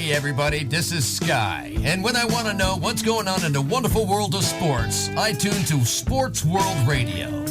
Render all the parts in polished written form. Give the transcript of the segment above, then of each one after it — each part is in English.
Hey everybody, this is Sky, and when I want to know what's going on in the wonderful world of sports, I tune to Sports World Radio.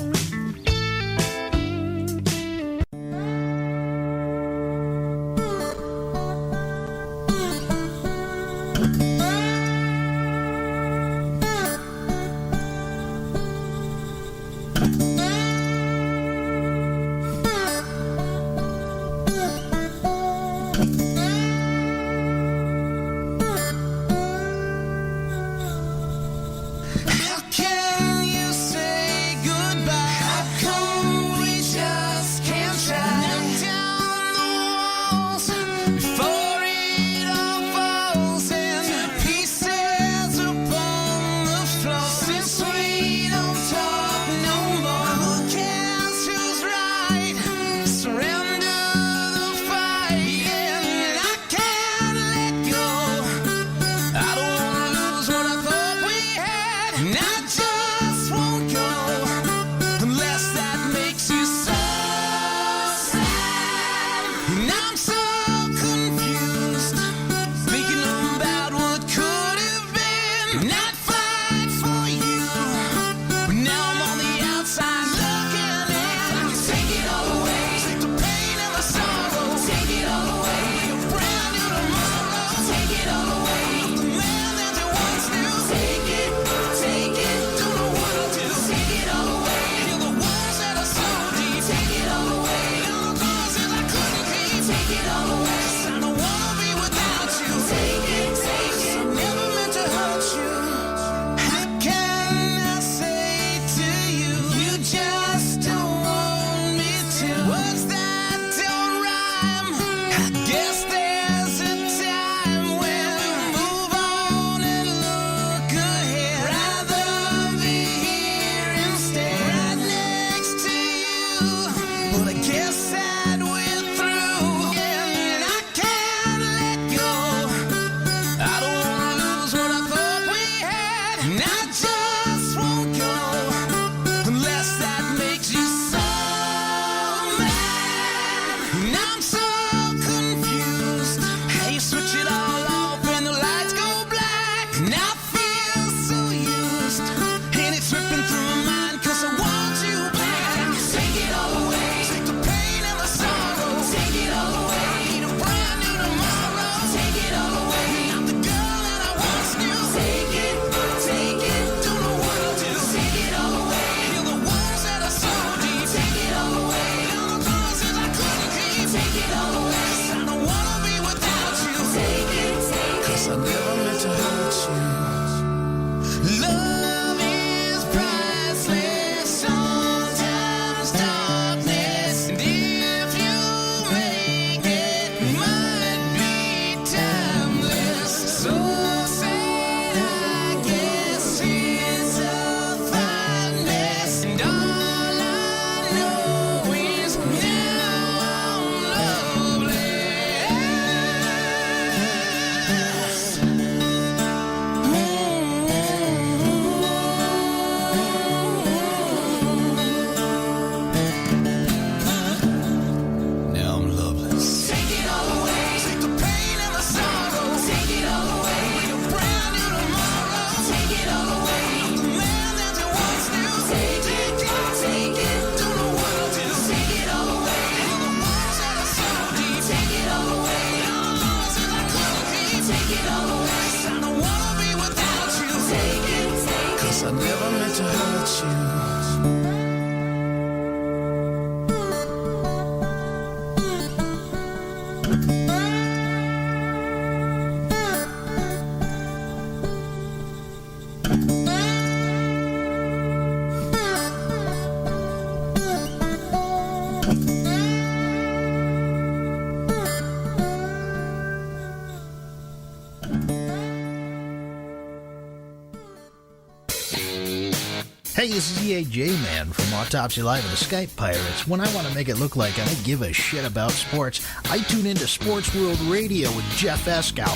Hey, this is EAJ-Man from Autopsy Live and the Skype Pirates. When I want to make it look like I don't give a shit about sports, I tune into Sports World Radio with Jeff Escow.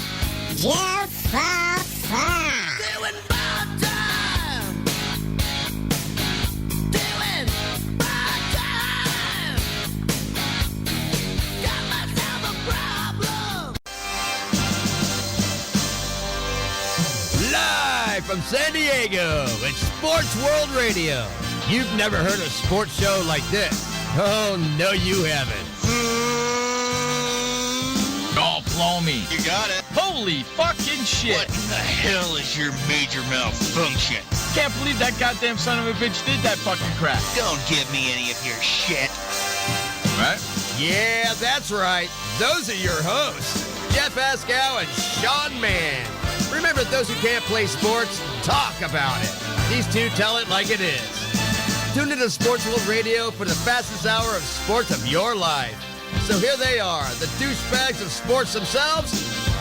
Jeff Doing bad time. Doing bad time. Got myself a problem. from San Diego. It's Sports World Radio. You've never heard a sports show like this. Oh, no, you haven't. Oh, blow me. You got it. Holy fucking shit. What in the hell is your major malfunction? Can't believe that goddamn son of a bitch did that fucking crap. Don't give me any of your shit. Right? Yeah, that's right. Those are your hosts, Jeff Ascow and Sean Mann. Remember, those who can't play sports, talk about it. These two tell it like it is. Tune into Sports World Radio for the fastest hour of sports of your life. So here they are, the douchebags of sports themselves,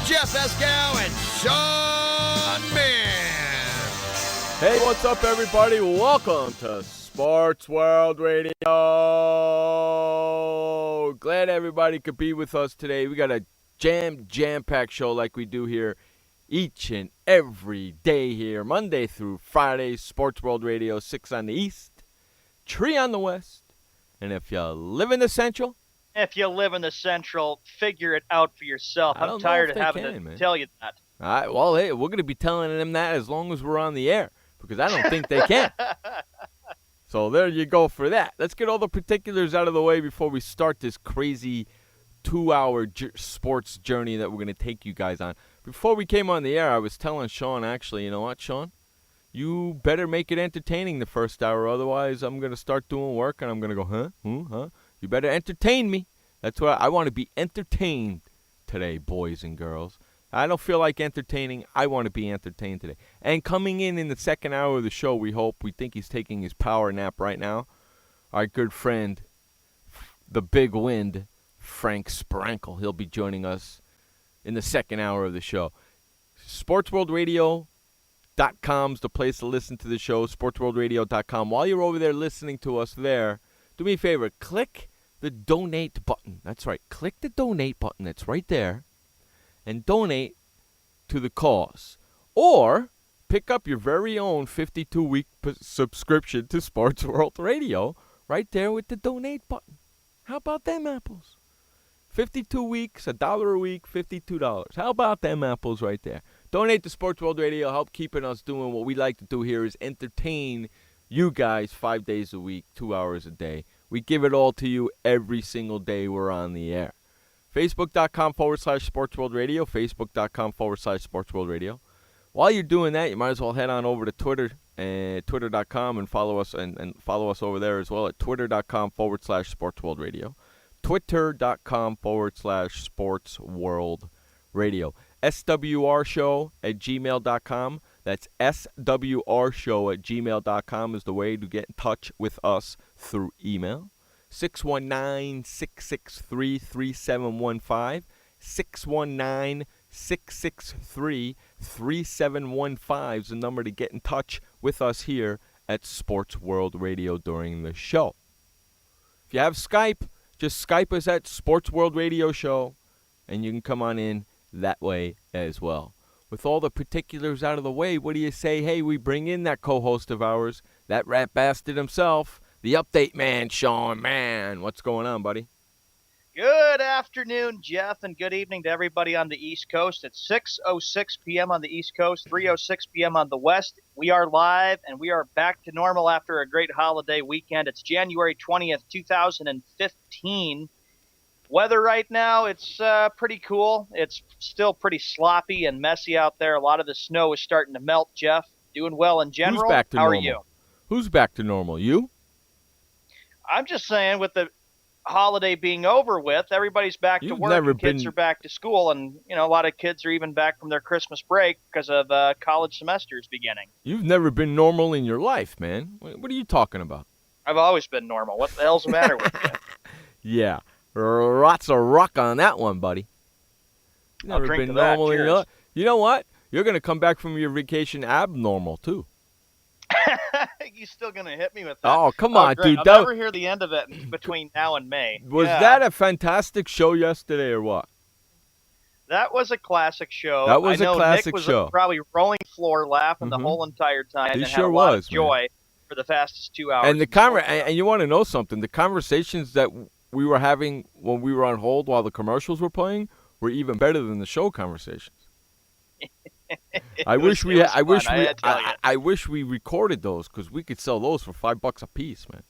Jeff Ascow and Sean Mann. Hey, what's up, everybody? Welcome to Sports World Radio. Glad everybody could be with us today. We got a jam-packed show like we do here each and every day here, Monday through Friday. Sports World Radio, 6 on the East, 3 on the West. And if you live in the Central, figure it out for yourself. I'm tired of having to tell you that. All right, well, hey, we're going to be telling them that as long as we're on the air, because I don't think they can. So there you go for that. Let's get all the particulars out of the way before we start this crazy 2-hour sports journey that we're going to take you guys on. Before we came on the air, I was telling Sean, actually, you know what, Sean? You better make it entertaining the first hour, otherwise I'm going to start doing work and I'm going to go, huh? You better entertain me. That's what I want to be entertained today, boys and girls. I don't feel like entertaining. I want to be entertained today. And coming in the second hour of the show, we think he's taking his power nap right now, our good friend, the big wind, Frank Sprankle. He'll be joining us in the second hour of the show. SportsWorldRadio.com is the place to listen to the show, SportsWorldRadio.com. While you're over there listening to us there, do me a favor, click the donate button. That's right, click the donate button that's right there and donate to the cause. Or pick up your very own 52-week subscription to Sports World Radio right there with the donate button. How about them apples? 52 weeks, $1 a week, $52. How about them apples right there? Donate to Sports World Radio. Help keeping us doing what we like to do here is entertain you guys 5 days a week, 2 hours a day. We give it all to you every single day we're on the air. Facebook.com/SportsWorldRadio, Facebook.com/SportsWorldRadio. While you're doing that, you might as well head on over to Twitter, Twitter.com, and follow us and follow us over there as well at Twitter.com/SportsWorldRadio. Twitter.com/SportsWorldRadio. SWRshow@gmail.com. That's SWRshow@gmail.com is the way to get in touch with us through email. 619-663-3715. 619-663-3715 is the number to get in touch with us here at Sports World Radio during the show. If you have Skype, just Skype us at Sports World Radio Show, and you can come on in that way as well. With all the particulars out of the way, what do you say? Hey, we bring in that co-host of ours, that rat bastard himself, the update man, Sean Mann. What's going on, buddy? Good afternoon, Jeff, and good evening to everybody on the East Coast. It's 6:06 p.m. on the East Coast, 3:06 p.m. on the West. We are live, and we are back to normal after a great holiday weekend. It's January 20th, 2015. Weather right now, it's pretty cool. It's still pretty sloppy and messy out there. A lot of the snow is starting to melt, Jeff. Doing well in general. Who's back to How normal? are you? Who's back to normal? You? I'm just saying, with the holiday being over with, everybody's back to work, and kids are back to school, and a lot of kids are even back from their Christmas break because of college semesters beginning. You've never been normal in your life, man. What are you talking about? I've always been normal. What the hell's the matter with you? Yeah, lots of rock on that one, buddy. You've I'll never drink been to that. normal in your Cheers. life. You know what? You're going to come back from your vacation abnormal, too. You still gonna hit me with that? Oh, come on, great. dude. I'll never hear the end of it between now and May. Was that a fantastic show yesterday or what? That was a classic show. That was I know a classic Nick was show. Probably rolling the floor laughing the Mhm. whole entire time. He and sure had a lot was, of joy for the fastest 2 hours. And and you want to know something? The conversations that we were having when we were on hold while the commercials were playing were even better than the show conversations. I wish we tell I wish we recorded those because we could sell those for $5 a piece, man.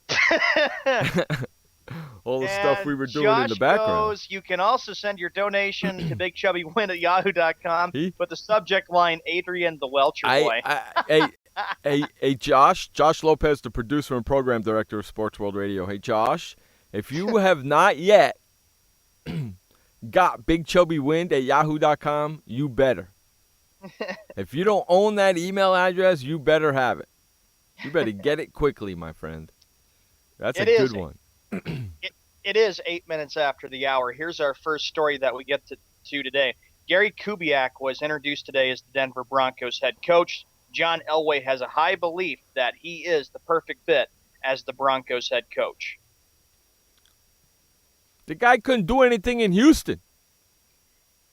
All the stuff we were doing in the background. Goes, you can also send your donation to BigChubbyWin at yahoo.com. Put the subject line Adrian the Welcher Boy. Hey, Josh Lopez, the producer and program director of Sports World Radio. Hey, Josh, if you have not yet got BigChubbyWin at yahoo.com, you better. If you don't own that email address, you better have it. You better get it quickly, my friend. That's a good one. It is 8 minutes after the hour. Here's our first story that we get to today. Gary Kubiak was introduced today as the Denver Broncos head coach. John Elway has a high belief that he is the perfect fit as the Broncos head coach. The guy couldn't do anything in Houston.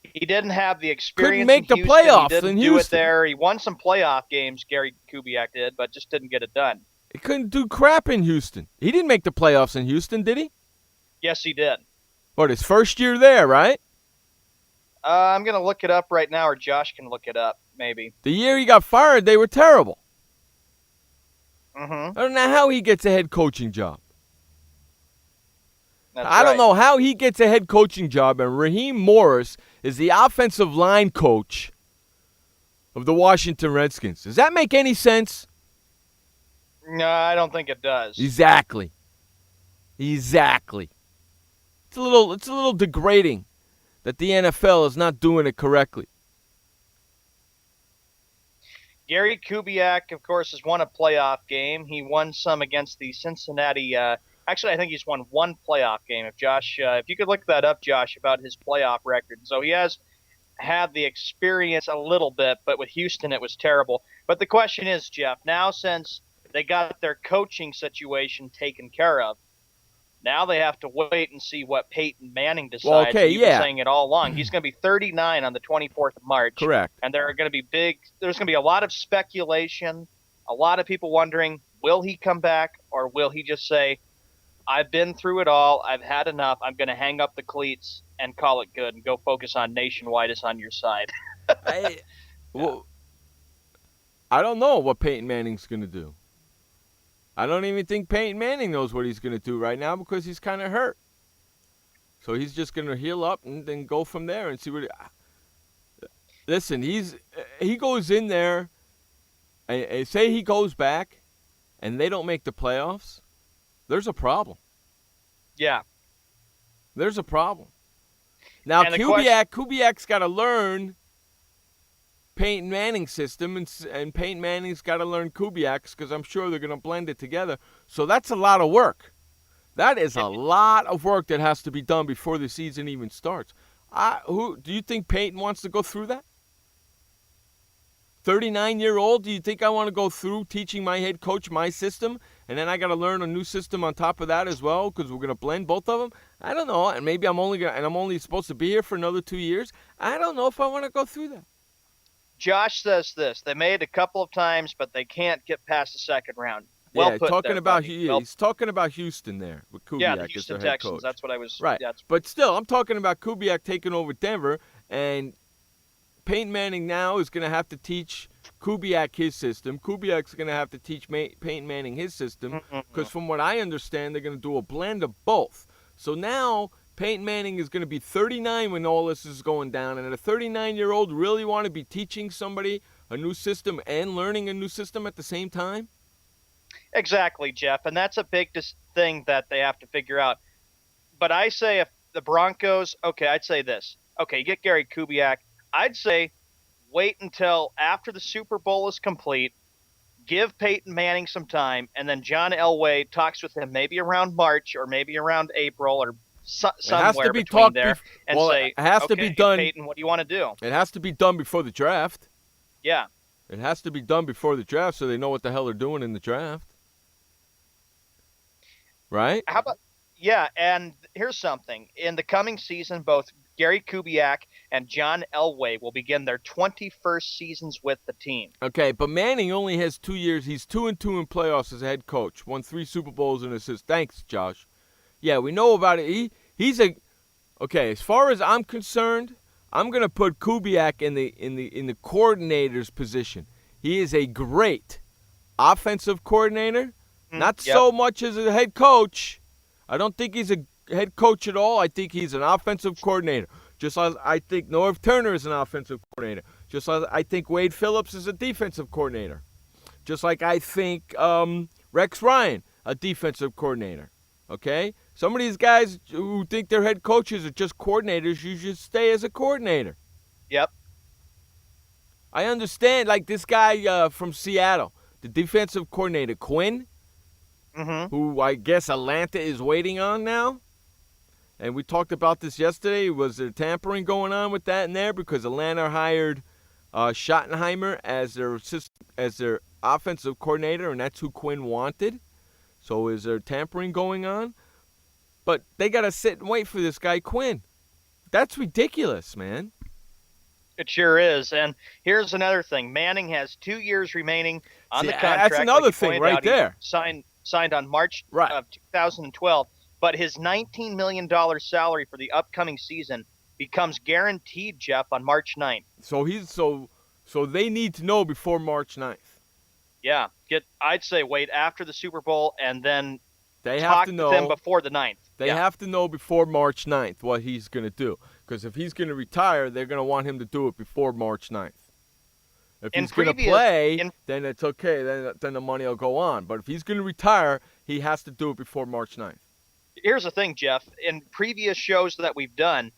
He didn't have the experience. Couldn't make in the Houston. playoffs He didn't in do Houston. it there. He won some playoff games, Gary Kubiak did, but just didn't get it done. He couldn't do crap in Houston. He didn't make the playoffs in Houston, did he? Yes, he did. What, his first year there, right? I'm going to look it up right now, or Josh can look it up, maybe. The year he got fired, they were terrible. Mm-hmm. I don't know how he gets a head coaching job. I don't know how he gets a head coaching job, and Raheem Morris is the offensive line coach of the Washington Redskins. Does that make any sense? No, I don't think it does. Exactly. It's a little degrading that the NFL is not doing it correctly. Gary Kubiak, of course, has won a playoff game. He won some against the Cincinnati. Actually, I think he's won one playoff game. If you could look that up, Josh, about his playoff record. So he has had the experience a little bit, but with Houston, it was terrible. But the question is, Jeff, now since they got their coaching situation taken care of, now they have to wait and see what Peyton Manning decides. Well, okay, You've been saying it all along. He's going to be 39 on the 24th of March. Correct. And there's going to be a lot of speculation, a lot of people wondering, will he come back or will he just say, I've been through it all, I've had enough, I'm going to hang up the cleats and call it good and go focus on Nationwide is on your side. I don't know what Peyton Manning's going to do. I don't even think Peyton Manning knows what he's going to do right now because he's kind of hurt. So he's just going to heal up and then go from there and see what. Listen, he goes in there and say he goes back and they don't make the playoffs. There's a problem. Yeah. There's a problem. Now, Kubiak's got to learn Peyton Manning's system, and Peyton Manning's got to learn Kubiak's because I'm sure they're going to blend it together. So that's a lot of work. That is a lot of work that has to be done before the season even starts. Do you think Peyton wants to go through that? 39-year-old, do you think I want to go through teaching my head coach my system, and then I got to learn a new system on top of that as well because we're going to blend both of them? I don't know, and maybe I'm only supposed to be here for another 2 years. I don't know if I want to go through that. Josh says this: they made a couple of times, but they can't get past the second round. He's talking about Houston there with Kubiak the as Houston their head Texans. coach. That's what I was. Right, but still, I'm talking about Kubiak taking over Denver, and Peyton Manning now is going to have to teach Kubiak his system. Kubiak's going to have to teach Peyton Manning his system because from what I understand, they're going to do a blend of both. So now Peyton Manning is going to be 39 when all this is going down, and a 39-year-old really want to be teaching somebody a new system and learning a new system at the same time? Exactly, Jeff, and that's a big thing that they have to figure out. But I say if the Broncos, I'd say this. Okay, you get Gary Kubiak. I'd say wait until after the Super Bowl is complete, give Peyton Manning some time, and then John Elway talks with him maybe around March or maybe around April or somewhere between there and say, it has to be done. Peyton, what do you want to do? It has to be done before the draft. Yeah. It has to be done before the draft so they know what the hell they're doing in the draft. Right? How about and here's something. In the coming season, both Gary Kubiak and John Elway will begin their 21st seasons with the team. Okay, but Manning only has 2 years. He's 2-2 in playoffs as a head coach. Won 3 Super Bowls and assists. Thanks, Josh. Yeah, we know about it. As far as I'm concerned, I'm gonna put Kubiak in the coordinator's position. He is a great offensive coordinator, not so much as a head coach. I don't think he's a head coach at all. I think he's an offensive coordinator. Just as I think Norv Turner is an offensive coordinator. Just as I think Wade Phillips is a defensive coordinator. Just like I think Rex Ryan, a defensive coordinator. Okay? Some of these guys who think they're head coaches are just coordinators. You should stay as a coordinator. Yep. I understand, like this guy from Seattle, the defensive coordinator, Quinn, who I guess Atlanta is waiting on now. And we talked about this yesterday. Was there tampering going on with that in there? Because Atlanta hired Schottenheimer as their offensive coordinator, and that's who Quinn wanted. So is there tampering going on? But they got to sit and wait for this guy, Quinn. That's ridiculous, man. It sure is. And here's another thing. Manning has 2 years remaining on the contract. That's another thing right there. Signed on March of 2012. But his $19 million salary for the upcoming season becomes guaranteed, Jeff, on March 9th. So they need to know before March 9th. Yeah. I'd say wait after the Super Bowl and then they talk have to know with them before the 9th. They have to know before March 9th what he's going to do. Because if he's going to retire, they're going to want him to do it before March 9th. If he's going to play, then it's okay. Then the money will go on. But if he's going to retire, he has to do it before March 9th. Here's the thing, Jeff. In previous shows that we've done,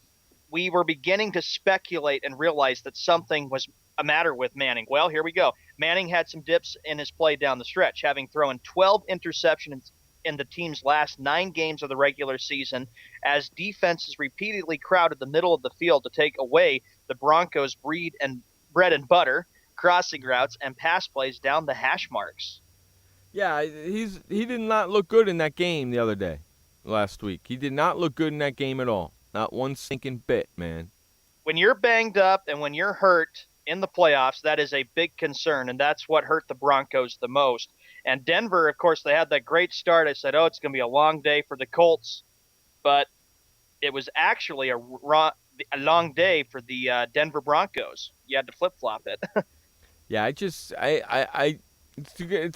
we were beginning to speculate and realize that something was a matter with Manning. Well, here we go. Manning had some dips in his play down the stretch, having thrown 12 interceptions in the team's last 9 games of the regular season as defenses repeatedly crowded the middle of the field to take away the Broncos' bread and butter, crossing routes, and pass plays down the hash marks. Yeah, he did not look good in that game the other day, last week. He did not look good in that game at all. Not one sinking bit, man. When you're banged up and when you're hurt in the playoffs, that is a big concern, and that's what hurt the Broncos the most. And Denver, of course, they had that great start. I said, it's going to be a long day for the Colts. But it was actually a long day for the Denver Broncos. You had to flip-flop it. Yeah, it's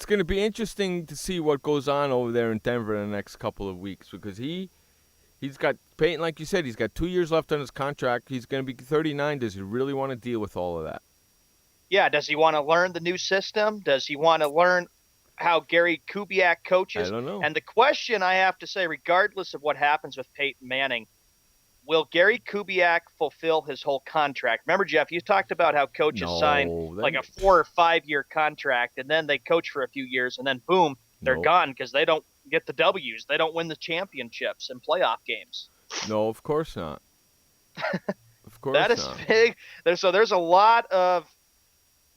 going to be interesting to see what goes on over there in Denver in the next couple of weeks because he's got, Peyton, like you said, he's got 2 years left on his contract. He's going to be 39. Does he really want to deal with all of that? Yeah, does he want to learn the new system? Does he want to learn how Gary Kubiak coaches? I don't know. And the question I have to say, regardless of what happens with Peyton Manning, will Gary Kubiak fulfill his whole contract? Remember, Jeff, you talked about how coaches sign like a 4 or 5 year contract, and then they coach for a few years, and then boom, they're gone because they don't get the W's. They don't win the championships and playoff games. No, of course not. Of course not. That is big. There's a lot of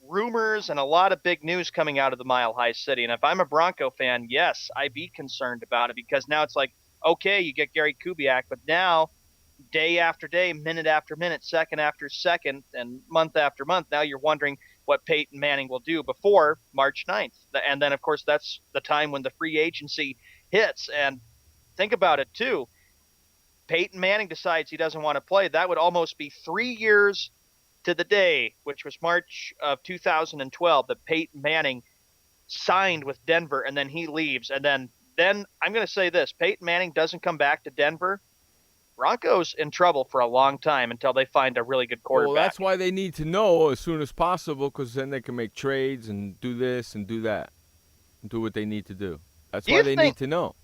rumors and a lot of big news coming out of the Mile High City. And if I'm a Bronco fan, yes, I'd be concerned about it because now it's like, okay, you get Gary Kubiak, but now day after day, minute after minute, second after second, and month after month, now you're wondering what Peyton Manning will do before March 9th. And then, of course, that's the time when the free agency hits. And think about it, too. Peyton Manning decides he doesn't want to play. That would almost be 3 years to the day, which was March of 2012, that Peyton Manning signed with Denver, and then he leaves. And then I'm going to say this. Peyton Manning doesn't come back to Denver. Broncos in trouble for a long time until they find a really good quarterback. Well, that's why they need to know as soon as possible because then they can make trades and do this and do that and do what they need to do. That's why they need to know.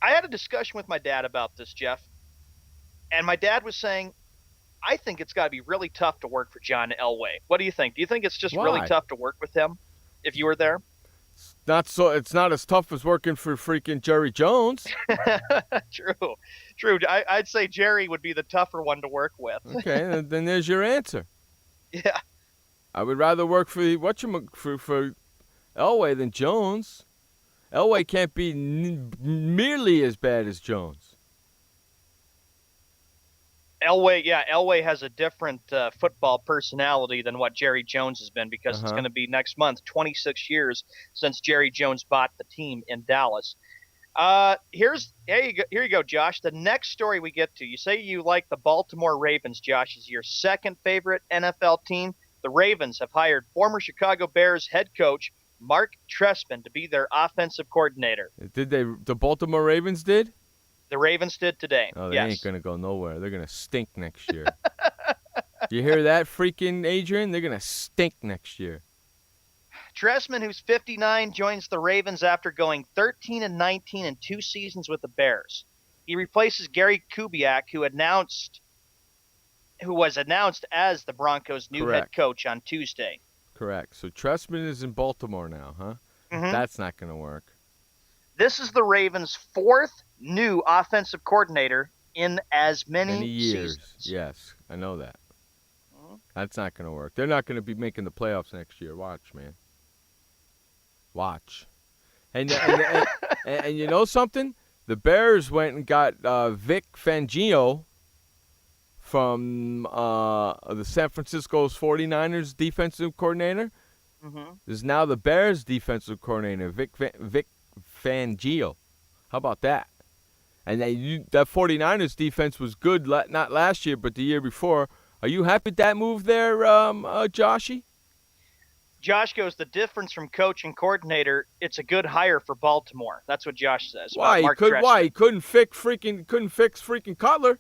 I had a discussion with my dad about this, Jeff, and my dad was saying, I think it's got to be really tough to work for John Elway. What do you think? Do you think it's just really tough to work with him if you were there? It's not as tough as working for freaking Jerry Jones. True. I'd say Jerry would be the tougher one to work with. Okay, then there's your answer. Yeah. I would rather work for Elway than Jones. Elway can't be nearly as bad as Jones. Elway has a different football personality than what Jerry Jones has been because it's going to be next month, 26 years since Jerry Jones bought the team in Dallas. Here you go, Josh. The next story we get to. You say you like the Baltimore Ravens, Josh, is your second favorite NFL team. The Ravens have hired former Chicago Bears head coach Mark Trestman to be their offensive coordinator. Did they? The Baltimore Ravens did? The Ravens did today. Oh, they yes. ain't gonna go nowhere. They're gonna stink next year. You hear that, freaking Adrian? They're gonna stink next year. Trestman, who's 59, joins the Ravens after going 13-19 in 2 seasons with the Bears. He replaces Gary Kubiak, who was announced as the Broncos' new head coach on Tuesday. Correct. So Trestman is in Baltimore now, huh? Mm-hmm. That's not going to work. This is the Ravens' 4th new offensive coordinator in as many years. seasons. Yes, I know that. Mm-hmm. That's not going to work. They're not going to be making the playoffs next year. Watch, man. Watch. And you know something? The Bears went and got Vic Fangio from the San Francisco 49ers defensive coordinator. Mm-hmm. Is now the Bears defensive coordinator, Vic Fangio. How about that? And that 49ers defense was good, not last year, but the year before. Are you happy with that move there, Joshy? Josh goes, the difference from coach and coordinator, it's a good hire for Baltimore. That's what Josh says. Why? He couldn't fix freaking Cutler.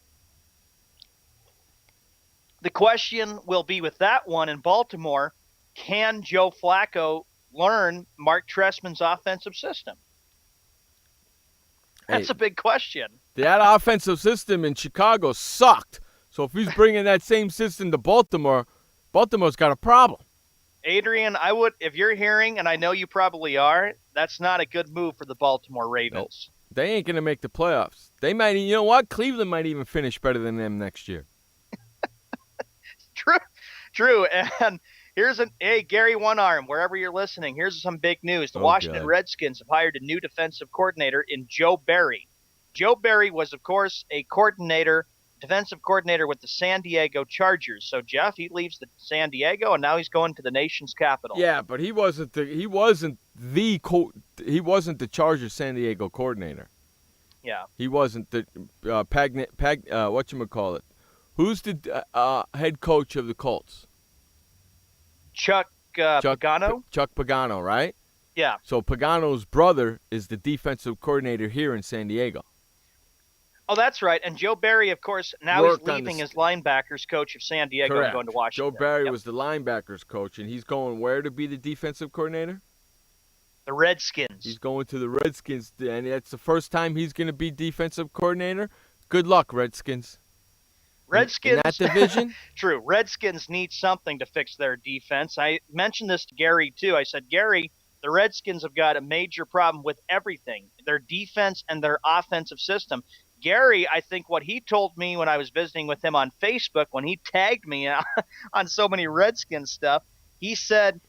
The question will be with that one in Baltimore, can Joe Flacco learn Mark Trestman's offensive system? That's a big question. That offensive system in Chicago sucked. So if he's bringing that same system to Baltimore, Baltimore's got a problem. Adrian, I would, if you're hearing, and I know you probably are, that's not a good move for the Baltimore Ravens. Nope. They ain't going to make the playoffs. They might, you know what? Cleveland might even finish better than them next year. True. And hey, Gary One Arm, wherever you're listening, here's some big news. The Washington Redskins have hired a new defensive coordinator in Joe Barry. Joe Barry was, of course, a defensive coordinator with the San Diego Chargers. So Jeff, he leaves the San Diego and now he's going to the nation's capital. Yeah, but he wasn't the Chargers San Diego coordinator. Yeah. He wasn't the whatchamacallit. Who's the head coach of the Colts? Chuck Pagano? Chuck Pagano, right? Yeah. So Pagano's brother is the defensive coordinator here in San Diego. Oh, that's right. And Joe Barry, of course, now he's leaving as linebackers coach of San Diego and going to Washington. Joe Barry was the linebackers coach, and he's going where to be the defensive coordinator? The Redskins. He's going to the Redskins, and that's the first time he's going to be defensive coordinator. Good luck, Redskins. Redskins. In that division? True. Redskins need something to fix their defense. I mentioned this to Gary, too. I said, Gary, the Redskins have got a major problem with everything, their defense and their offensive system. Gary, I think what he told me when I was visiting with him on Facebook, when he tagged me on so many Redskins stuff, he said,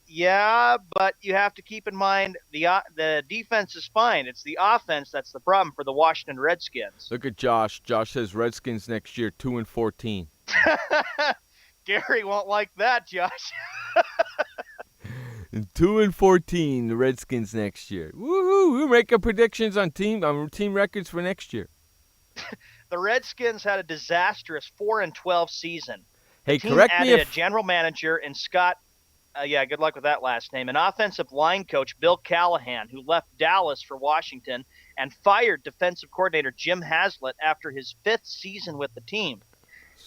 yeah, but you have to keep in mind the defense is fine. It's the offense that's the problem for the Washington Redskins. Look at Josh. Josh says Redskins next year, 2-14. Gary won't like that, Josh. 2-14, the Redskins next year. Woohoo! We're making predictions on team records for next year. The Redskins had a disastrous 4-12 season. Hey, the team correct added me if a general manager and Scott. Good luck with that last name. An offensive line coach, Bill Callahan, who left Dallas for Washington and fired defensive coordinator Jim Haslett after his 5th season with the team.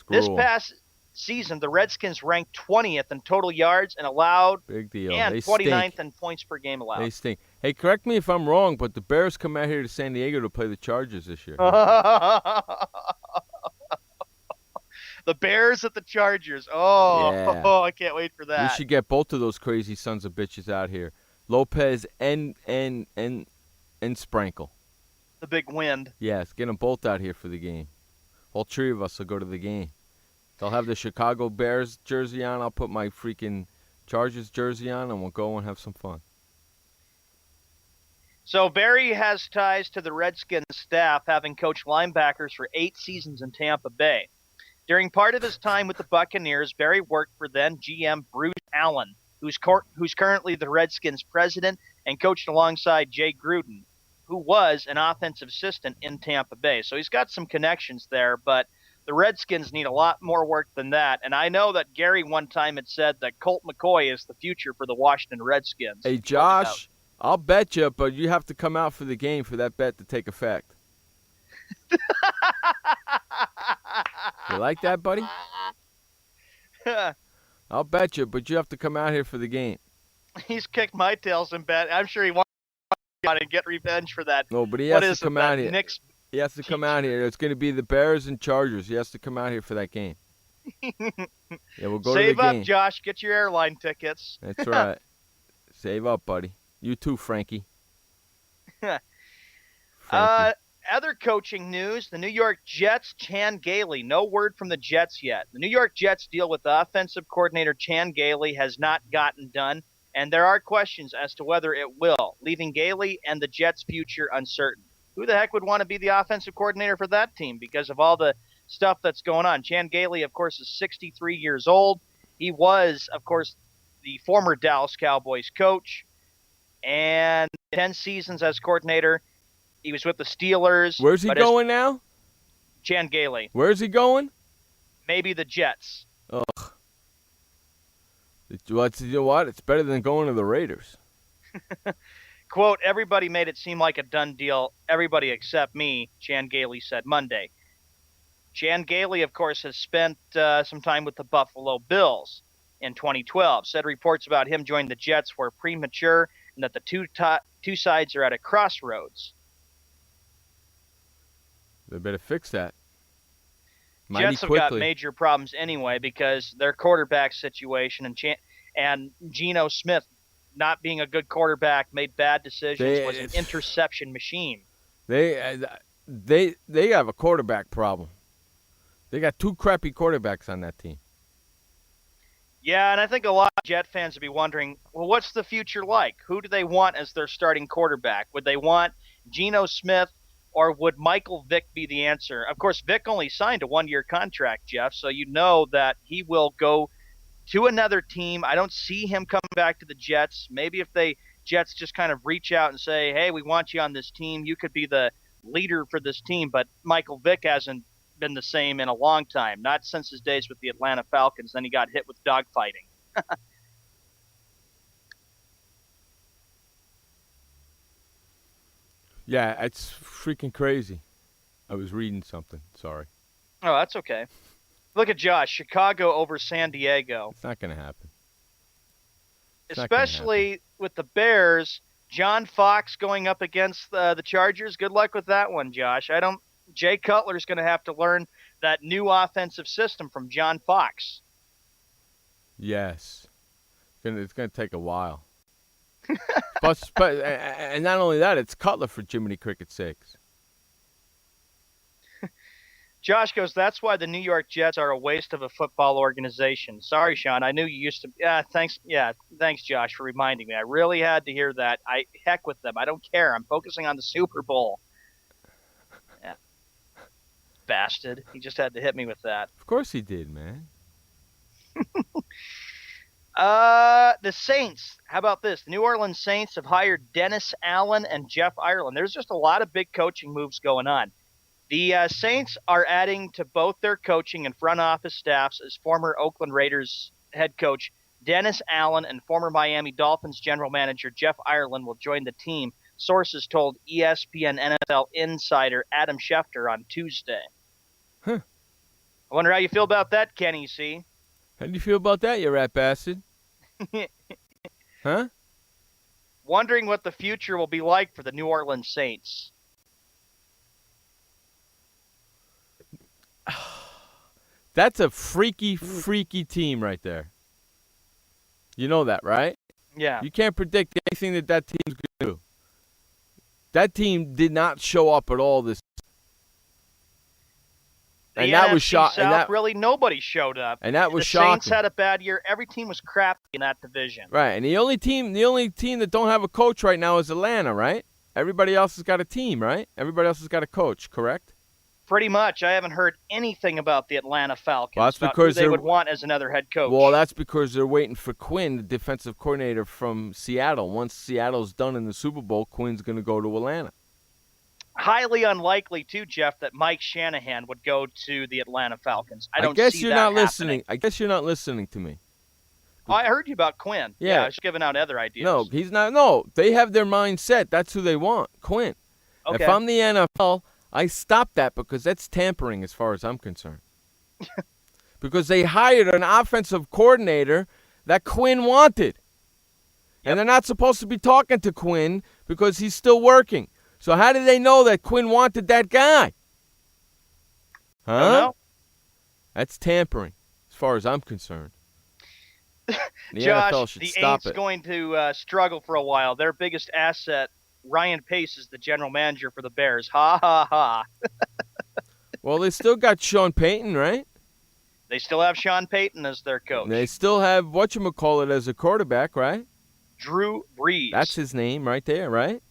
This past season, the Redskins ranked 20th in total yards and allowed, big deal, and 29th in points per game allowed. They stink. Hey, correct me if I'm wrong, but the Bears come out here to San Diego to play the Chargers this year. The Bears at the Chargers. Oh, yeah. I can't wait for that. We should get both of those crazy sons of bitches out here, Lopez and Sprankle. The big wind. Yes, get them both out here for the game. All 3 of us will go to the game. They'll have the Chicago Bears jersey on. I'll put my freaking Chargers jersey on, and we'll go and have some fun. So Barry has ties to the Redskins staff, having coached linebackers for 8 seasons in Tampa Bay. During part of his time with the Buccaneers, Barry worked for then GM Bruce Allen, who's currently the Redskins president and coached alongside Jay Gruden. who was an offensive assistant in Tampa Bay. So he's got some connections there, but the Redskins need a lot more work than that. And I know that Gary one time had said that Colt McCoy is the future for the Washington Redskins. Hey, Josh, I'll bet you, but you have to come out for the game for that bet to take effect. You like that, buddy? I'll bet you, but you have to come out here for the game. He's kicked my tails in bet. I'm sure he wants to get revenge for that. No, but he has to come out here. He has to come out here. It's going to be the Bears and Chargers. He has to come out here for that game. Yeah, we'll go to the game. Save up, Josh. Get your airline tickets. That's right. Save up, buddy. You too, Frankie. Other coaching news, the New York Jets, Chan Gailey. No word from the Jets yet. The New York Jets deal with the offensive coordinator, Chan Gailey, has not gotten done, and there are questions as to whether it will, leaving Gailey and the Jets' future uncertain. Who the heck would want to be the offensive coordinator for that team because of all the stuff that's going on? Chan Gailey, of course, is 63 years old. He was, of course, the former Dallas Cowboys coach, and 10 seasons as coordinator. He was with the Steelers. Where's he going now? Chan Gailey. Where's he going? Maybe the Jets. Ugh. You know what? It's better than going to the Raiders. Quote, everybody made it seem like a done deal. Everybody except me, Chan Gailey said Monday. Chan Gailey, of course, has spent some time with the Buffalo Bills in 2012. Said reports about him joining the Jets were premature and that the two sides are at a crossroads. They better fix that. Jets have got major problems anyway because their quarterback situation and Geno Smith not being a good quarterback, made bad decisions, was an interception machine. They have a quarterback problem. They got two crappy quarterbacks on that team. Yeah, and I think a lot of Jet fans would be wondering, well, what's the future like? Who do they want as their starting quarterback? Would they want Geno Smith? Or would Michael Vick be the answer? Of course, Vick only signed a one-year contract, Jeff, so you know that he will go to another team. I don't see him coming back to the Jets. Maybe if the Jets just kind of reach out and say, hey, we want you on this team. You could be the leader for this team. But Michael Vick hasn't been the same in a long time, not since his days with the Atlanta Falcons. Then he got hit with dogfighting. Yeah, it's freaking crazy. I was reading something. Sorry. Oh, that's okay. Look at Josh. Chicago over San Diego. It's not going to happen. Especially with the Bears. John Fox going up against the Chargers. Good luck with that one, Josh. Jay Cutler's going to have to learn that new offensive system from John Fox. Yes. It's going to take a while. And not only that, it's Cutler for Jiminy Cricket's sakes. Josh goes, that's why the New York Jets are a waste of a football organization. Sorry, Sean. I knew you used to. Thanks, Josh, for reminding me. I really had to hear that. Heck with them. I don't care. I'm focusing on the Super Bowl. Yeah. Bastard. He just had to hit me with that. Of course he did, man. The Saints. How about this? The New Orleans Saints have hired Dennis Allen and Jeff Ireland. There's just a lot of big coaching moves going on. The Saints are adding to both their coaching and front office staffs as former Oakland Raiders head coach Dennis Allen and former Miami Dolphins general manager Jeff Ireland will join the team, sources told ESPN NFL insider Adam Schefter on Tuesday. Huh. I wonder how you feel about that, Kenny C. How do you feel about that, you rat bastard? Huh? Wondering what the future will be like for the New Orleans Saints. That's a freaky team right there. You know that, right? Yeah. You can't predict anything that team's going to do. That team did not show up at all this. And that was shocking. Really, nobody showed up. And that was shocking. The Saints had a bad year. Every team was crappy in that division. Right. And the only team that don't have a coach right now is Atlanta, right? Everybody else has got a team, right? Everybody else has got a coach, correct? Pretty much. I haven't heard anything about the Atlanta Falcons. Well, that's because they would want as another head coach. Well, that's because they're waiting for Quinn, the defensive coordinator from Seattle. Once Seattle's done in the Super Bowl, Quinn's going to go to Atlanta. highly unlikely, too, Jeff, that Mike Shanahan would go to the Atlanta Falcons. I don't guess see you're that not happening. listening. I guess you're not listening to me. Oh, I heard you about Quinn. Yeah. I was giving out other ideas. No, he's not. No, they have their mind set. That's who they want, Quinn. Okay. If I'm the NFL, I stop that because that's tampering as far as I'm concerned. Because they hired an offensive coordinator that Quinn wanted. And they're not supposed to be talking to Quinn because he's still working. So how did they know that Quinn wanted that guy? Huh? I don't know. That's tampering as far as I'm concerned. The Josh, NFL should the stop Aints it. going to struggle for a while. Their biggest asset, Ryan Pace, is the general manager for the Bears. Ha, ha, ha. Well, they still got Sean Payton, right? They still have Sean Payton as their coach. They still have whatchamacallit as a quarterback, right? Drew Brees. That's his name right there, right?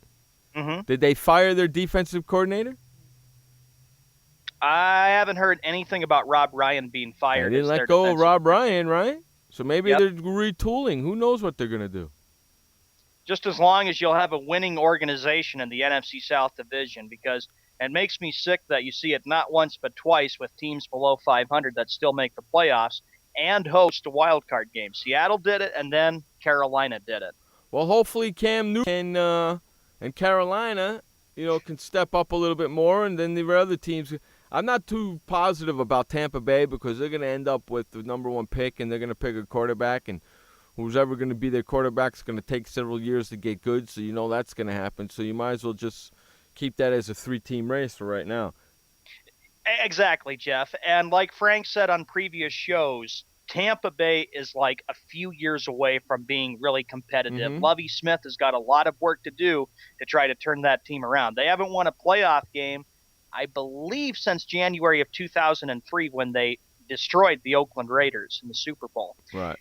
Mm-hmm. Did they fire their defensive coordinator? I haven't heard anything about Rob Ryan being They fired. didn't as let their go of defensive- Rob Ryan, right? So maybe Yep. they're retooling. Who knows what they're going to do? Just as long as you'll have a winning organization in the NFC South division, because it makes me sick that you see it not once but twice with teams below 500 that still make the playoffs and host a wild card game. Seattle did it, and then Carolina did it. Well, hopefully Cam Newton and Carolina, can step up a little bit more, and then the other teams. I'm not too positive about Tampa Bay because they're going to end up with the number one pick, and they're going to pick a quarterback, and who's ever going to be their quarterback is going to take several years to get good, so that's going to happen. So you might as well just keep that as a 3-team race for right now. Exactly, Jeff. And like Frank said on previous shows, Tampa Bay is like a few years away from being really competitive. Mhm. Lovie Smith has got a lot of work to do to try to turn that team around. They haven't won a playoff game, I believe, since January of 2003 when they destroyed the Oakland Raiders in the Super Bowl. Right.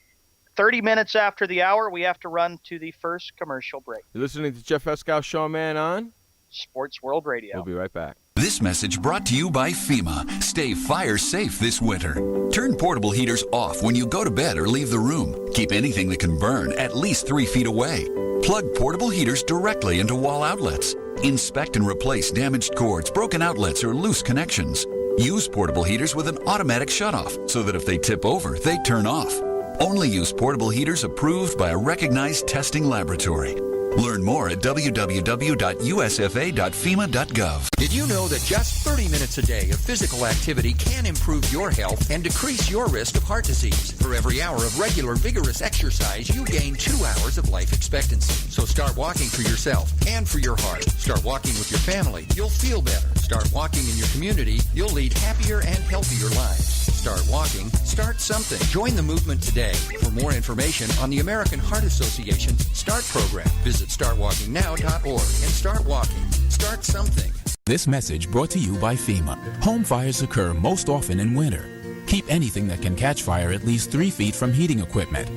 30 minutes after the hour, we have to run to the first commercial break. You're listening to Jeff Escow, Shaw Man on Sports World Radio. We'll be right back. This message brought to you by FEMA. Stay fire safe this winter. Turn portable heaters off when you go to bed or leave the room. Keep anything that can burn at least 3 feet away. Plug portable heaters directly into wall outlets. Inspect and replace damaged cords, broken outlets, or loose connections. Use portable heaters with an automatic shutoff so that if they tip over, they turn off. Only use portable heaters approved by a recognized testing laboratory. Learn more at www.usfa.fema.gov. Did you know that just 30 minutes a day of physical activity can improve your health and decrease your risk of heart disease? For every hour of regular, vigorous exercise, you gain 2 hours of life expectancy. So start walking for yourself and for your heart. Start walking with your family. You'll feel better. Start walking in your community. You'll lead happier and healthier lives. Start walking. Start something. Join the movement today. For more information on the American Heart Association's START program, visit startwalkingnow.org and start walking. Start something. This message brought to you by FEMA. Home fires occur most often in winter. Keep anything that can catch fire at least 3 feet from heating equipment.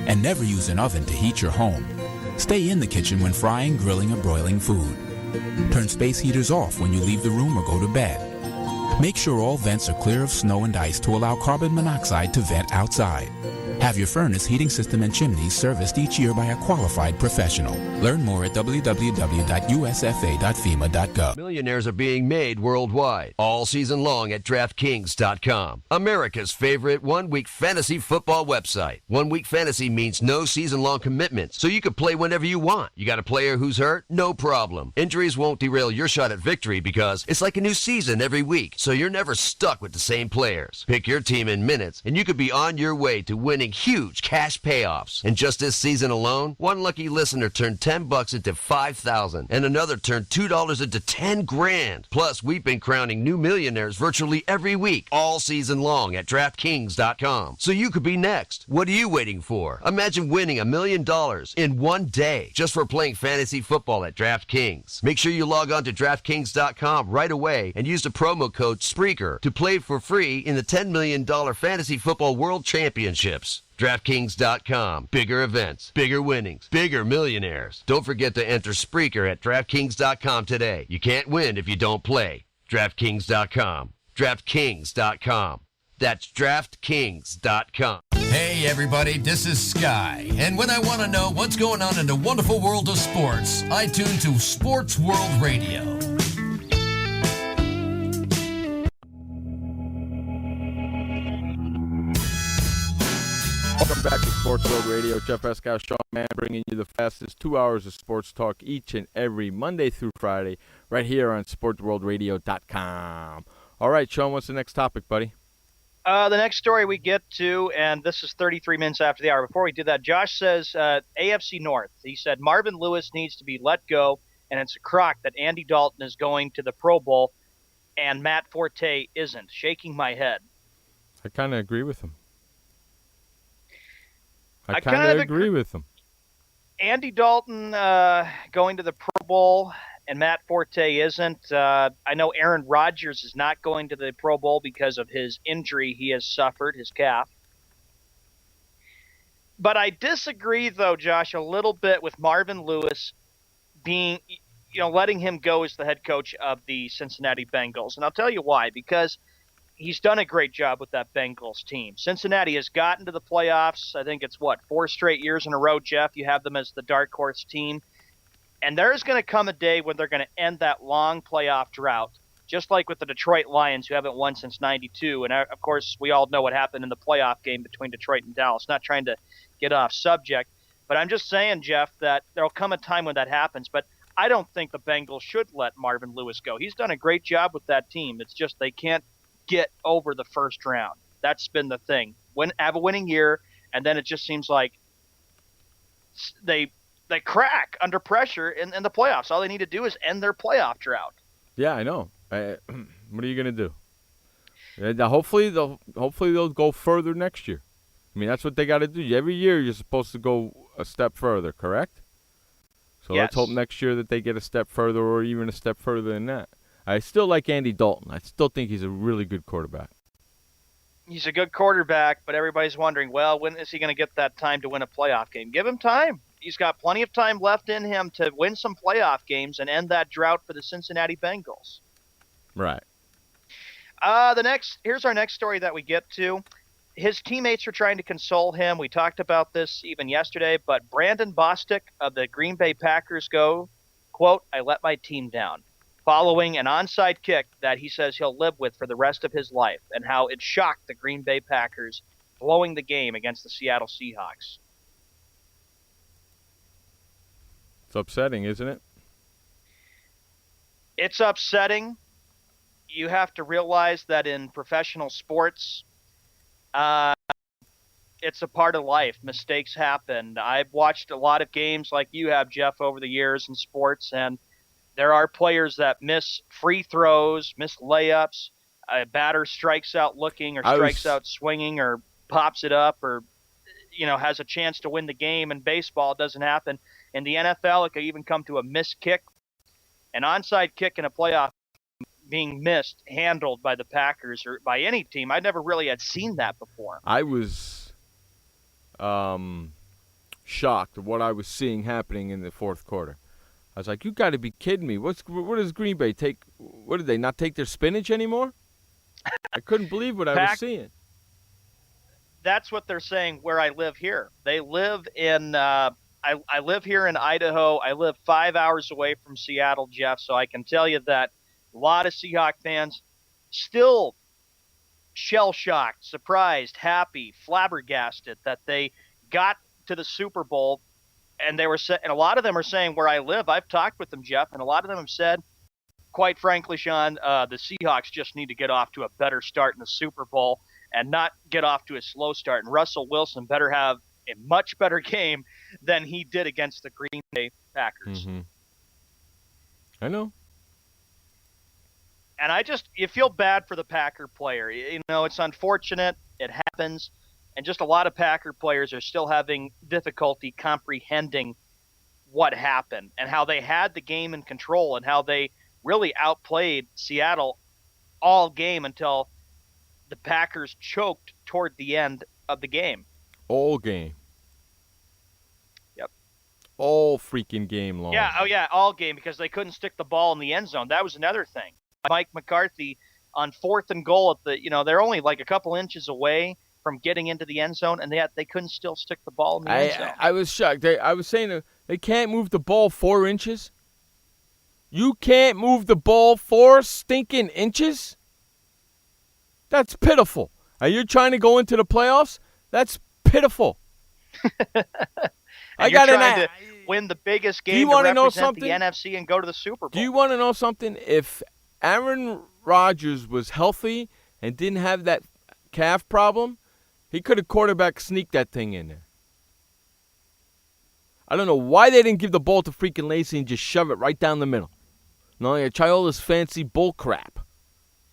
And never use an oven to heat your home. Stay in the kitchen when frying, grilling, or broiling food. Turn space heaters off when you leave the room or go to bed. Make sure all vents are clear of snow and ice to allow carbon monoxide to vent outside. Have your furnace, heating system, and chimneys serviced each year by a qualified professional. Learn more at www.usfa.fema.gov. Millionaires are being made worldwide, all season long at DraftKings.com. America's favorite one-week fantasy football website. 1 week fantasy means no season-long commitments, so you can play whenever you want. You got a player who's hurt? No problem. Injuries won't derail your shot at victory because it's like a new season every week, so you're never stuck with the same players. Pick your team in minutes, and you could be on your way to winning huge cash payoffs. And just this season alone, one lucky listener turned $10 into $5,000, and another turned $2 into $10,000. Plus, we've been crowning new millionaires virtually every week, all season long at DraftKings.com. So you could be next. What are you waiting for? Imagine winning $1 million in one day just for playing fantasy football at DraftKings. Make sure you log on to DraftKings.com right away and use the promo code Spreaker to play for free in the $10 million Fantasy Football World Championships. DraftKings.com. Bigger events, bigger winnings, bigger millionaires. Don't forget to enter Spreaker at DraftKings.com today. You can't win if you don't play. DraftKings.com. DraftKings.com. That's DraftKings.com. Hey everybody, this is Sky, and when I want to know what's going on in the wonderful world of sports, I tune to Sports World Radio. back to Sports World Radio. Jeff Escow, Sean Mann, bringing you the fastest 2 hours of sports talk each and every Monday through Friday right here on SportsWorldRadio.com. All right, Sean, what's the next topic, buddy? The next story we get to, and this is 33 minutes after the hour. Before we do that, Josh says AFC North. He said Marvin Lewis needs to be let go, and it's a crock that Andy Dalton is going to the Pro Bowl and Matt Forte isn't. Shaking my head. I kind of agree with him. I kind of agree with him. Andy Dalton going to the Pro Bowl and Matt Forte isn't. I know Aaron Rodgers is not going to the Pro Bowl because of his injury he has suffered, his calf. But I disagree, though, Josh, a little bit with Marvin Lewis being, letting him go as the head coach of the Cincinnati Bengals. And I'll tell you why. Because he's done a great job with that Bengals team. Cincinnati has gotten to the playoffs. I think it's, 4 straight years in a row, Jeff. You have them as the dark horse team. And there's going to come a day when they're going to end that long playoff drought, just like with the Detroit Lions, who haven't won since '92. And, of course, we all know what happened in the playoff game between Detroit and Dallas. Not trying to get off subject, but I'm just saying, Jeff, that there'll come a time when that happens. But I don't think the Bengals should let Marvin Lewis go. He's done a great job with that team. It's just they can't get over the first round. That's been the thing. Have a winning year, and then it just seems like they crack under pressure in the playoffs. All they need to do is end their playoff drought. Yeah, I know. What are you going to do? Hopefully they'll go further next year. I mean, that's what they got to do. Every year you're supposed to go a step further, correct? So yes. Let's hope next year that they get a step further or even a step further than that. I still like Andy Dalton. I still think he's a really good quarterback. He's a good quarterback, but everybody's wondering, well, when is he going to get that time to win a playoff game? Give him time. He's got plenty of time left in him to win some playoff games and end that drought for the Cincinnati Bengals. Right. Here's our next story that we get to. His teammates are trying to console him. We talked about this even yesterday, but Brandon Bostic of the Green Bay Packers quote, "I let my team down," following an onside kick that he says he'll live with for the rest of his life, and how it shocked the Green Bay Packers, blowing the game against the Seattle Seahawks. It's upsetting, isn't it? It's upsetting. You have to realize that in professional sports, it's a part of life. Mistakes happen. I've watched a lot of games like you have, Jeff, over the years in sports, and there are players that miss free throws, miss layups. A batter strikes out looking or strikes out swinging or pops it up or, has a chance to win the game. In baseball, it doesn't happen. In the NFL, it could even come to a missed kick. An onside kick in a playoff being missed, handled by the Packers or by any team. I never really had seen that before. I was shocked at what I was seeing happening in the fourth quarter. I was like, you got to be kidding me. What does Green Bay take? What did they not take their spinach anymore? I couldn't believe what I was seeing. That's what they're saying where I live here. They live in I live here in Idaho. I live 5 hours away from Seattle, Jeff, so I can tell you that a lot of Seahawk fans still shell-shocked, surprised, happy, flabbergasted that they got to the Super Bowl. And and a lot of them are saying where I live, I've talked with them, Jeff, and a lot of them have said, quite frankly, Sean, the Seahawks just need to get off to a better start in the Super Bowl and not get off to a slow start. And Russell Wilson better have a much better game than he did against the Green Bay Packers. Mm-hmm. I know. And you feel bad for the Packer player. It's unfortunate. It happens. And just a lot of Packer players are still having difficulty comprehending what happened and how they had the game in control and how they really outplayed Seattle all game until the Packers choked toward the end of the game. All game. Yep. All freaking game long. Yeah, all game because they couldn't stick the ball in the end zone. That was another thing. Mike McCarthy on 4th and goal at they're only like a couple inches away from getting into the end zone, and they couldn't still stick the ball in the end zone. I was shocked. I was saying they can't move the ball 4 inches. You can't move the ball 4 stinking inches? That's pitiful. Are you trying to go into the playoffs? That's pitiful. And you're trying to win the biggest game to represent the NFC and go to the Super Bowl. Do you want to know something? If Aaron Rodgers was healthy and didn't have that calf problem, he could have quarterback sneaked that thing in there. I don't know why they didn't give the ball to freaking Lacey and just shove it right down the middle. No, you try all this fancy bull crap.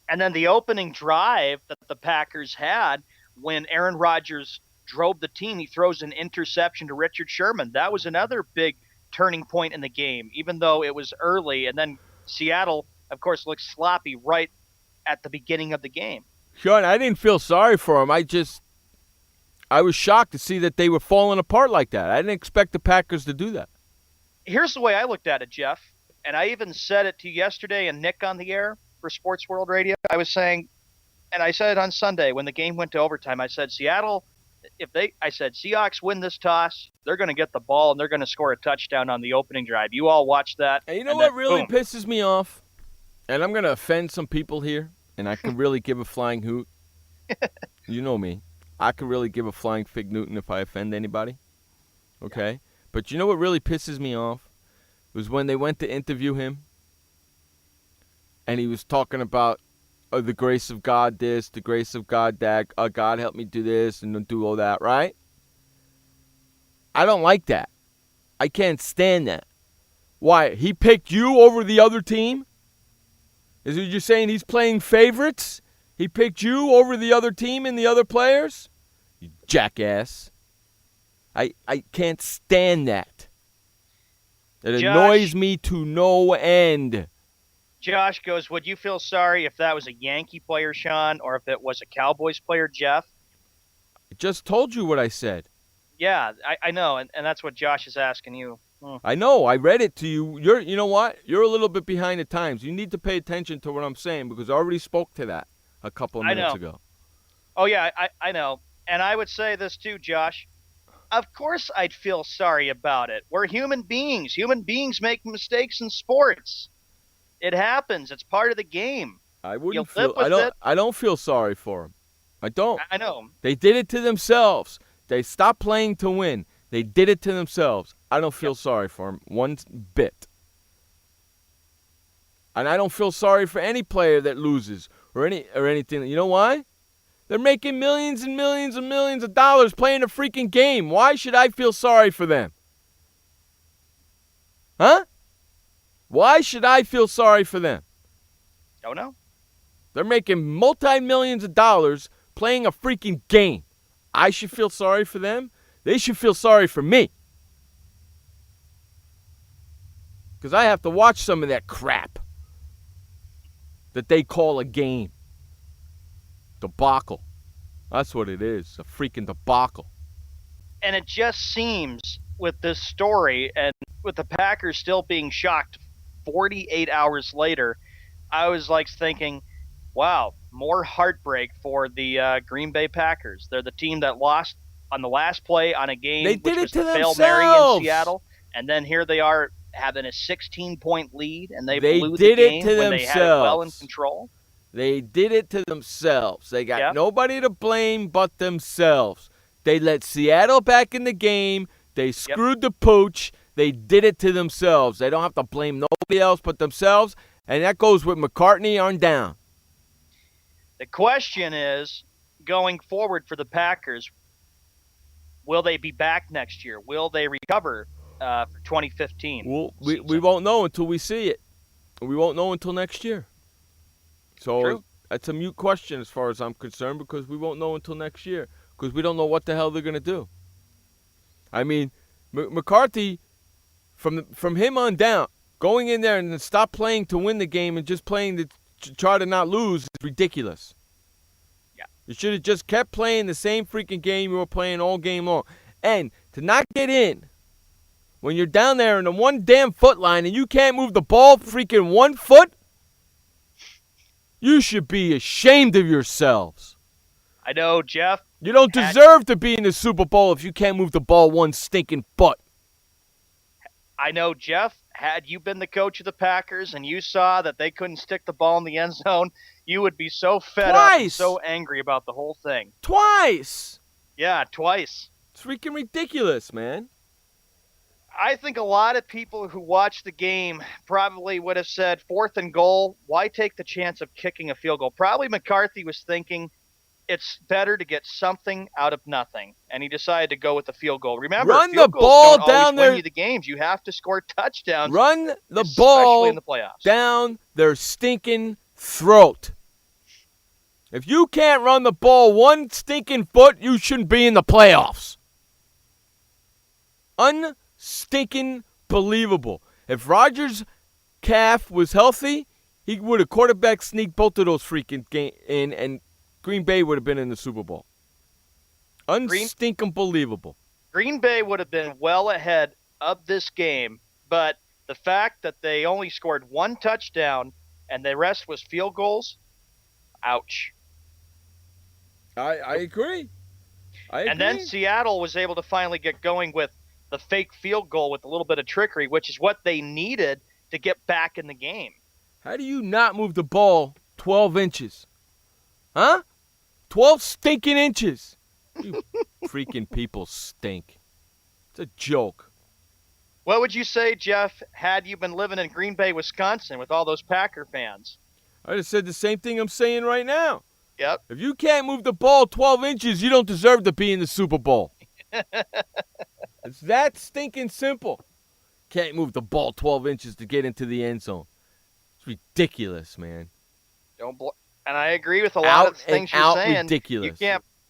And then the opening drive that the Packers had when Aaron Rodgers drove the team, he throws an interception to Richard Sherman. That was another big turning point in the game, even though it was early. And then Seattle, of course, looked sloppy right at the beginning of the game. Sean, I didn't feel sorry for him. I was shocked to see that they were falling apart like that. I didn't expect the Packers to do that. Here's the way I looked at it, Jeff, and I even said it to you yesterday and Nick on the air for Sports World Radio. I was saying, and I said it on Sunday when the game went to overtime, I said, Seattle, Seahawks win this toss, they're going to get the ball and they're going to score a touchdown on the opening drive. You all watched that. And you know what really pisses me off? And I'm going to offend some people here, and I can really give a flying hoot. You know me. I could really give a flying fig Newton if I offend anybody. Okay? But you know what really pisses me off? Was when they went to interview him, and he was talking about the grace of God this, the grace of God that, God help me do this and do all that, right? I don't like that. I can't stand that. Why? He picked you over the other team? Is it you're saying he's playing favorites? He picked you over the other team and the other players? You jackass. I can't stand that. It annoys me to no end. Josh goes, would you feel sorry if that was a Yankee player, Sean, or if it was a Cowboys player, Jeff? I just told you what I said. Yeah, I know, and that's what Josh is asking you. I know. I read it to you. You know what? You're a little bit behind the times. You need to pay attention to what I'm saying because I already spoke to that a couple of minutes ago. Oh, yeah, I know. And I would say this too, Josh. Of course I'd feel sorry about it. We're human beings. Human beings make mistakes in sports. It happens. It's part of the game. I wouldn't feel. I don't feel sorry for them. I don't. I know. They did it to themselves. They stopped playing to win. They did it to themselves. I don't feel sorry for them one bit. And I don't feel sorry for any player that loses or anything. You know why? They're making millions and millions and millions of dollars playing a freaking game. Why should I feel sorry for them? Huh? Why should I feel sorry for them? Don't know. They're making multi-millions of dollars playing a freaking game. I should feel sorry for them. They should feel sorry for me. Because I have to watch some of that crap that they call a game. Debacle. That's what it is. A freaking debacle. And it just seems with this story and with the Packers still being shocked 48 hours later, I was like thinking, wow, more heartbreak for the Green Bay Packers. They're the team that lost on the last play on a game they did which was it to the Hail themselves. Mary in Seattle. And then here they are having a 16-point lead, and they blew did the game it to when themselves. they had it well in control. They did it to themselves. They got nobody to blame but themselves. They let Seattle back in the game. They screwed the pooch. They did it to themselves. They don't have to blame nobody else but themselves, and that goes with McCartney on down. The question is, going forward for the Packers, will they be back next year? Will they recover for 2015? Well, we won't know until we see it. We won't know until next year. So that's a mute question as far as I'm concerned because we won't know until next year because we don't know what the hell they're going to do. I mean, McCarthy, from him on down, going in there and stop playing to win the game and just playing to try to not lose is ridiculous. Yeah. You should have just kept playing the same freaking game you were playing all game long. And to not get in when you're down there in the one damn foot line and you can't move the ball freaking 1 foot, you should be ashamed of yourselves. I know, Jeff. You don't deserve to be in the Super Bowl if you can't move the ball 1 stinking foot. I know, Jeff. Had you been the coach of the Packers and you saw that they couldn't stick the ball in the end zone, you would be so fed up and so angry about the whole thing. Twice. Yeah, twice. It's It's freaking ridiculous, man. I think a lot of people who watched the game probably would have said 4th and goal, why take the chance of kicking a field goal? Probably McCarthy was thinking it's better to get something out of nothing, and he decided to go with the field goal. Remember, Run field the goals ball don't down always their... win you the games. You have to score touchdowns. Run the especially ball in the playoffs. down their stinking throat. If you can't run the ball one stinking foot, you shouldn't be in the playoffs. Unstinking believable. If Rodgers' calf was healthy, he would have quarterback sneaked both of those freaking game in, and Green Bay would have been in the Super Bowl. Unstinking believable. Green Bay would have been well ahead of this game, but the fact that they only scored one touchdown and the rest was field goals, ouch. I agree. And then Seattle was able to finally get going with the fake field goal with a little bit of trickery, which is what they needed to get back in the game. How do you not move the ball 12 inches? Huh? 12 stinking inches. You freaking people stink. It's a joke. What would you say, Jeff, had you been living in Green Bay, Wisconsin with all those Packer fans? I just said the same thing I'm saying right now. Yep. If you can't move the ball 12 inches, you don't deserve to be in the Super Bowl. It's that stinking simple. Can't move the ball 12 inches to get into the end zone. It's ridiculous, man. And I agree with a lot of the things you're saying. Ridiculous.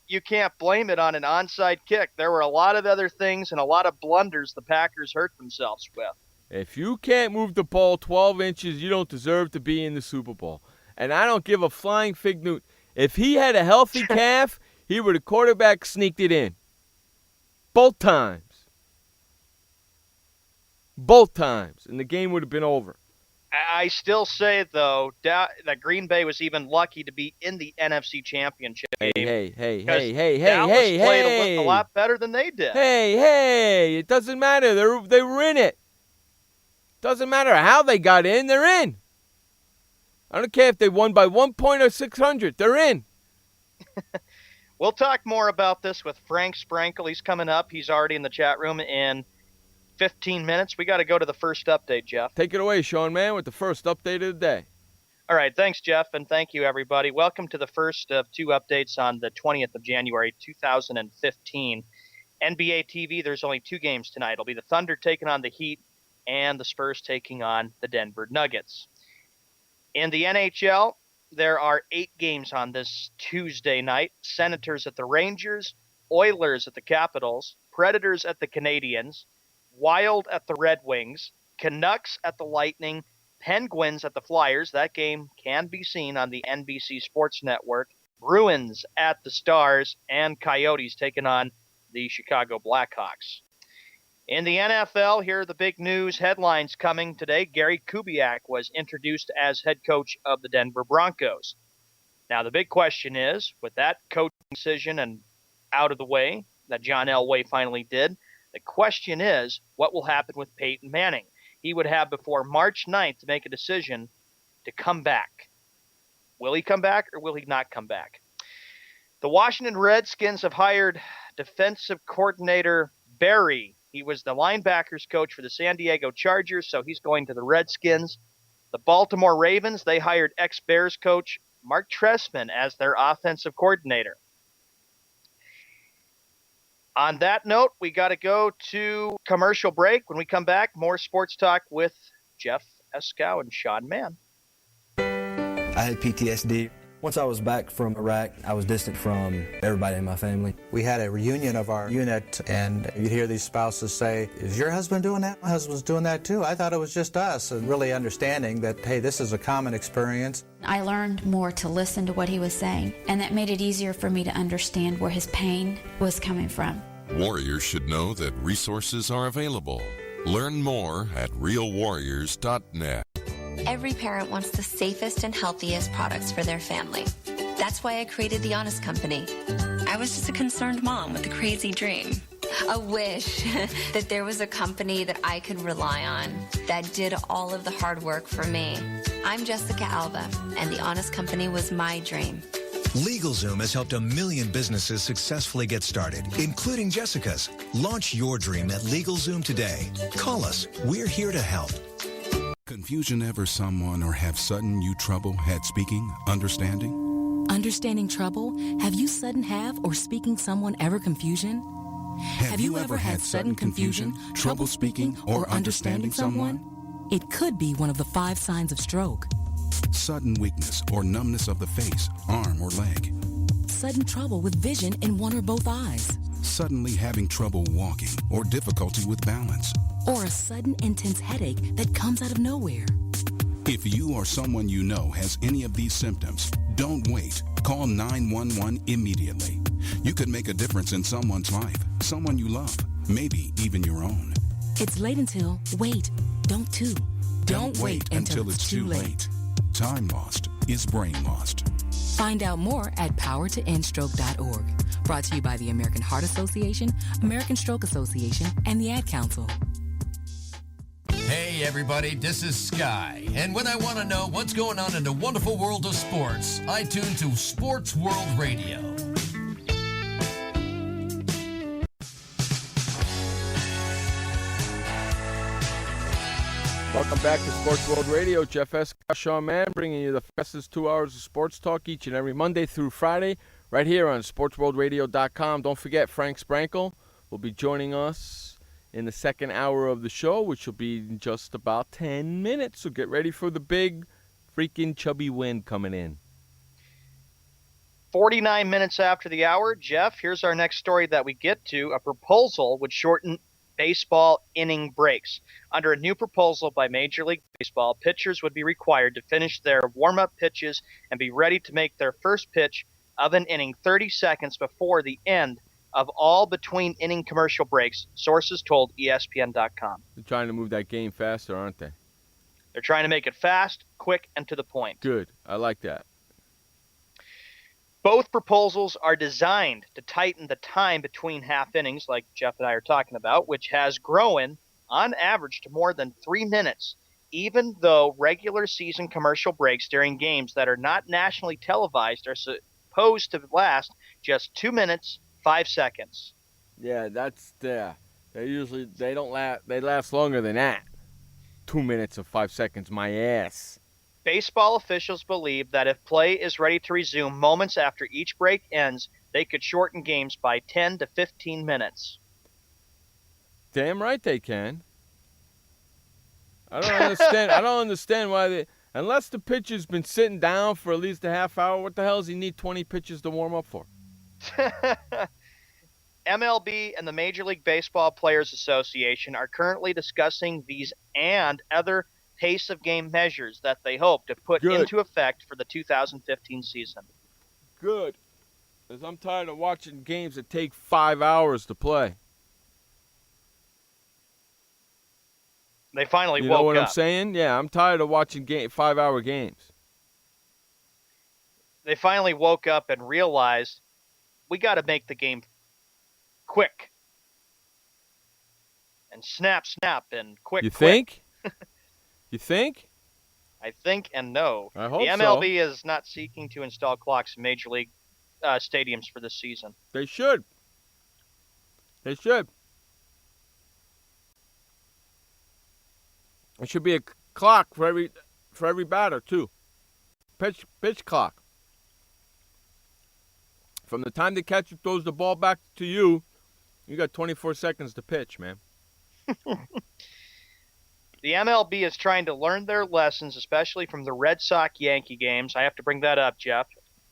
You can't blame it on an onside kick. There were a lot of other things and a lot of blunders the Packers hurt themselves with. If you can't move the ball 12 inches, you don't deserve to be in the Super Bowl. And I don't give a flying fig newt. If he had a healthy calf, he would have quarterback sneaked it in. Both times. Both times. And the game would have been over. I still say, though, that Green Bay was even lucky to be in the NFC Championship game. Hey. Dallas played a lot better than they did. Hey, it doesn't matter. They were in it. Doesn't matter how they got in. They're in. I don't care if they won by 1 point or 600. They're in. We'll talk more about this with Frank Sprankle. He's coming up. He's already in the chat room in 15 minutes. We got to go to the first update, Jeff. Take it away, Sean, man, with the first update of the day. All right. Thanks, Jeff, and thank you, everybody. Welcome to the first of two updates on the 20th of January, 2015. NBA TV, there's only two games tonight. It'll be the Thunder taking on the Heat and the Spurs taking on the Denver Nuggets. In the NHL, there are 8 games on this Tuesday night. Senators at the Rangers, Oilers at the Capitals, Predators at the Canadiens, Wild at the Red Wings, Canucks at the Lightning, Penguins at the Flyers. That game can be seen on the NBC Sports Network. Bruins at the Stars, and Coyotes taking on the Chicago Blackhawks. In the NFL, here are the big news headlines coming today. Gary Kubiak was introduced as head coach of the Denver Broncos. Now, the big question is, with that coaching decision and out of the way that John Elway finally did, the question is, what will happen with Peyton Manning? He would have before March 9th to make a decision to come back. Will he come back or will he not come back? The Washington Redskins have hired defensive coordinator Barry. He was the linebackers coach for the San Diego Chargers, so he's going to the Redskins. The Baltimore Ravens, they hired ex-Bears coach Mark Trestman as their offensive coordinator. On that note, we got to go to commercial break. When we come back, more sports talk with Jeff Eskow and Sean Mann. I had PTSD. Once I was back from Iraq, I was distant from everybody in my family. We had a reunion of our unit, and you'd hear these spouses say, "Is your husband doing that? My husband's doing that too. I thought it was just us." And really understanding that, hey, this is a common experience. I learned more to listen to what he was saying, and that made it easier for me to understand where his pain was coming from. Warriors should know that resources are available. Learn more at realwarriors.net. Every parent wants the safest and healthiest products for their family. That's why I created The Honest Company. I was just a concerned mom with a crazy dream. A wish that there was a company that I could rely on that did all of the hard work for me. I'm Jessica Alba, and The Honest Company was my dream. LegalZoom has helped a million businesses successfully get started, including Jessica's. Launch your dream at LegalZoom today. Call us. We're here to help. Confusion ever someone or have sudden you trouble had speaking, understanding? Understanding trouble? Have you sudden have or speaking someone ever confusion? Have you ever had sudden confusion, trouble speaking, or understanding someone? It could be one of the 5 signs of stroke. Sudden weakness or numbness of the face, arm, or leg. Sudden trouble with vision in one or both eyes. Suddenly having trouble walking or difficulty with balance. Or a sudden intense headache that comes out of nowhere. If you or someone you know has any of these symptoms, don't wait. Call 911 immediately. You could make a difference in someone's life, someone you love, maybe even your own. It's late until, wait, don't too. Don't wait until it's too late. Time lost is brain lost. Find out more at powertoendstroke.org. Brought to you by the American Heart Association, American Stroke Association, and the Ad Council. Hey everybody, this is Sky. And when I want to know what's going on in the wonderful world of sports, I tune to Sports World Radio. Welcome back to Sports World Radio. Jeff S. Sean Mann bringing you the fastest 2 hours of sports talk each and every Monday through Friday right here on SportsWorldRadio.com. Don't forget, Frank Sprankle will be joining us in the second hour of the show, which will be in just about 10 minutes. So get ready for the big freaking chubby win coming in. 49 minutes after the hour, Jeff, here's our next story that we get to. A proposal would shorten baseball inning breaks. Under a new proposal by Major League Baseball, pitchers would be required to finish their warm-up pitches and be ready to make their first pitch of an inning 30 seconds before the end of all between-inning commercial breaks, sources told ESPN.com. They're trying to move that game faster, aren't they? They're trying to make it fast, quick, and to the point. Good. I like that. Both proposals are designed to tighten the time between half innings, like Jeff and I are talking about, which has grown on average to more than 3 minutes, even though regular season commercial breaks during games that are not nationally televised are supposed to last just 2 minutes, 5 seconds. Yeah, that's there. They don't last. They last longer than that. 2 minutes and 5 seconds, my ass. Baseball officials believe that if play is ready to resume moments after each break ends, they could shorten games by 10 to 15 minutes. Damn right they can. I don't understand. I don't understand why they. Unless the pitcher's been sitting down for at least a half hour, what the hell does he need 20 pitches to warm up for? MLB and the Major League Baseball Players Association are currently discussing these and other pace of game measures that they hope to put into effect for the 2015 season. Good. Because I'm tired of watching games that take 5 hours to play. They finally woke up. You know what I'm saying? Yeah, I'm tired of watching 5-hour games. They finally woke up and realized we got to make the game quick. And snap, and quick. You think? You think? I think and no. I hope the MLB is not seeking to install clocks in Major League stadiums for this season. They should. They should. There should be a clock for every batter too. Pitch clock. From the time the catcher throws the ball back to you, you got 24 seconds to pitch, man. The MLB is trying to learn their lessons, especially from the Red Sox-Yankee games. I have to bring that up, Jeff.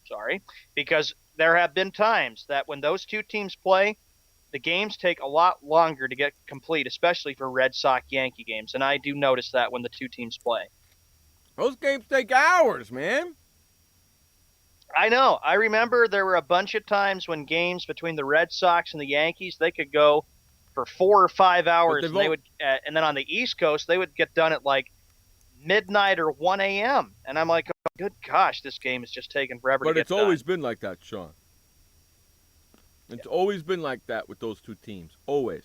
Sorry. Because there have been times that when those two teams play, the games take a lot longer to get complete, especially for Red Sox-Yankee games. And I do notice that when the two teams play. Those games take hours, man. I know. I remember there were a bunch of times when games between the Red Sox and the Yankees, they could go for 4 or 5 hours, and they would, and then on the East Coast, they would get done at like midnight or 1 a.m. And I'm like, oh, good gosh, this game is just taking forever to get done. But it's always been like that, Sean. It's always been like that with those two teams. Always.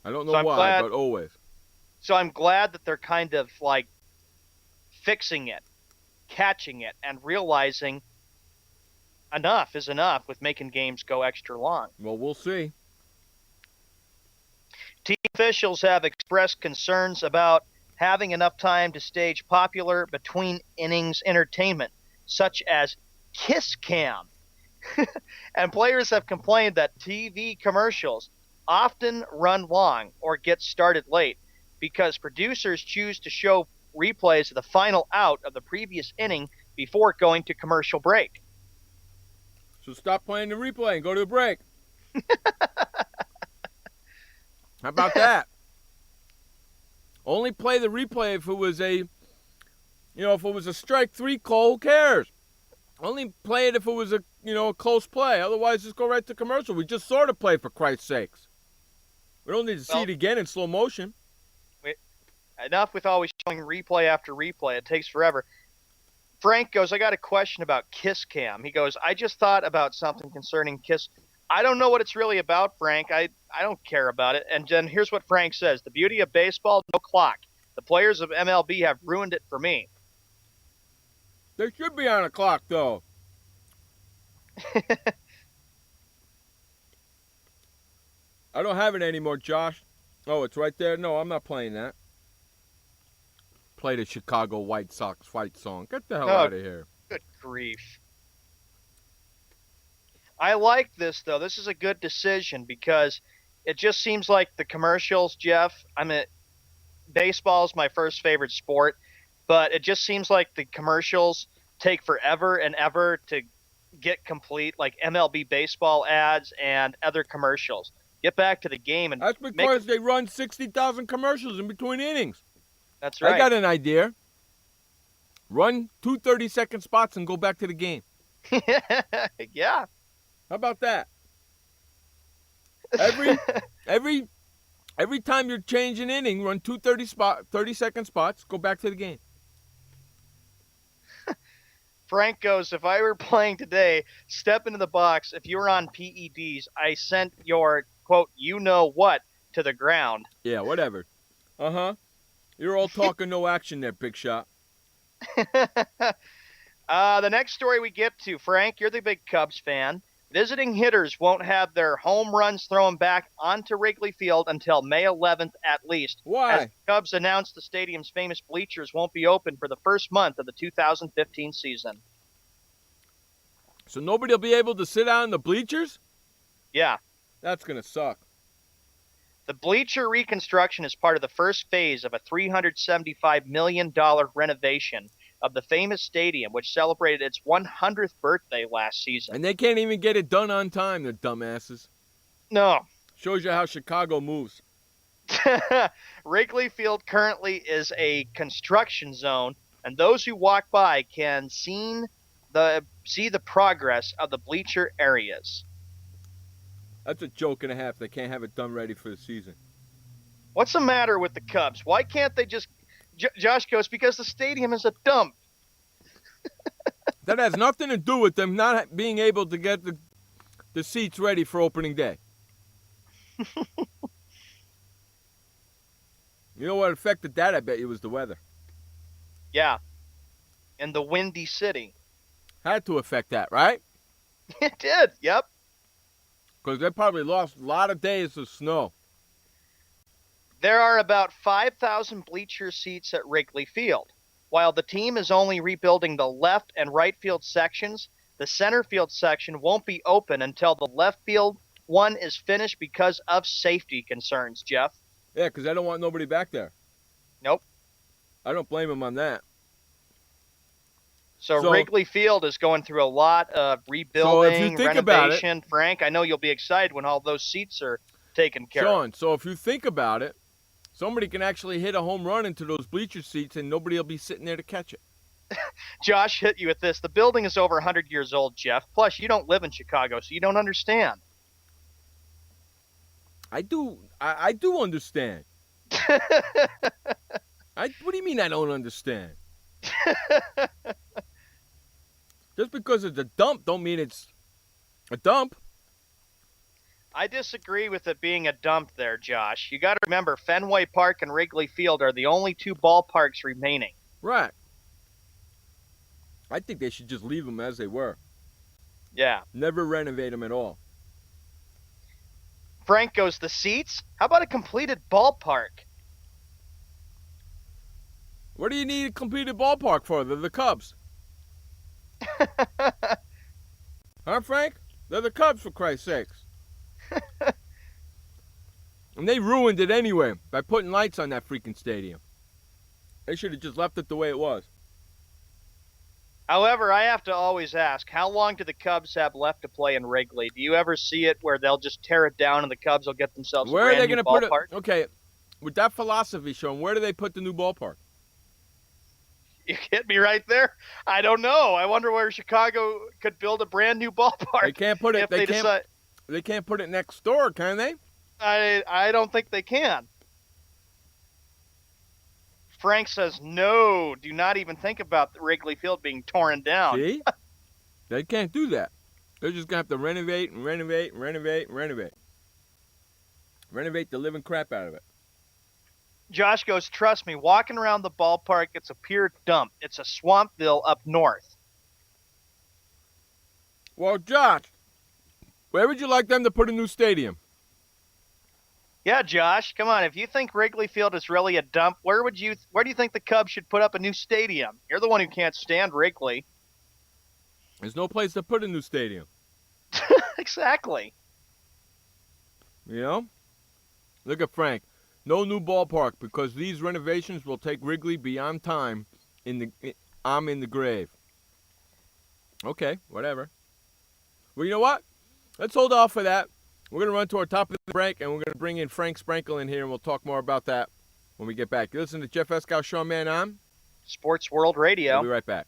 I don't know why, but always. So I'm glad that they're kind of like fixing it, catching it, and realizing enough is enough with making games go extra long. Well, we'll see. Team officials have expressed concerns about having enough time to stage popular between innings entertainment, such as kiss cam. And players have complained that TV commercials often run long or get started late because producers choose to show replays of the final out of the previous inning before going to commercial break. So stop playing the replay and go to the break. How about that? Only play the replay if it was a strike three call. Who cares? Only play it if it was a close play. Otherwise, just go right to commercial. We just saw the play, for Christ's sakes. We don't need to see it again in slow motion. Enough with always showing replay after replay. It takes forever. Frank goes, I got a question about kiss cam. He goes, I just thought about something concerning kiss. I don't know what it's really about, Frank. I don't care about it. And then here's what Frank says. The beauty of baseball, no clock. The players of MLB have ruined it for me. They should be on a clock, though. I don't have it anymore, Josh. Oh, it's right there? No, I'm not playing that. Play the Chicago White Sox fight song. Get the hell out of here. Good grief. I like this, though. This is a good decision because it just seems like the commercials, Jeff, baseball is my first favorite sport, but it just seems like the commercials take forever and ever to get complete, like MLB baseball ads and other commercials. Get back to the game. And that's because they run 60,000 commercials in between innings. That's right. I got an idea. Run 2 30-second spots and go back to the game. Yeah. How about that? Every time you're changing inning, run 2 30-second spots, go back to the game. Frank goes, if I were playing today, step into the box. If you were on PEDs, I sent your, quote, you-know-what to the ground. Yeah, whatever. Uh-huh. You're all talking, no action there, big shot. The next story we get to, Frank, you're the big Cubs fan. Visiting hitters won't have their home runs thrown back onto Wrigley Field until May 11th at least. Why? As the Cubs announced the stadium's famous bleachers won't be open for the first month of the 2015 season. So nobody will be able to sit down in the bleachers? Yeah. That's going to suck. The bleacher reconstruction is part of the first phase of a $375 million renovation of the famous stadium, which celebrated its 100th birthday last season. And they can't even get it done on time, the dumbasses. No. Shows you how Chicago moves. Wrigley Field currently is a construction zone, and those who walk by can see the progress of the bleacher areas. That's a joke and a half. They can't have it done ready for the season. What's the matter with the Cubs? Why can't they just... Josh goes, because the stadium is a dump. That has nothing to do with them not being able to get the seats ready for opening day. You know what affected that? I bet you was the weather. Yeah. And the windy city. Had to affect that, right? It did, yep. Because they probably lost a lot of days of snow. There are about 5,000 bleacher seats at Wrigley Field. While the team is only rebuilding the left and right field sections, the center field section won't be open until the left field one is finished because of safety concerns, Jeff. Yeah, because I don't want nobody back there. Nope. I don't blame them on that. So Wrigley Field is going through a lot of rebuilding, renovation. Frank, I know you'll be excited when all those seats are taken care of. Sean, so if you think about it, somebody can actually hit a home run into those bleacher seats and nobody will be sitting there to catch it. Josh hit you with this. The building is over 100 years old, Jeff. Plus, you don't live in Chicago, so you don't understand. I do understand. What do you mean I don't understand? Just because it's a dump don't mean it's a dump. I disagree with it being a dump there, Josh. You got to remember, Fenway Park and Wrigley Field are the only two ballparks remaining. Right. I think they should just leave them as they were. Yeah. Never renovate them at all. Frank goes, the seats? How about a completed ballpark? What do you need a completed ballpark for? They're the Cubs. Huh, Frank? They're the Cubs, for Christ's sakes. And they ruined it anyway by putting lights on that freaking stadium. They should have just left it the way it was. However, I have to always ask, how long do the Cubs have left to play in Wrigley? Do you ever see it where they'll just tear it down and the Cubs will get themselves Where a are they brand new going to ballpark? put it? Okay, with that philosophy, Sean, where do they put the new ballpark? You hit me right there. I don't know. I wonder where Chicago could build a brand new ballpark. They can't put it. If They decide. can't put it next door, can they? I don't think they can. Frank says, no, do not even think about the Wrigley Field being torn down. See? They can't do that. They're just going to have to renovate and renovate and renovate and renovate. Renovate the living crap out of it. Josh goes, trust me, walking around the ballpark, it's a pure dump. It's a Swampville up north. Well, Josh, where would you like them to put a new stadium? Yeah, Josh, come on. If you think Wrigley Field is really a dump, where do you think the Cubs should put up a new stadium? You're the one who can't stand Wrigley. There's no place to put a new stadium. Exactly. You know? Look at Frank. No new ballpark because these renovations will take Wrigley beyond time. I'm in the grave. Okay, whatever. Well, you know what? Let's hold off for that. We're going to run to our top of the break, and we're going to bring in Frank Sprankle in here, and we'll talk more about that when we get back. You listen to Jeff Eskow, Sean Man on Sports World Radio. We'll be right back.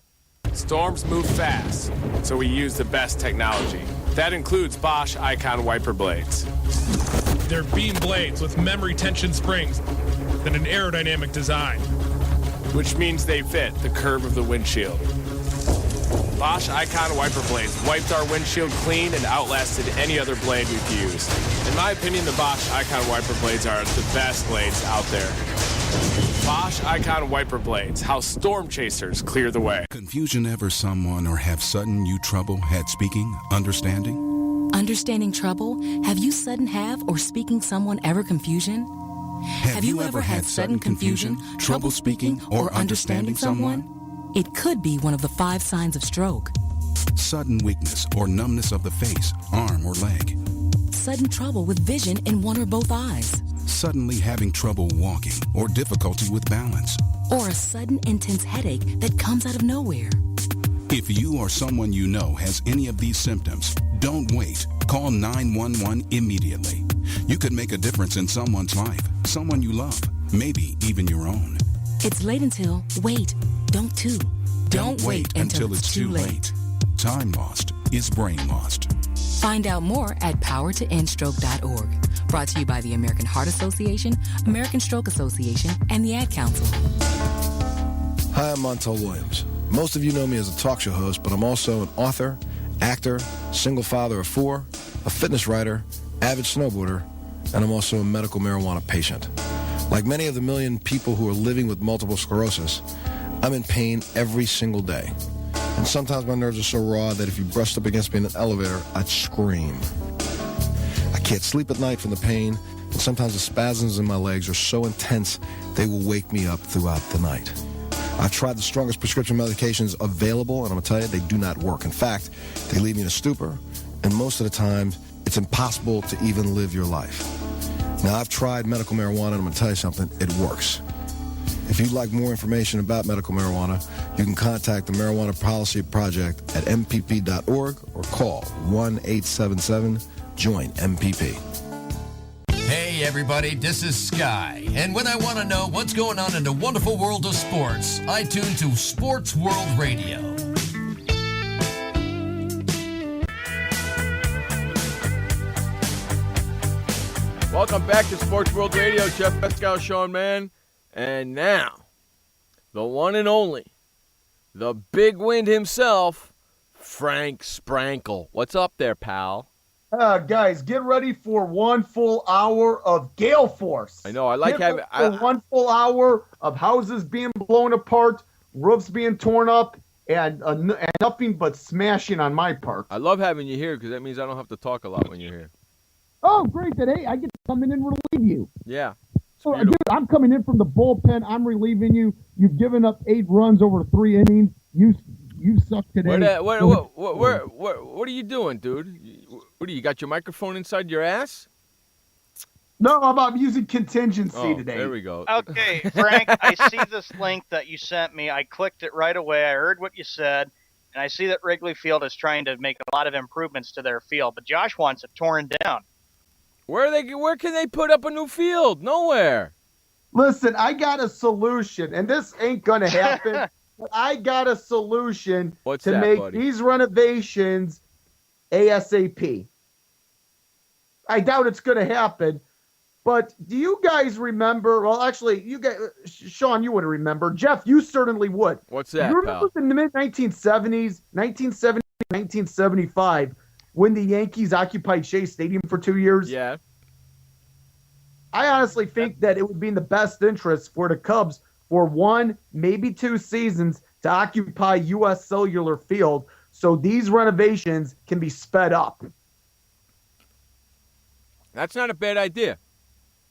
Storms move fast, so we use the best technology. That includes Bosch Icon wiper blades. They're beam blades with memory tension springs and an aerodynamic design, which means they fit the curve of the windshield. Bosch Icon wiper blades wiped our windshield clean and outlasted any other blade we've used. In my opinion, the Bosch Icon wiper blades are the best blades out there. Bosch Icon wiper blades, how storm chasers clear the way. Confusion ever someone or have sudden you trouble had speaking, understanding? Understanding trouble? Have you sudden have or speaking someone ever confusion? Have you ever had sudden confusion, trouble speaking, or understanding someone? It could be one of the 5 signs of stroke. Sudden weakness or numbness of the face, arm, or leg. Sudden trouble with vision in one or both eyes. Suddenly having trouble walking or difficulty with balance. Or a sudden intense headache that comes out of nowhere. If you or someone you know has any of these symptoms, don't wait. Call 911 immediately. You could make a difference in someone's life, someone you love, maybe even your own. It's late until, wait, don't wait until it's too late. Time lost is brain lost. Find out more at powertoendstroke.org. Brought to you by the American Heart Association, American Stroke Association, and the Ad Council. Hi, I'm Montel Williams. Most of you know me as a talk show host, but I'm also an author, actor, single father of 4, a fitness writer, avid snowboarder, and I'm also a medical marijuana patient. Like many of the million people who are living with multiple sclerosis, I'm in pain every single day. And sometimes my nerves are so raw that if you brushed up against me in an elevator, I'd scream. I can't sleep at night from the pain, and sometimes the spasms in my legs are so intense they will wake me up throughout the night. I've tried the strongest prescription medications available, and I'm going to tell you, they do not work. In fact, they leave me in a stupor, and most of the time, it's impossible to even live your life. Now, I've tried medical marijuana, and I'm going to tell you something, it works. If you'd like more information about medical marijuana, you can contact the Marijuana Policy Project at mpp.org or call 1-877-JOIN-MPP. Hey everybody, this is Sky, and when I want to know what's going on in the wonderful world of sports, I tune to Sports World Radio. Welcome back to Sports World Radio. Jeff Eskow, Sean Man. And now, the one and only, the big wind himself, Frank Sprankle. What's up there, pal? Guys, get ready for 1 full hour of gale force. I know. I like Get having ready for 1 full hour of houses being blown apart, roofs being torn up, and nothing but smashing on my part. I love having you here because that means I don't have to talk a lot when you're here. Oh, great. Then, hey, I get to come in and relieve you. Yeah. So, dude, I'm coming in from the bullpen. I'm relieving you. You've given up 8 runs over 3 innings. You suck today. What are you doing, dude? What do you got your microphone inside your ass? No, I'm using contingency today. There we go. Okay, Frank, I see this link that you sent me. I clicked it right away. I heard what you said, and I see that Wrigley Field is trying to make a lot of improvements to their field, but Josh wants it torn down. Where can they put up a new field? Nowhere. Listen, I got a solution, and this ain't going to happen, but I got a solution to make these renovations ASAP. I doubt it's going to happen. But do you guys remember? Well, actually, you guys, Sean, you would remember. Jeff, you certainly would. What's that, you remember in the mid-1970s, 1970, 1975, when the Yankees occupied Shea Stadium for 2 years? Yeah. I honestly think that it would be in the best interest for the Cubs for 1, maybe 2 seasons to occupy U.S. Cellular Field so these renovations can be sped up. That's not a bad idea.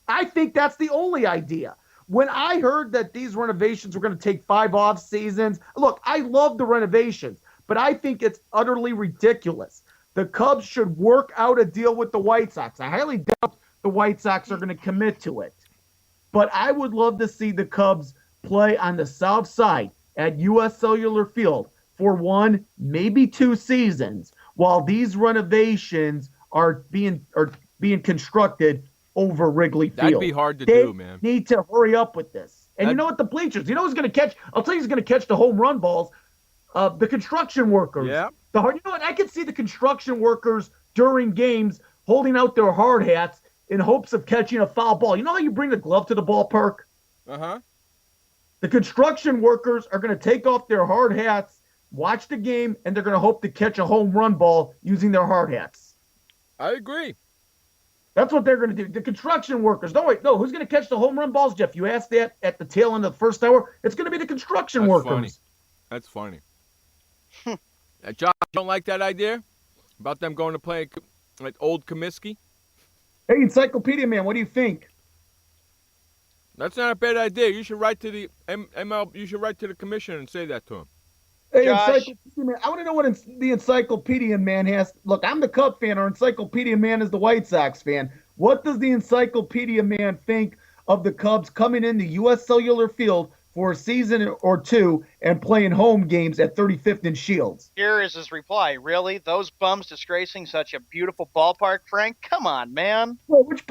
I think that's the only idea. When I heard that these renovations were going to take 5 off seasons, look, I love the renovations, but I think it's utterly ridiculous. The Cubs should work out a deal with the White Sox. I highly doubt the White Sox are going to commit to it. But I would love to see the Cubs play on the south side at U.S. Cellular Field for 1, maybe 2 seasons while these renovations are being constructed over Wrigley Field. That'd be hard to do, man. They need to hurry up with this. And you know what? The bleachers, you know who's going to catch? I'll tell you who's going to catch the home run balls. The construction workers. Yeah. You know what? I can see the construction workers during games holding out their hard hats in hopes of catching a foul ball. You know how you bring the glove to the ballpark? Uh-huh. The construction workers are going to take off their hard hats, watch the game, and they're going to hope to catch a home run ball using their hard hats. I agree. That's what they're going to do. The construction workers. No, who's going to catch the home run balls, Jeff? You asked that at the tail end of the first hour. It's going to be the construction workers. Funny. That's funny. Josh, you don't like that idea about them going to play like old Comiskey? Hey, Encyclopedia Man, what do you think? That's not a bad idea. You should write to the ML. You should write to the commissioner and say that to him. Hey, Encyclopedia Man, I want to know what the Encyclopedia Man has. Look, I'm the Cub fan. Our Encyclopedia Man is the White Sox fan. What does the Encyclopedia Man think of the Cubs coming into U.S. Cellular Field for a season or 2 and playing home games at 35th and Shields? Here is his reply. Really? Those bums disgracing such a beautiful ballpark, Frank? Come on, man. Well, which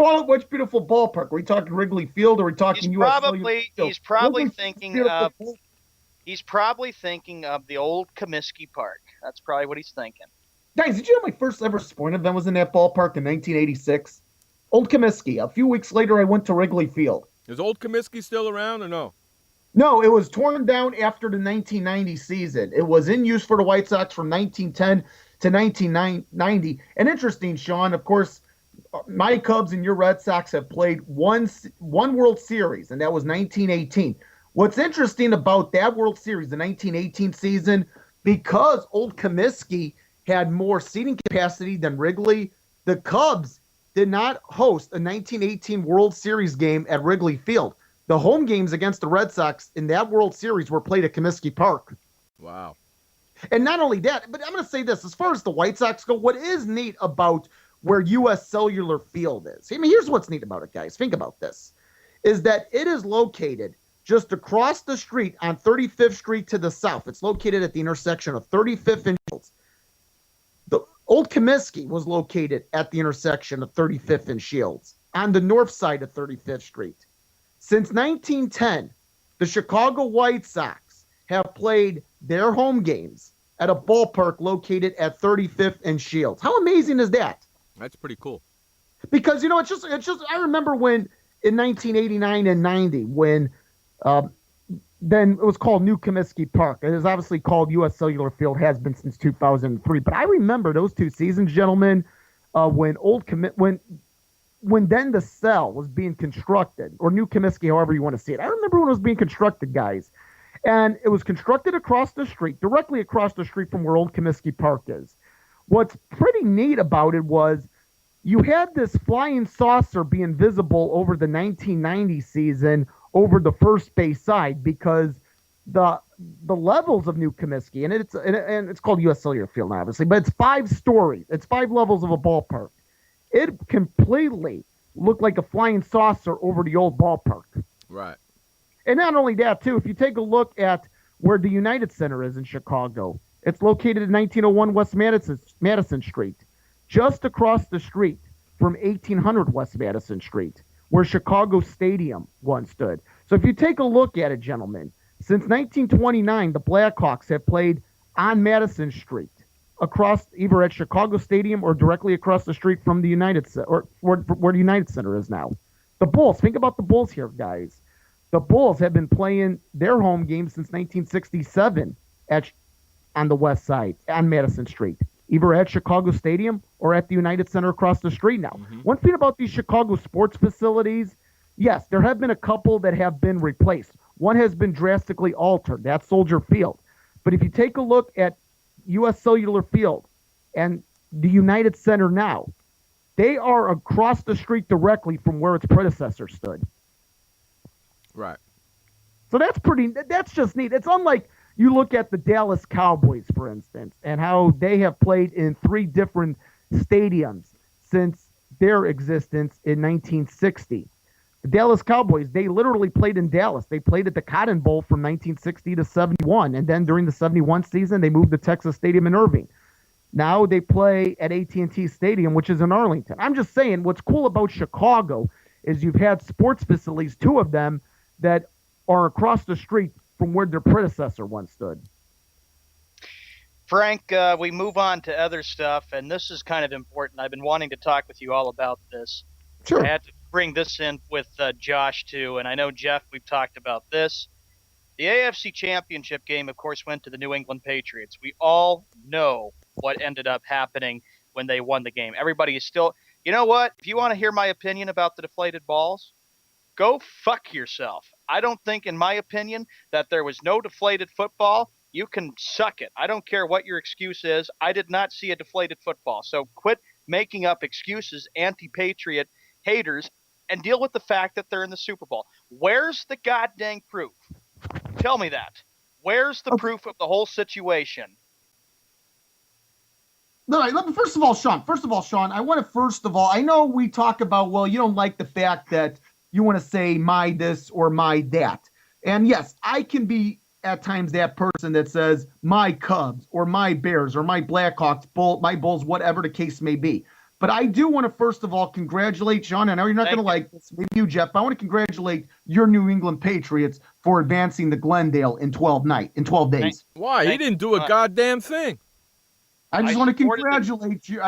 beautiful ballpark? Are we talking Wrigley Field or are we talking U.S. Cellular Field? He's probably thinking of the old Comiskey Park. That's probably what he's thinking. Guys, did you know my first ever sporting event was in that ballpark in 1986? Old Comiskey. A few weeks later, I went to Wrigley Field. Is Old Comiskey still around or no? No, it was torn down after the 1990 season. It was in use for the White Sox from 1910 to 1990. And interesting, Sean, of course, my Cubs and your Red Sox have played one World Series, and that was 1918. What's interesting about that World Series, the 1918 season, because Old Comiskey had more seating capacity than Wrigley, the Cubs did not host a 1918 World Series game at Wrigley Field. The home games against the Red Sox in that World Series were played at Comiskey Park. Wow. And not only that, but I'm going to say this. As far as the White Sox go, what is neat about where U.S. Cellular Field is, I mean, here's what's neat about it, guys. Think about this, is that it is located just across the street on 35th Street to the south. It's located at the intersection of 35th and Shields. The old Comiskey was located at the intersection of 35th and Shields on the north side of 35th Street. Since 1910, the Chicago White Sox have played their home games at a ballpark located at 35th and Shields. How amazing is that? That's pretty cool. Because, you know, it's just I remember when in 1989 and 90 when then it was called New Comiskey Park. It is obviously called U.S. Cellular Field, has been since 2003. But I remember those 2 seasons, gentlemen, when then the cell was being constructed, or New Comiskey, however you want to see it. I remember when it was being constructed, guys. And it was constructed across the street, directly across the street from where Old Comiskey Park is. What's pretty neat about it was you had this flying saucer being visible over the 1990 season over the first base side because the levels of New Comiskey, and it's called U.S. Cellular Field, obviously, but it's 5 stories. It's 5 levels of a ballpark. It completely looked like a flying saucer over the old ballpark. Right. And not only that, too, if you take a look at where the United Center is in Chicago, it's located at 1901 West Madison Street, just across the street from 1800 West Madison Street, where Chicago Stadium once stood. So if you take a look at it, gentlemen, since 1929, the Blackhawks have played on Madison Street, across either at Chicago Stadium or directly across the street from the United Center, or where the United Center is now. The Bulls, think about the Bulls here, guys. The Bulls have been playing their home games since 1967 on the west side, on Madison Street, either at Chicago Stadium or at the United Center across the street now. One thing about these Chicago sports facilities, yes, there have been a couple that have been replaced. One has been drastically altered. That's Soldier Field. But if you take a look at U.S. Cellular Field and the United Center now, they are across the street directly from where its predecessor stood. Right. So that's just neat. It's unlike you look at the Dallas Cowboys, for instance, and how they have played in 3 different stadiums since their existence in 1960. The Dallas Cowboys, they literally played in Dallas. They played at the Cotton Bowl from 1960 to 71, and then during the 71 season, they moved to Texas Stadium in Irving. Now they play at AT&T Stadium, which is in Arlington. I'm just saying, what's cool about Chicago is you've had sports facilities, 2 of them, that are across the street from where their predecessor once stood. Frank, we move on to other stuff, and this is kind of important. I've been wanting to talk with you all about this. Sure. I had to bring this in with Josh, too, and I know, Jeff, we've talked about this. The AFC Championship game, of course, went to the New England Patriots. We all know what ended up happening when they won the game. Everybody is still – you know what? If you want to hear my opinion about the deflated balls, go fuck yourself. I don't think, in my opinion, that there was no deflated football. You can suck it. I don't care what your excuse is. I did not see a deflated football. So quit making up excuses, anti-Patriot haters, and deal with the fact that they're in the Super Bowl. Where's the goddamn proof? Tell me that. Where's the proof of the whole situation? No, first of all, Sean, I want to I know we talk about, well, you don't like the fact that you want to say my this or my that. And yes, I can be at times that person that says my Cubs or my Bears or my Blackhawks, my Bulls, whatever the case may be. But I do want to, first of all, congratulate Sean. I know you're not going to like this, maybe you, Jeff, but I want to congratulate your New England Patriots for advancing to Glendale in 12 days. Why? He didn't do a goddamn thing. I just want to congratulate you.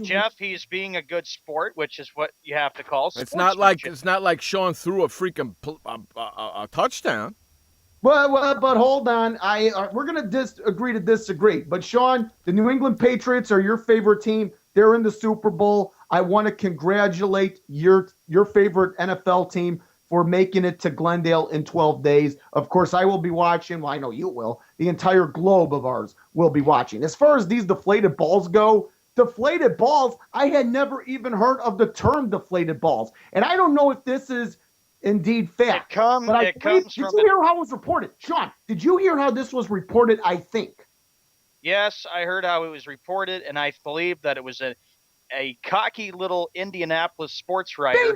Jeff, he's being a good sport, which is what you have to call sportsmanship. It's not like Sean threw a freaking a touchdown. Well, but hold on. We're going to agree to disagree. But Sean, the New England Patriots are your favorite team. They're in the Super Bowl. I want to congratulate your favorite NFL team for making it to Glendale in 12 days. Of course, I will be watching. Well, I know you will. The entire globe of ours will be watching. As far as these deflated balls go, I had never even heard of the term deflated balls. And I don't know if this is indeed fact. Did you hear how it was reported? Sean, did you hear how this was reported, I think? Yes, I heard how it was reported, and I believe that it was a cocky little Indianapolis sports writer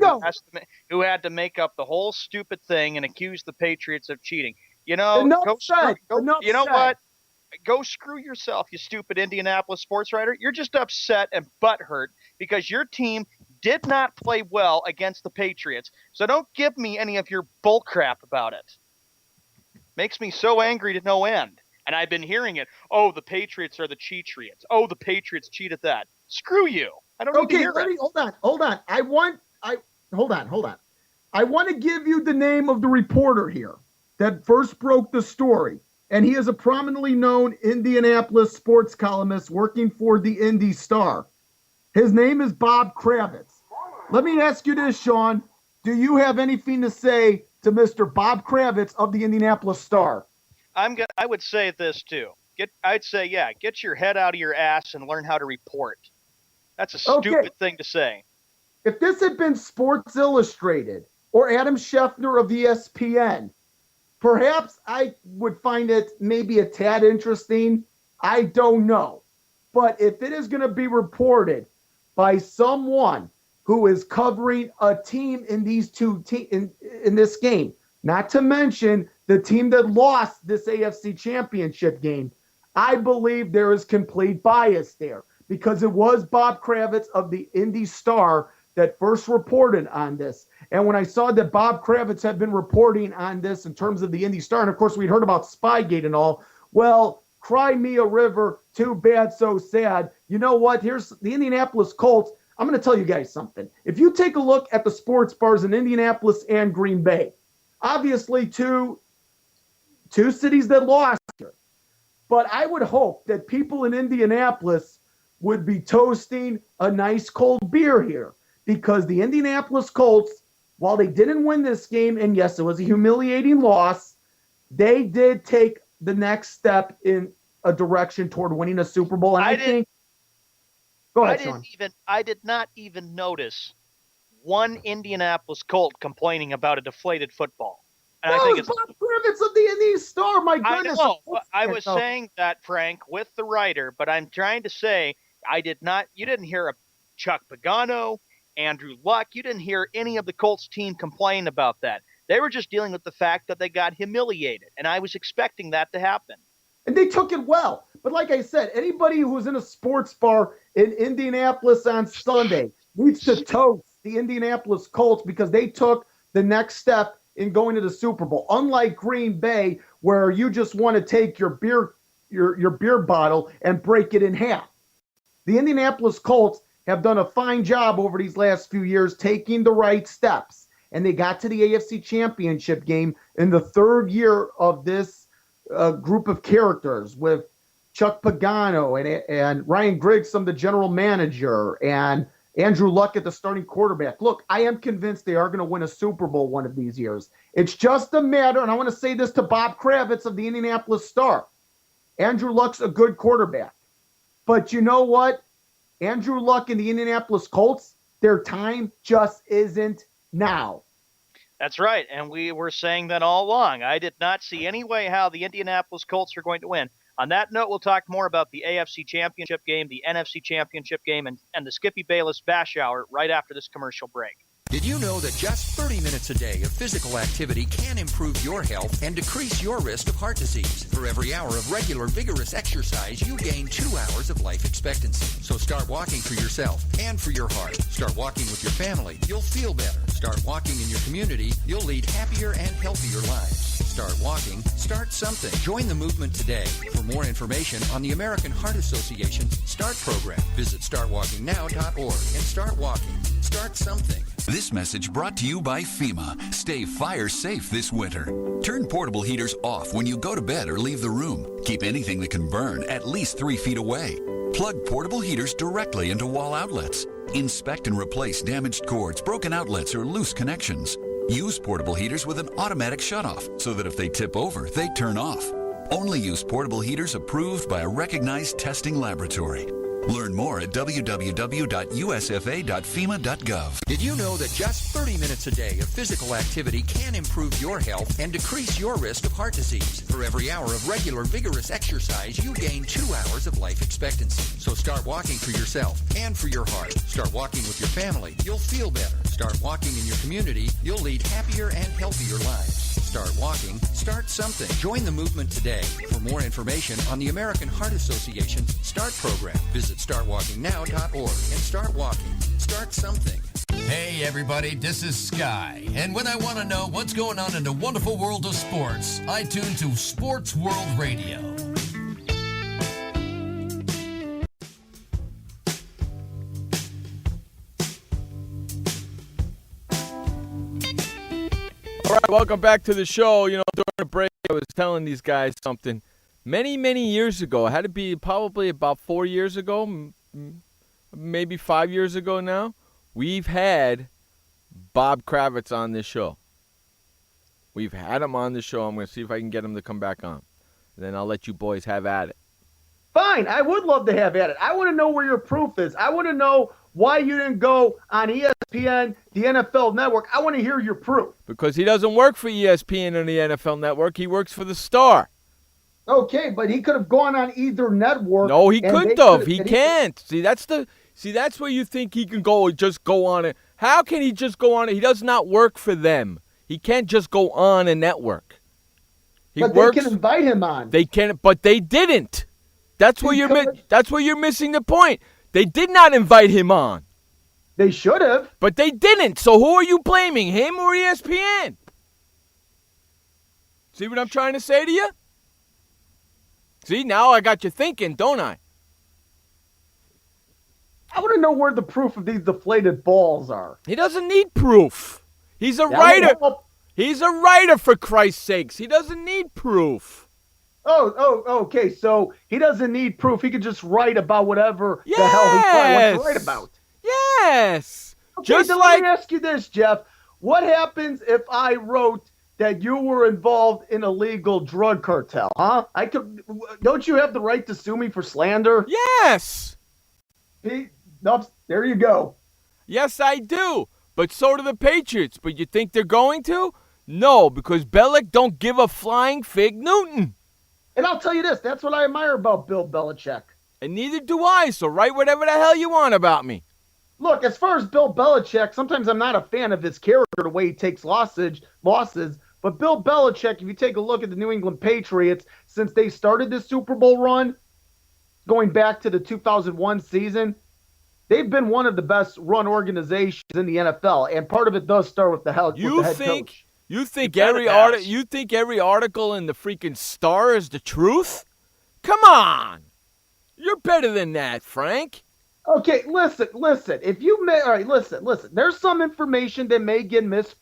who had to make up the whole stupid thing and accuse the Patriots of cheating. You know, what? Go screw yourself, you stupid Indianapolis sports writer. You're just upset and butthurt because your team did not play well against the Patriots. So don't give me any of your bull crap about it. Makes me so angry to no end. And I've been hearing it. Oh, the Patriots are the Cheatriots. Oh, the Patriots cheated that. Screw you. I don't need to hear it. Hold on. I want to give you the name of the reporter here that first broke the story. And he is a prominently known Indianapolis sports columnist working for the Indy Star. His name is Bob Kravitz. Let me ask you this, Sean. Do you have anything to say to Mr. Bob Kravitz of the Indianapolis Star. I would say this too. Get your head out of your ass and learn how to report. That's a stupid thing to say. If this had been Sports Illustrated or Adam Schefter of ESPN, perhaps I would find it maybe a tad interesting. I don't know. But if it is going to be reported by someone who is covering a team in these in this game, not to mention the team that lost this AFC Championship game, I believe there is complete bias there because it was Bob Kravitz of the Indy Star that first reported on this. And when I saw that Bob Kravitz had been reporting on this in terms of the Indy Star, and of course we'd heard about Spygate and all, well, cry me a river, too bad, so sad. You know what? Here's the Indianapolis Colts. I'm going to tell you guys something. If you take a look at the sports bars in Indianapolis and Green Bay, obviously two cities that lost here. But I would hope that people in Indianapolis would be toasting a nice cold beer here because the Indianapolis Colts, while they didn't win this game, and yes, it was a humiliating loss, they did take the next step in a direction toward winning a Super Bowl. And I think go ahead, Sean. I did not even notice one Indianapolis Colt complaining about a deflated football. And I think it's Bob Kravitz of the Indy Star. My goodness. I know. I was saying that, Frank, with the writer, but I'm trying to say you didn't hear a Chuck Pagano, Andrew Luck. You didn't hear any of the Colts team complain about that. They were just dealing with the fact that they got humiliated, and I was expecting that to happen. And they took it well. But like I said, anybody who was in a sports bar in Indianapolis on Sunday needs to toast the Indianapolis Colts because they took the next step in going to the Super Bowl. Unlike Green Bay, where you just want to take your beer bottle and break it in half. The Indianapolis Colts have done a fine job over these last few years taking the right steps. And they got to the AFC Championship game in the third year of this group of characters with Chuck Pagano and Ryan Grigson, the general manager, and Andrew Luck at the starting quarterback. Look, I am convinced they are going to win a Super Bowl one of these years. It's just a matter, and I want to say this to Bob Kravitz of the Indianapolis Star. Andrew Luck's a good quarterback. But you know what? Andrew Luck and the Indianapolis Colts, their time just isn't now. That's right, and we were saying that all along. I did not see any way how the Indianapolis Colts are going to win. On that note, we'll talk more about the AFC Championship game, the NFC Championship game, and the Skippy Bayless Bash Hour right after this commercial break. Did you know that just 30 minutes a day of physical activity can improve your health and decrease your risk of heart disease? For every hour of regular, vigorous exercise, you gain 2 hours of life expectancy. So start walking for yourself and for your heart. Start walking with your family. You'll feel better. Start walking in your community. You'll lead happier and healthier lives. Start walking. Start something. Join the movement today. For more information on the American Heart Association's START program, visit startwalkingnow.org and start walking. Start something. This message brought to you by FEMA. Stay fire safe this winter. Turn portable heaters off when you go to bed or leave the room. Keep anything that can burn at least 3 feet away. Plug portable heaters directly into wall outlets. Inspect and replace damaged cords, broken outlets, or loose connections. Use portable heaters with an automatic shutoff so that if they tip over, they turn off. Only use portable heaters approved by a recognized testing laboratory. Learn more at www.usfa.fema.gov. Did you know that just 30 minutes a day of physical activity can improve your health and decrease your risk of heart disease? For every hour of regular, vigorous exercise, you gain 2 hours of life expectancy. So start walking for yourself and for your heart. Start walking with your family. You'll feel better. Start walking in your community. You'll lead happier and healthier lives. Start walking. Start something. Join the movement today. For more information on the American Heart Association's START program, visit startwalkingnow.org and start walking. Start something. Hey everybody, this is Sky. And when I want to know what's going on in the wonderful world of sports, I tune to Sports World Radio. All right, welcome back to the show. You know, during the break, I was telling these guys something. Many years ago, it had to be probably about 4 years ago, maybe 5 years ago now, we've had Bob Kravitz on this show. We've had him on the show. I'm going to see if I can get him to come back on. And then I'll let you boys have at it. Fine. I would love to have at it. I want to know where your proof is. I want to know why you didn't go on ESPN, the NFL Network. I want to hear your proof. Because he doesn't work for ESPN or the NFL Network. He works for the Star. Okay, but he could have gone on either network. No, he couldn't have. He can't. See, that's where you think he can go on it. How can he just go on it? He does not work for them. He can't just go on a network. They can invite him on. They can, but they didn't. That's where you're missing the point. They did not invite him on. They should have. But they didn't. So who are you blaming, him or ESPN? See what I'm trying to say to you? See, now I got you thinking, don't I? I want to know where the proof of these deflated balls are. He doesn't need proof. He's a writer. He's a writer, for Christ's sakes. He doesn't need proof. Okay. So he doesn't need proof. He could just write about whatever the hell he wants to write about. Yes. Okay, let me ask you this, Jeff. What happens if I wrote that you were involved in a illegal drug cartel, huh? Don't you have the right to sue me for slander? Yes. Nope, there you go. Yes, I do. But so do the Patriots. But you think they're going to? No, because Belichick don't give a flying fig Newton. And I'll tell you this, that's what I admire about Bill Belichick. And neither do I, so write whatever the hell you want about me. Look, as far as Bill Belichick, sometimes I'm not a fan of his character, the way he takes losses. But Bill Belichick, if you take a look at the New England Patriots, since they started this Super Bowl run, going back to the 2001 season, they've been one of the best run organizations in the NFL, and part of it does start with the head coach. You think every article in the freaking Star is the truth? Come on, you're better than that, Frank. Okay, listen. If you all right, listen. There's some information that may get misprinted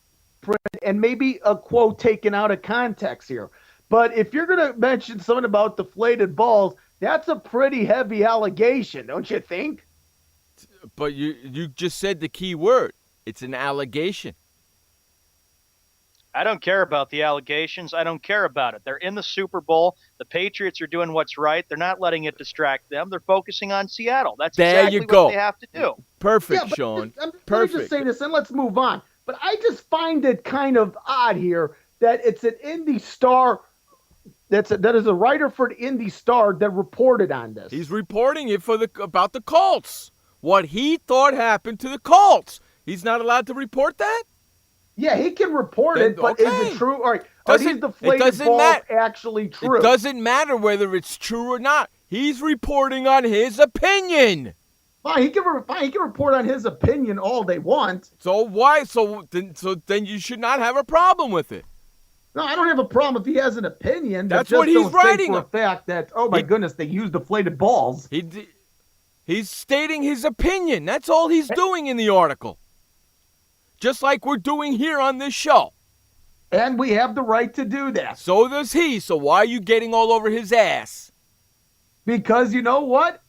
and maybe a quote taken out of context here. But if you're gonna mention something about deflated balls, that's a pretty heavy allegation, don't you think? But you just said the key word. It's an allegation. I don't care about the allegations. I don't care about it. They're in the Super Bowl. The Patriots are doing what's right. They're not letting it distract them. They're focusing on Seattle. That's exactly what they have to do. Perfect, Sean. Perfect. Let me just say this, and let's move on. But I just find it kind of odd here that it's an Indy Star that is a writer for the Indy Star that reported on this. He's reporting it about the Colts. What he thought happened to the Colts. He's not allowed to report that? Yeah, he can report it, but is it true? All right, are these deflated balls actually true? It doesn't matter whether it's true or not. He's reporting on his opinion. Fine, he can report on his opinion all they want. So why? So then you should not have a problem with it. No, I don't have a problem if he has an opinion. That's what he's writing. For a fact that goodness, they use deflated balls. He's stating his opinion. That's all he's doing in the article. Just like we're doing here on this show. And we have the right to do that. So does he. So why are you getting all over his ass? Because you know what?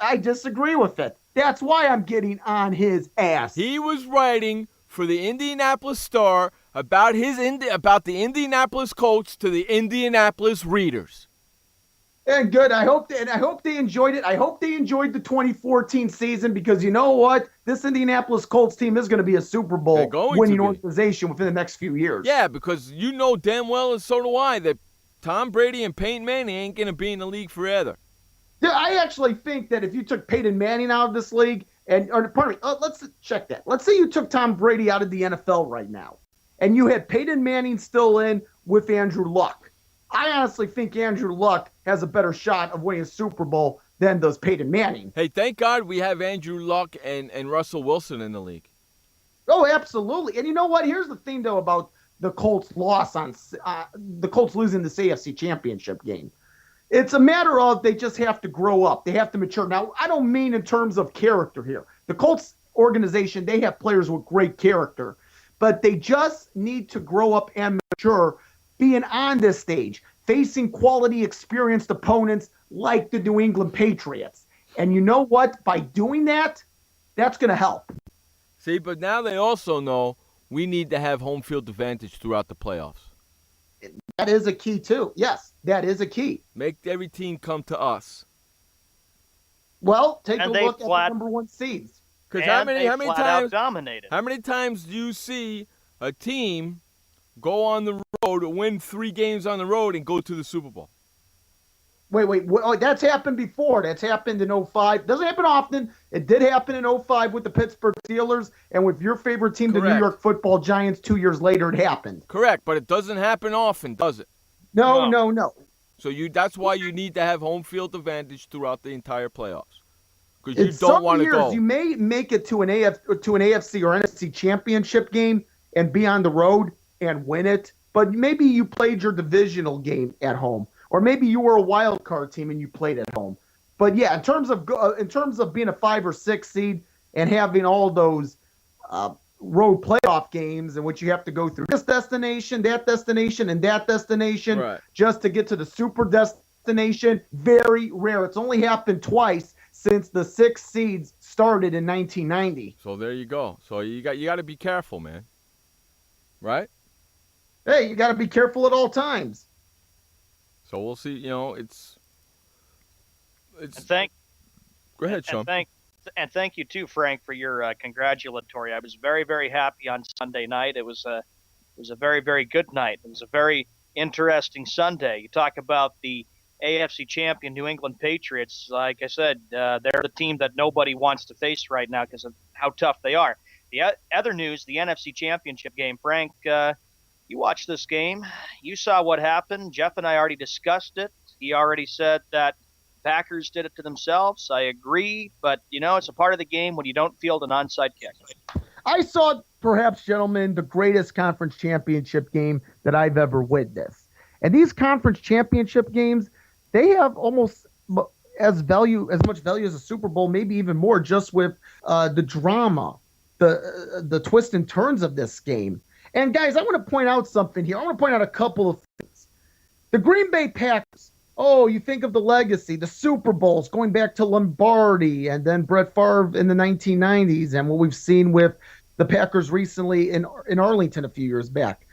I disagree with it. That's why I'm getting on his ass. He was writing for the Indianapolis Star about the Indianapolis Colts to the Indianapolis readers. And good. I hope they enjoyed it. I hope they enjoyed the 2014 season because you know what? This Indianapolis Colts team is going to be a Super Bowl winning organization within the next few years. Yeah, because you know damn well, and so do I, that Tom Brady and Peyton Manning ain't going to be in the league forever. Yeah, I actually think that if you took Peyton Manning out of this league, let's check that. Let's say you took Tom Brady out of the NFL right now, and you had Peyton Manning still in with Andrew Luck. I honestly think Andrew Luck has a better shot of winning a Super Bowl than does Peyton Manning. Hey, thank God we have Andrew Luck and Russell Wilson in the league. Oh, absolutely. And you know what? Here's the thing, though, about the Colts' the Colts losing this AFC Championship game. It's a matter of they just have to grow up. They have to mature. Now, I don't mean in terms of character here. The Colts organization, they have players with great character, but they just need to grow up and mature being on this stage, facing quality, experienced opponents like the New England Patriots. And you know what? By doing that, that's going to help. See, but now they also know we need to have home field advantage throughout the playoffs. That is a key, too. Yes, that is a key. Make every team come to us. Well, take And a look at the number 1 seeds. Because how many times dominated? How many times do you see a team go on the road, win 3 games on the road, and go to the Super Bowl? Wait. Oh, that's happened before. That's happened in 05. Doesn't happen often. It did happen in 05 with the Pittsburgh Steelers, and with your favorite team, the New York Football Giants, 2 years later, it happened. Correct, but it doesn't happen often, does it? No. So that's why you need to have home field advantage throughout the entire playoffs. Because you don't want to go. You may make it to an AFC or NFC championship game and be on the road and win it, but maybe you played your divisional game at home. Or maybe you were a wild card team and you played at home. But yeah, in terms of being a 5 or 6 seed and having all those road playoff games in which you have to go through this destination, that destination, and that destination just to get to the super destination, very rare. It's only happened twice since the 6 seeds started in 1990. So there you go. So you got to be careful, man. Right? Hey, you got to be careful at all times. So we'll see. It's. Go ahead, Sean. And thank you too, Frank, for your congratulatory. I was very, very happy on Sunday night. It was a very, very good night. It was a very interesting Sunday. You talk about the AFC champion New England Patriots. Like I said, they're the team that nobody wants to face right now because of how tough they are. The other news, the NFC Championship game, Frank. You watched this game. You saw what happened. Jeff and I already discussed it. He already said that Packers did it to themselves. I agree, but, it's a part of the game when you don't field an onside kick. I saw, perhaps, gentlemen, the greatest conference championship game that I've ever witnessed. And these conference championship games, they have almost as much value as a Super Bowl, maybe even more, just with the drama, the twists and turns of this game. And, guys, I want to point out something here. I want to point out a couple of things. The Green Bay Packers, you think of the legacy, the Super Bowls, going back to Lombardi and then Brett Favre in the 1990s and what we've seen with the Packers recently in Arlington a few years back.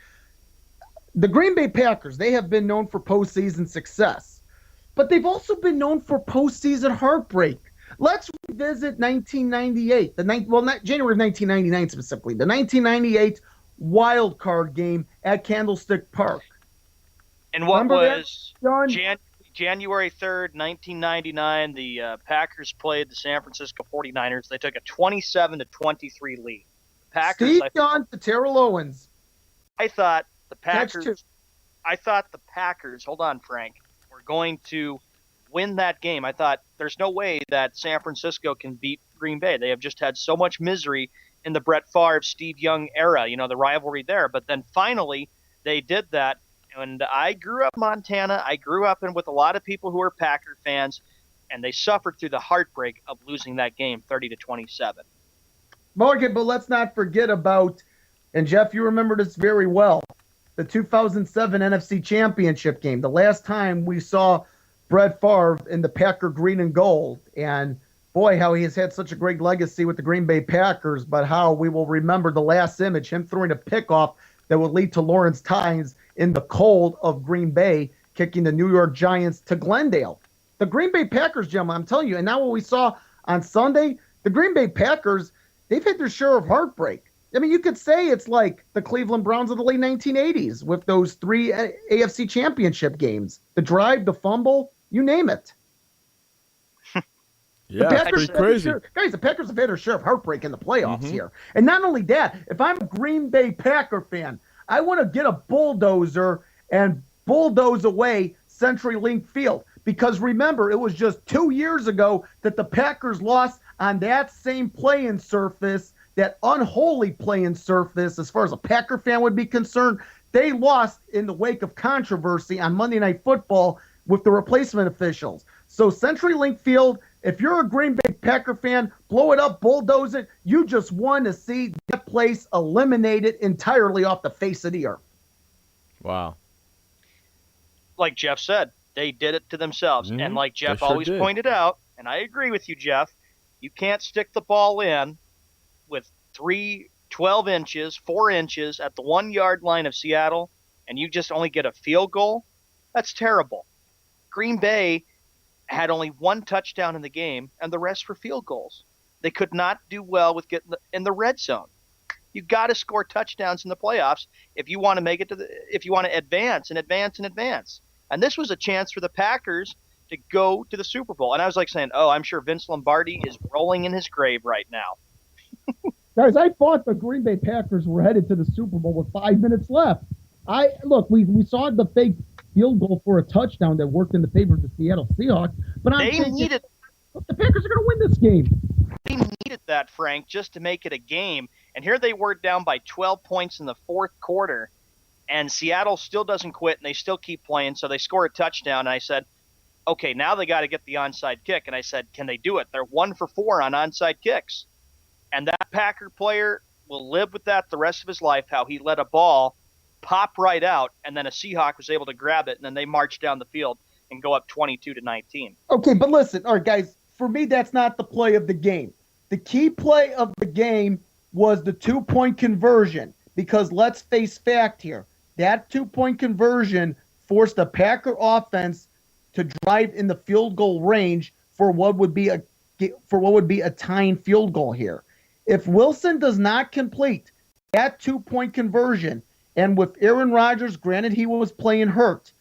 The Green Bay Packers, they have been known for postseason success, but they've also been known for postseason heartbreak. Let's revisit 1998, not January of 1999 specifically, the 1998 wild card game at Candlestick Park. And what was January 3rd, 1999, the Packers played the San Francisco 49ers. They took a 27-23 lead. Steve Young to Terrell Owens. I thought the Packers, hold on, Frank, were going to win that game. I thought there's no way that San Francisco can beat Green Bay. They have just had so much misery in the Brett Favre, Steve Young era, the rivalry there. But then finally they did that. And I grew up in Montana. I grew up with a lot of people who are Packer fans, and they suffered through the heartbreak of losing that game 30-27. Okay, but let's not forget about, and Jeff, you remember this very well, the 2007 NFC Championship game, the last time we saw Brett Favre in the Packer green and gold. And boy, how he has had such a great legacy with the Green Bay Packers, but how we will remember the last image, him throwing a pickoff that would lead to Lawrence Tynes in the cold of Green Bay, kicking the New York Giants to Glendale. The Green Bay Packers, gentlemen, I'm telling you, and now what we saw on Sunday, the Green Bay Packers, they've had their share of heartbreak. I mean, you could say it's like the Cleveland Browns of the late 1980s with those 3 AFC championship games. The drive, the fumble, you name it. Yeah, the Packers, crazy. Guys, the Packers have had their share of heartbreak in the playoffs here. And not only that, if I'm a Green Bay Packer fan, I want to get a bulldozer and bulldoze away CenturyLink Field. Because remember, it was just 2 years ago that the Packers lost on that same playing surface, that unholy playing surface, as far as a Packer fan would be concerned. They lost in the wake of controversy on Monday Night Football with the replacement officials. So CenturyLink Field, if you're a Green Bay Packer fan, blow it up, bulldoze it. You just want to see that place eliminated entirely off the face of the earth. Wow. Like Jeff said, they did it to themselves. And like Jeff always pointed out, and I agree with you, Jeff, you can't stick the ball in with 3 12 inches, 4 inches at the 1 yard line of Seattle, and you just only get a field goal? That's terrible. Green Bay had only 1 touchdown in the game, and the rest were field goals. They could not do well with getting in the red zone. You got to score touchdowns in the playoffs if you want to make it if you want to advance. And this was a chance for the Packers to go to the Super Bowl. And I was like saying, oh, I'm sure Vince Lombardi is rolling in his grave right now. Guys, I thought the Green Bay Packers were headed to the Super Bowl with 5 minutes left. We saw the fake field goal for a touchdown that worked in the favor of the Seattle Seahawks. But the Packers are going to win this game. They needed that, Frank, just to make it a game. And here they were down by 12 points in the fourth quarter, and Seattle still doesn't quit, and they still keep playing, so they score a touchdown. And I said, okay, now they got to get the onside kick. And I said, can they do it? They're 1 for 4 on onside kicks. And that Packer player will live with that the rest of his life, how he let a ball pop right out, and then a Seahawk was able to grab it, and then they march down the field and go up 22-19. Okay, but listen, all right, guys, for me, that's not the play of the game. The key play of the game was the 2-point conversion, because let's face fact here. That 2-point conversion forced the Packer offense to drive in the field goal range for what would be a tying field goal here. If Wilson does not complete that 2-point conversion, and with Aaron Rodgers, granted he was playing hurt,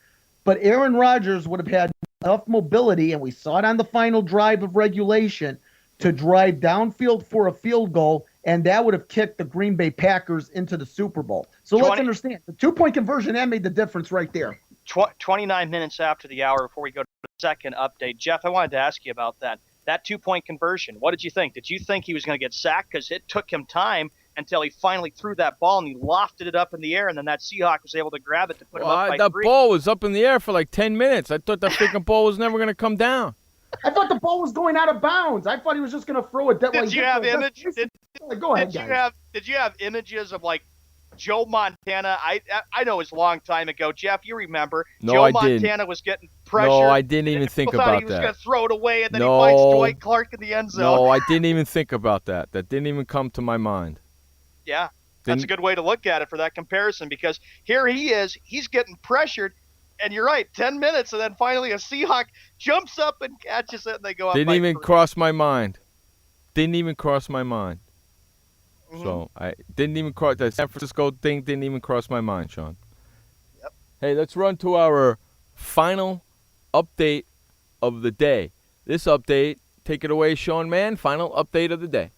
but Aaron Rodgers would have had enough mobility, and we saw it on the final drive of regulation, to drive downfield for a field goal, and that would have kicked the Green Bay Packers into the Super Bowl. So let's understand, the 2-point conversion, that made the difference right there. 29 minutes after the hour before we go to the second update. Jeff, I wanted to ask you about that. That 2-point conversion, what did you think? Did you think he was going to get sacked? Because it took him time until he finally threw that ball and he lofted it up in the air, and then that Seahawk was able to grab it to put him up by 3. That ball was up in the air for like 10 minutes. I thought that freaking ball was never going to come down. I thought the ball was going out of bounds. I thought he was just going to throw it. Did you have images? Go ahead, guys. Did you have images of like Joe Montana? I know it was a long time ago. Jeff, you remember? No, Joe I Montana didn't. was getting pressure. No, I didn't even think about that. He was going to throw it away, and then he finds Dwight Clark in the end zone. No, I didn't even think about that. That didn't even come to my mind. Yeah, that's a good way to look at it for that comparison, because here he is. He's getting pressured. And you're right, 10 minutes, and then finally a Seahawk jumps up and catches it, and they go up. Didn't even cross my mind. Mm-hmm. So I didn't even cross that San Francisco thing. Didn't even cross my mind, Sean. Yep. Hey, let's run to our final update of the day. This update, take it away, Sean Mann. Final update of the day.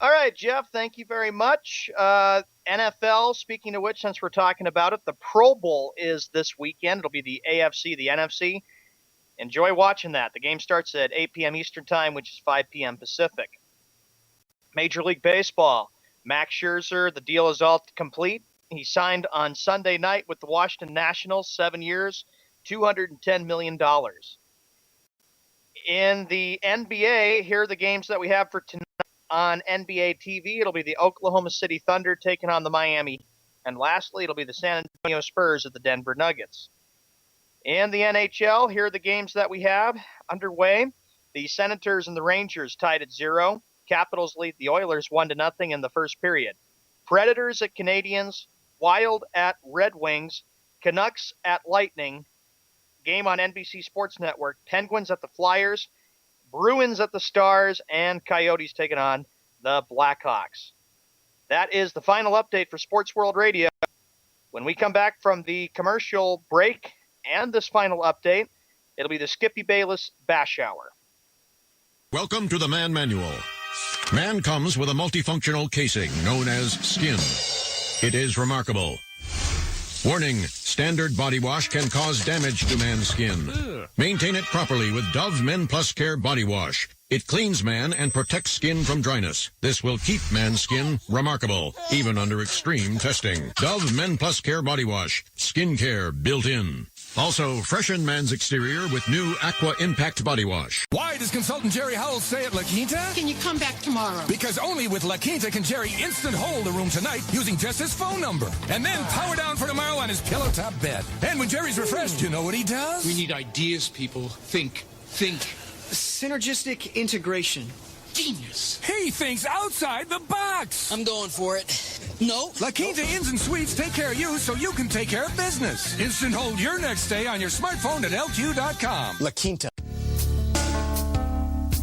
All right, Jeff, thank you very much. NFL, speaking of which, since we're talking about it, the Pro Bowl is this weekend. It'll be the AFC, the NFC. Enjoy watching that. The game starts at 8 p.m. Eastern Time, which is 5 p.m. Pacific. Major League Baseball, Max Scherzer, the deal is all complete. He signed on Sunday night with the Washington Nationals, 7 years, $210 million. In the NBA, here are the games that we have for tonight. On NBA TV, it'll be the Oklahoma City Thunder taking on the Miami. And lastly, it'll be the San Antonio Spurs at the Denver Nuggets. In the NHL, here are the games that we have underway. The Senators and the Rangers tied at 0. Capitals lead the Oilers 1-0 in the first period. Predators at Canadiens. Wild at Red Wings. Canucks at Lightning. Game on NBC Sports Network. Penguins at the Flyers. Bruins at the Stars, and Coyotes taking on the Blackhawks. That is the final update for Sports World Radio. When we come back from the commercial break and this final update, it'll be the Skippy Bayless Bash Hour. Welcome to the Man Manual. Man comes with a multifunctional casing known as skin. It is remarkable. Warning, standard body wash can cause damage to man's skin. Maintain it properly with Dove Men Plus Care Body Wash. It cleans man and protects skin from dryness. This will keep man's skin remarkable, even under extreme testing. Dove Men Plus Care Body Wash. Skin care built in. Also, freshen man's exterior with new Aqua Impact Body Wash. Why does consultant Jerry Howells stay at La Quinta? Can you come back tomorrow? Because only with La Quinta can Jerry instant hold the room tonight using just his phone number. And then power down for tomorrow on his pillow top bed. And when Jerry's refreshed, you know what he does? We need ideas, people. Think. Synergistic integration. Genius. He thinks outside the box. I'm going for it. No. La Quinta Inns and Suites take care of you so you can take care of business. Instant hold your next stay on your smartphone at LQ.com. La Quinta.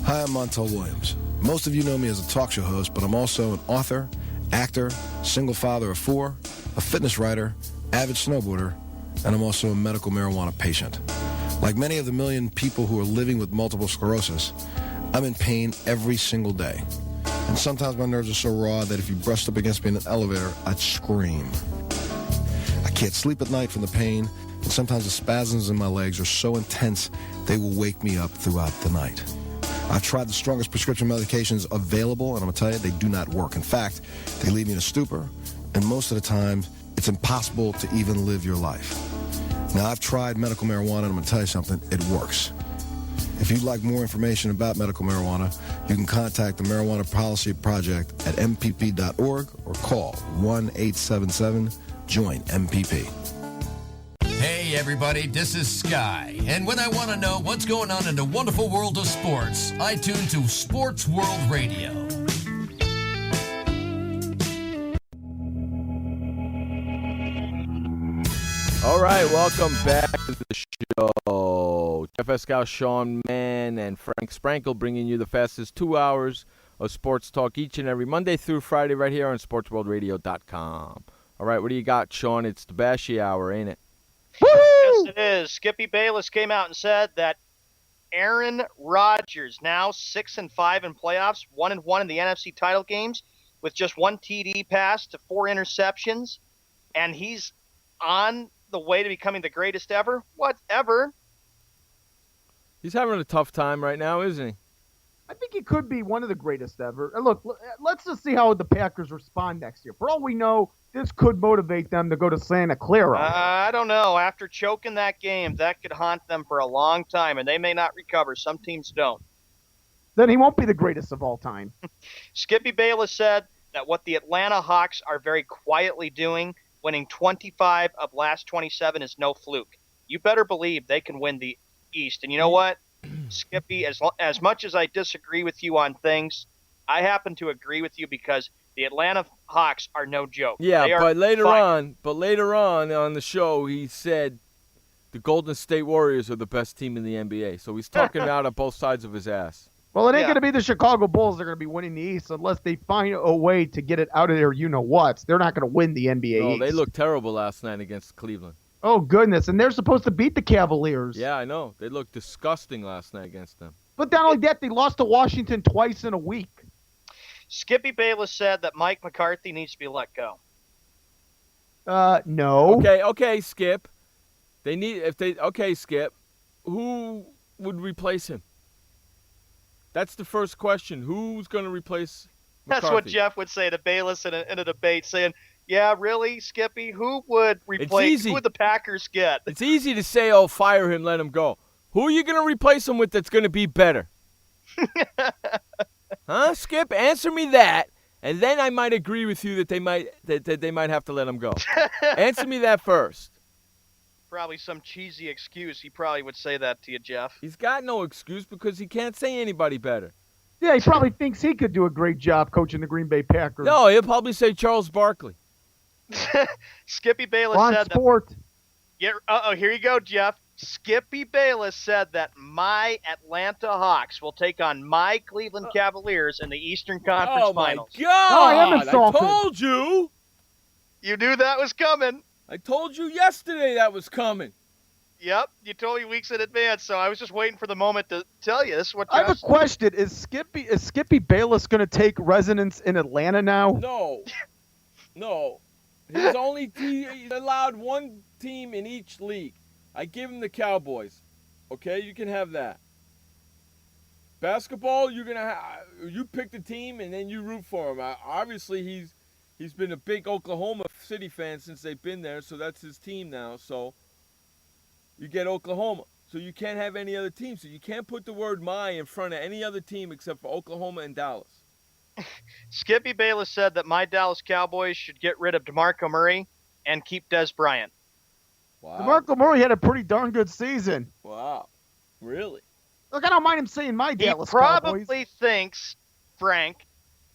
Hi, I'm Montel Williams. Most of you know me as a talk show host, but I'm also an author, actor, single father of 4, a fitness writer, avid snowboarder, and I'm also a medical marijuana patient. Like many of the million people who are living with multiple sclerosis, I'm in pain every single day. And sometimes my nerves are so raw that if you brushed up against me in an elevator, I'd scream. I can't sleep at night from the pain, and sometimes the spasms in my legs are so intense they will wake me up throughout the night. I've tried the strongest prescription medications available, and I'm going to tell you, they do not work. In fact, they leave me in a stupor, and most of the time, it's impossible to even live your life. Now, I've tried medical marijuana, and I'm going to tell you something, it works. If you'd like more information about medical marijuana, you can contact the Marijuana Policy Project at mpp.org or call 1-877-JOIN-MPP. Hey everybody, this is Sky, and when I want to know what's going on in the wonderful world of sports, I tune to Sports World Radio. All right, welcome back to the show. Jeff Escal, Sean Mann, and Frank Sprankle bringing you the fastest 2 hours of sports talk each and every Monday through Friday right here on SportsWorldRadio.com. All right, what do you got, Sean? It's the Bashy Hour, ain't it? Yes, it is. Skippy Bayless came out and said that Aaron Rodgers, now 6-5 in playoffs, 1-1 in the NFC title games, with just 1 TD pass to 4 interceptions, and he's on the way to becoming the greatest ever. Whatever. He's having a tough time right now, isn't he? I think he could be one of the greatest ever. And look, let's just see how the Packers respond next year. For all we know, this could motivate them to go to Santa Clara. I don't know. After choking that game, that could haunt them for a long time, and they may not recover. Some teams don't. Then he won't be the greatest of all time. Skippy Bayless said that what the Atlanta Hawks are very quietly doing, winning 25 of last 27, is no fluke. You better believe they can win the East. And you know what, Skippy, as much as I disagree with you on things, I happen to agree with you because the Atlanta Hawks are no joke. Yeah, but later on the show, he said the Golden State Warriors are the best team in the NBA. So he's talking out of both sides of his ass. Well, it ain't going to be the Chicago Bulls that are going to be winning the East unless they find a way to get it out of their you-know-whats. They're not going to win the NBA East. They looked terrible last night against Cleveland. Oh, goodness. And they're supposed to beat the Cavaliers. Yeah, I know. They looked disgusting last night against them. But not only that, they lost to Washington twice in a week. Skippy Bayless said that Mike McCarthy needs to be let go. No. Okay, Skip. Skip. Who would replace him? That's the first question. Who's going to replace McCarthy? That's what Jeff would say to Bayless in a debate, saying, yeah, really, Skippy? Who would replace? Who would the Packers get? It's easy to say, fire him, let him go. Who are you going to replace him with that's going to be better? Huh, Skip? Answer me that, and then I might agree with you that they might have to let him go. Answer me that first. Probably some cheesy excuse. He probably would say that to you, Jeff. He's got no excuse because he can't say anybody better. Yeah, he probably thinks he could do a great job coaching the Green Bay Packers. No, he'll probably say Charles Barkley. Skippy Bayless said sport. that. Here you go, Jeff. Skippy Bayless said that my Atlanta Hawks will take on my Cleveland Cavaliers in the Eastern Conference Finals. Oh, my God. Oh, I am insulted. I told you. You knew that was coming. I told you yesterday that was coming. Yep, you told me weeks in advance, so I was just waiting for the moment to tell you. This is what I have a question. Is Skippy Bayless going to take residence in Atlanta now? No. He's allowed one team in each league. I give him the Cowboys. Okay, you can have that. Basketball, you pick the team and then you root for him. Obviously, he's been a big Oklahoma City fan since they've been there, so that's his team now. So you get Oklahoma. So you can't have any other team. So you can't put the word "my" in front of any other team except for Oklahoma and Dallas. Skippy Bayless said that my Dallas Cowboys should get rid of DeMarco Murray and keep Des Bryant. Wow. DeMarco Murray had a pretty darn good season. Wow. Really? Look, I don't mind him saying my Dallas Cowboys. He probably Cowboys. thinks Frank,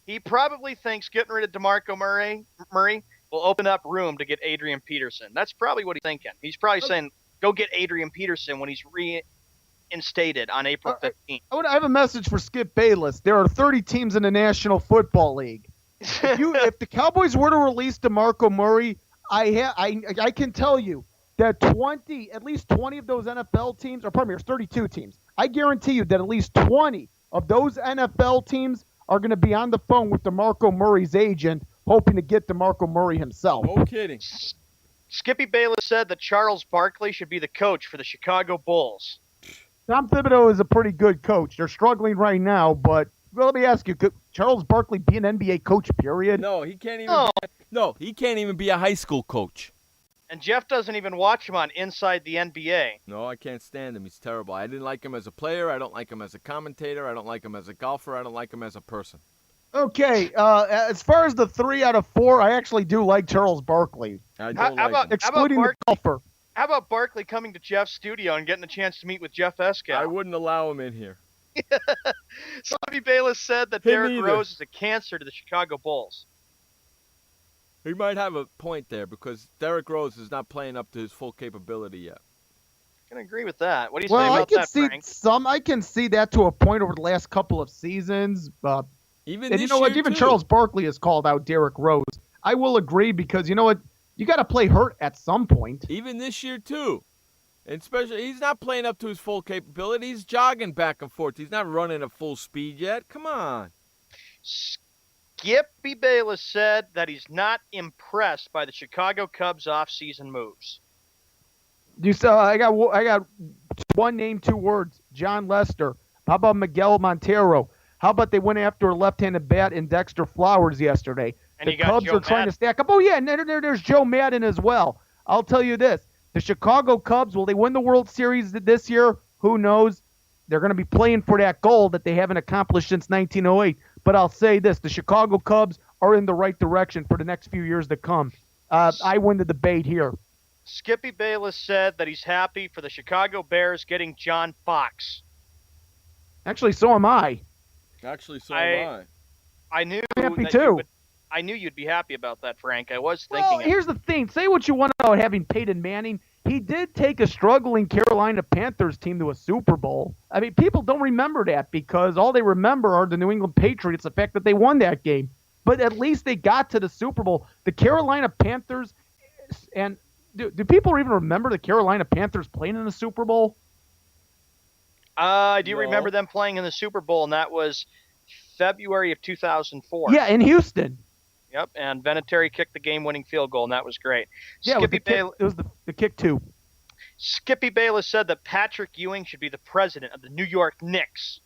he probably thinks getting rid of DeMarco Murray will open up room to get Adrian Peterson. That's probably what he's thinking. He's probably saying, go get Adrian Peterson when he's reinstated on April 15th. I have a message for Skip Bayless. There are 30 teams in the National Football League. If the Cowboys were to release DeMarco Murray, I can tell you that at least 20 of those NFL teams, or pardon me, there's 32 teams. I guarantee you that at least 20 of those NFL teams are going to be on the phone with DeMarco Murray's agent, hoping to get DeMarco Murray himself. No kidding. Skippy Bayless said that Charles Barkley should be the coach for the Chicago Bulls. Tom Thibodeau is a pretty good coach. They're struggling right now, but let me ask you, could Charles Barkley be an NBA coach, period? No, he can't even. He can't even be a high school coach. And Jeff doesn't even watch him on Inside the NBA. No, I can't stand him. He's terrible. I didn't like him as a player. I don't like him as a commentator. I don't like him as a golfer. I don't like him as a person. Okay, as far as the 3 out of 4, I actually do like Charles Barkley. Excluding the golfer. How about Barkley coming to Jeff's studio and getting a chance to meet with Jeff Eskel? I wouldn't allow him in here. Skippy Bayless said that Derrick Rose is a cancer to the Chicago Bulls. He might have a point there because Derrick Rose is not playing up to his full capability yet. I can agree with that. What do you say about that, Frank? I can see that to a point over the last couple of seasons. Even Charles Barkley has called out Derrick Rose. I will agree because you know what? You got to play hurt at some point. Even this year too. And especially, he's not playing up to his full capability. He's jogging back and forth. He's not running at full speed yet. Come on. Skippy Bayless said that he's not impressed by the Chicago Cubs offseason moves. You saw I got one name, 2 words. John Lester. How about Miguel Montero? How about they went after a left-handed bat in Dexter Flowers yesterday? And the Cubs are trying to stack up. Oh, yeah, and there's Joe Madden as well. I'll tell you this. The Chicago Cubs, will they win the World Series this year? Who knows? They're going to be playing for that goal that they haven't accomplished since 1908. But I'll say this. The Chicago Cubs are in the right direction for the next few years to come. I win the debate here. Skippy Bayless said that he's happy for the Chicago Bears getting John Fox. Actually, so am I. Actually, so am I. I knew I'm happy too. I knew you'd be happy about that, Frank. I was thinking. Well, here's the thing. Say what you want about having Peyton Manning. He did take a struggling Carolina Panthers team to a Super Bowl. I mean, people don't remember that because all they remember are the New England Patriots, the fact that they won that game. But at least they got to the Super Bowl. The Carolina Panthers, and do people even remember the Carolina Panthers playing in the Super Bowl? I do remember them playing in the Super Bowl, and that was February of 2004. Yeah, in Houston. Yep, and Vinatieri kicked the game-winning field goal, and that was great. Yeah, it was the kick too. Skippy Bayless said that Patrick Ewing should be the president of the New York Knicks.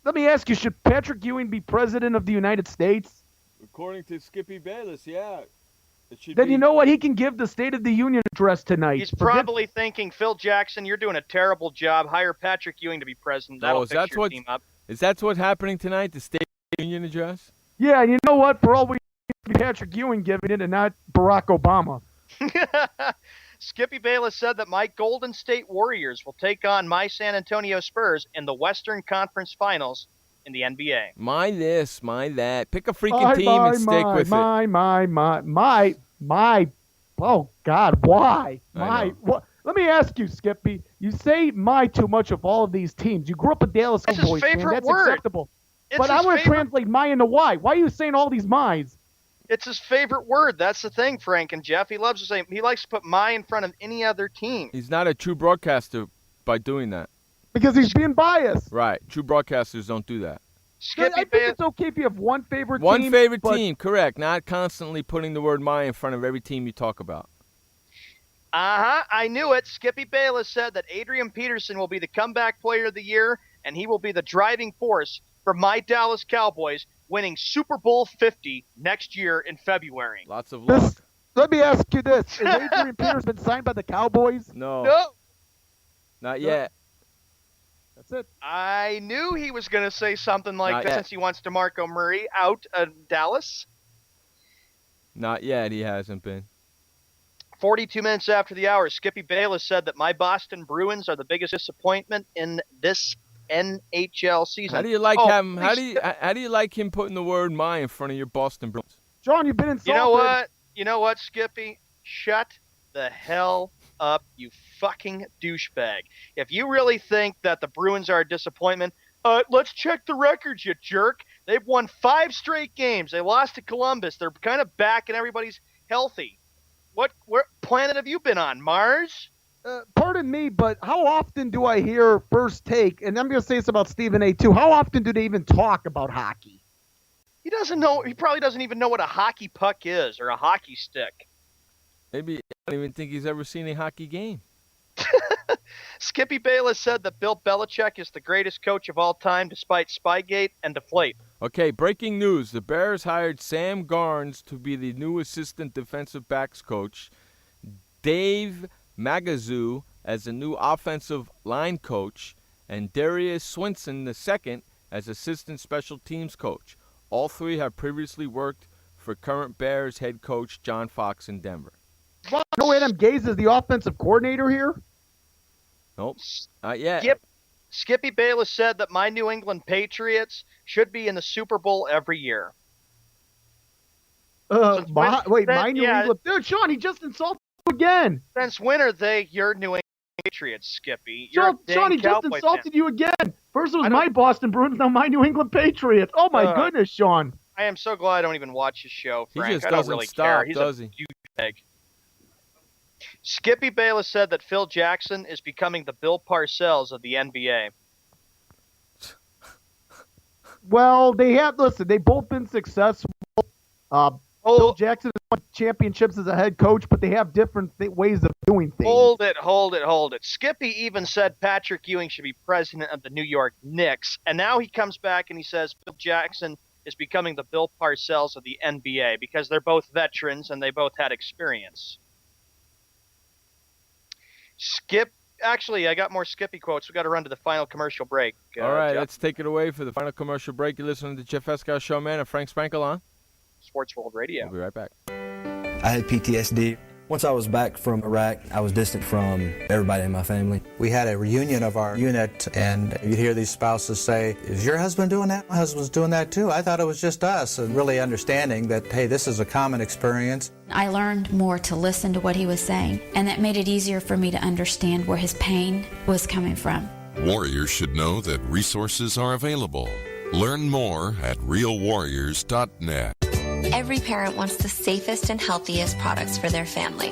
Let me ask you, should Patrick Ewing be president of the United States? According to Skippy Bayless, yeah. Then you know what? He can give the State of the Union address tonight. He's probably thinking, Phil Jackson, you're doing a terrible job. Hire Patrick Ewing to be president. That'll fix your team up. Is that what's happening tonight, the State of the Union address? Yeah, and you know what? For all we Patrick Ewing giving it and not Barack Obama. Skippy Bayless said that my Golden State Warriors will take on my San Antonio Spurs in the Western Conference Finals in the NBA. My this, my that. Pick a freaking team and stick with it. Oh, God, why? What? Let me ask you, Skippy. You say my too much of all of these teams. You grew up a Dallas Cowboys fan. That's acceptable. But I want to translate my into why. Why are you saying all these my's? It's his favorite word. That's the thing, Frank and Jeff. He loves to say, he likes to put my in front of any other team. He's not a true broadcaster by doing that. Because he's being biased. Right. True broadcasters don't do that. I think it's okay if you have one favorite team. One favorite team, correct. Not constantly putting the word my in front of every team you talk about. I knew it. Skippy Bayless said that Adrian Peterson will be the comeback player of the year, and he will be the driving force for my Dallas Cowboys winning Super Bowl 50 next year in February. Lots of luck. Let me ask you this. Has Adrian Peterson been signed by the Cowboys? No. Not yet. That's it. I knew he was going to say something like that since he wants DeMarco Murray out of Dallas. Not yet. He hasn't been. 42 minutes after the hour, Skippy Bayless said that my Boston Bruins are the biggest disappointment in this NHL season. How do you like him? How do you like him putting the word "my" in front of your Boston Bruins? John, you've been insulted. You know what, Skippy? Shut the hell up, you fucking douchebag. If you really think that the Bruins are a disappointment, let's check the records, you jerk. They've won 5 straight games. They lost to Columbus. They're kind of back and everybody's healthy. What planet have you been on, Mars? Pardon me, but how often do I hear First Take, and I'm going to say this about Stephen A. too, how often do they even talk about hockey? He doesn't know. He probably doesn't even know what a hockey puck is or a hockey stick. Maybe I don't even think he's ever seen a hockey game. Skippy Bayless said that Bill Belichick is the greatest coach of all time despite Spygate and Deflate. Okay, breaking news. The Bears hired Sam Garnes to be the new assistant defensive backs coach, Dave Magazoo as the new offensive line coach, and Darius Swinson II as assistant special teams coach. All 3 have previously worked for current Bears head coach John Fox in Denver. No, Adam Gase is the offensive coordinator here? Nope, not yet. Skippy Bayless said that my New England Patriots should be in the Super Bowl every year. My New England... Dude, Sean, he just insulted you again. Since when are they your New England Patriots, Skippy? Sean, he just insulted you again. First it was my Boston Bruins, now my New England Patriots. Oh, my goodness, Sean. I am so glad I don't even watch his show, Frank. He just I don't doesn't really stop, care. He's does a he? douchebag. Skippy Bayless said that Phil Jackson is becoming the Bill Parcells of the NBA. Well, they've both been successful. Phil Jackson has won championships as a head coach, but they have different ways of doing things. Hold it. Skippy even said Patrick Ewing should be president of the New York Knicks, and now he comes back and he says Phil Jackson is becoming the Bill Parcells of the NBA because they're both veterans and they both had experience. Actually, I got more Skippy quotes. We got to run to the final commercial break. All right, Jeff. let's take it away for the final commercial break. You're listening to Jeff Escow Show, man, and Frank Sprankle on Sports World Radio. We'll be right back. I had PTSD. Once I was back from Iraq, I was distant from everybody in my family. We had a reunion of our unit, and you'd hear these spouses say, is your husband doing that? My husband's doing that too. I thought it was just us. And really understanding that, hey, this is a common experience. I learned more to listen to what he was saying, and that made it easier for me to understand where his pain was coming from. Warriors should know that resources are available. Learn more at realwarriors.net. Every parent wants the safest and healthiest products for their family.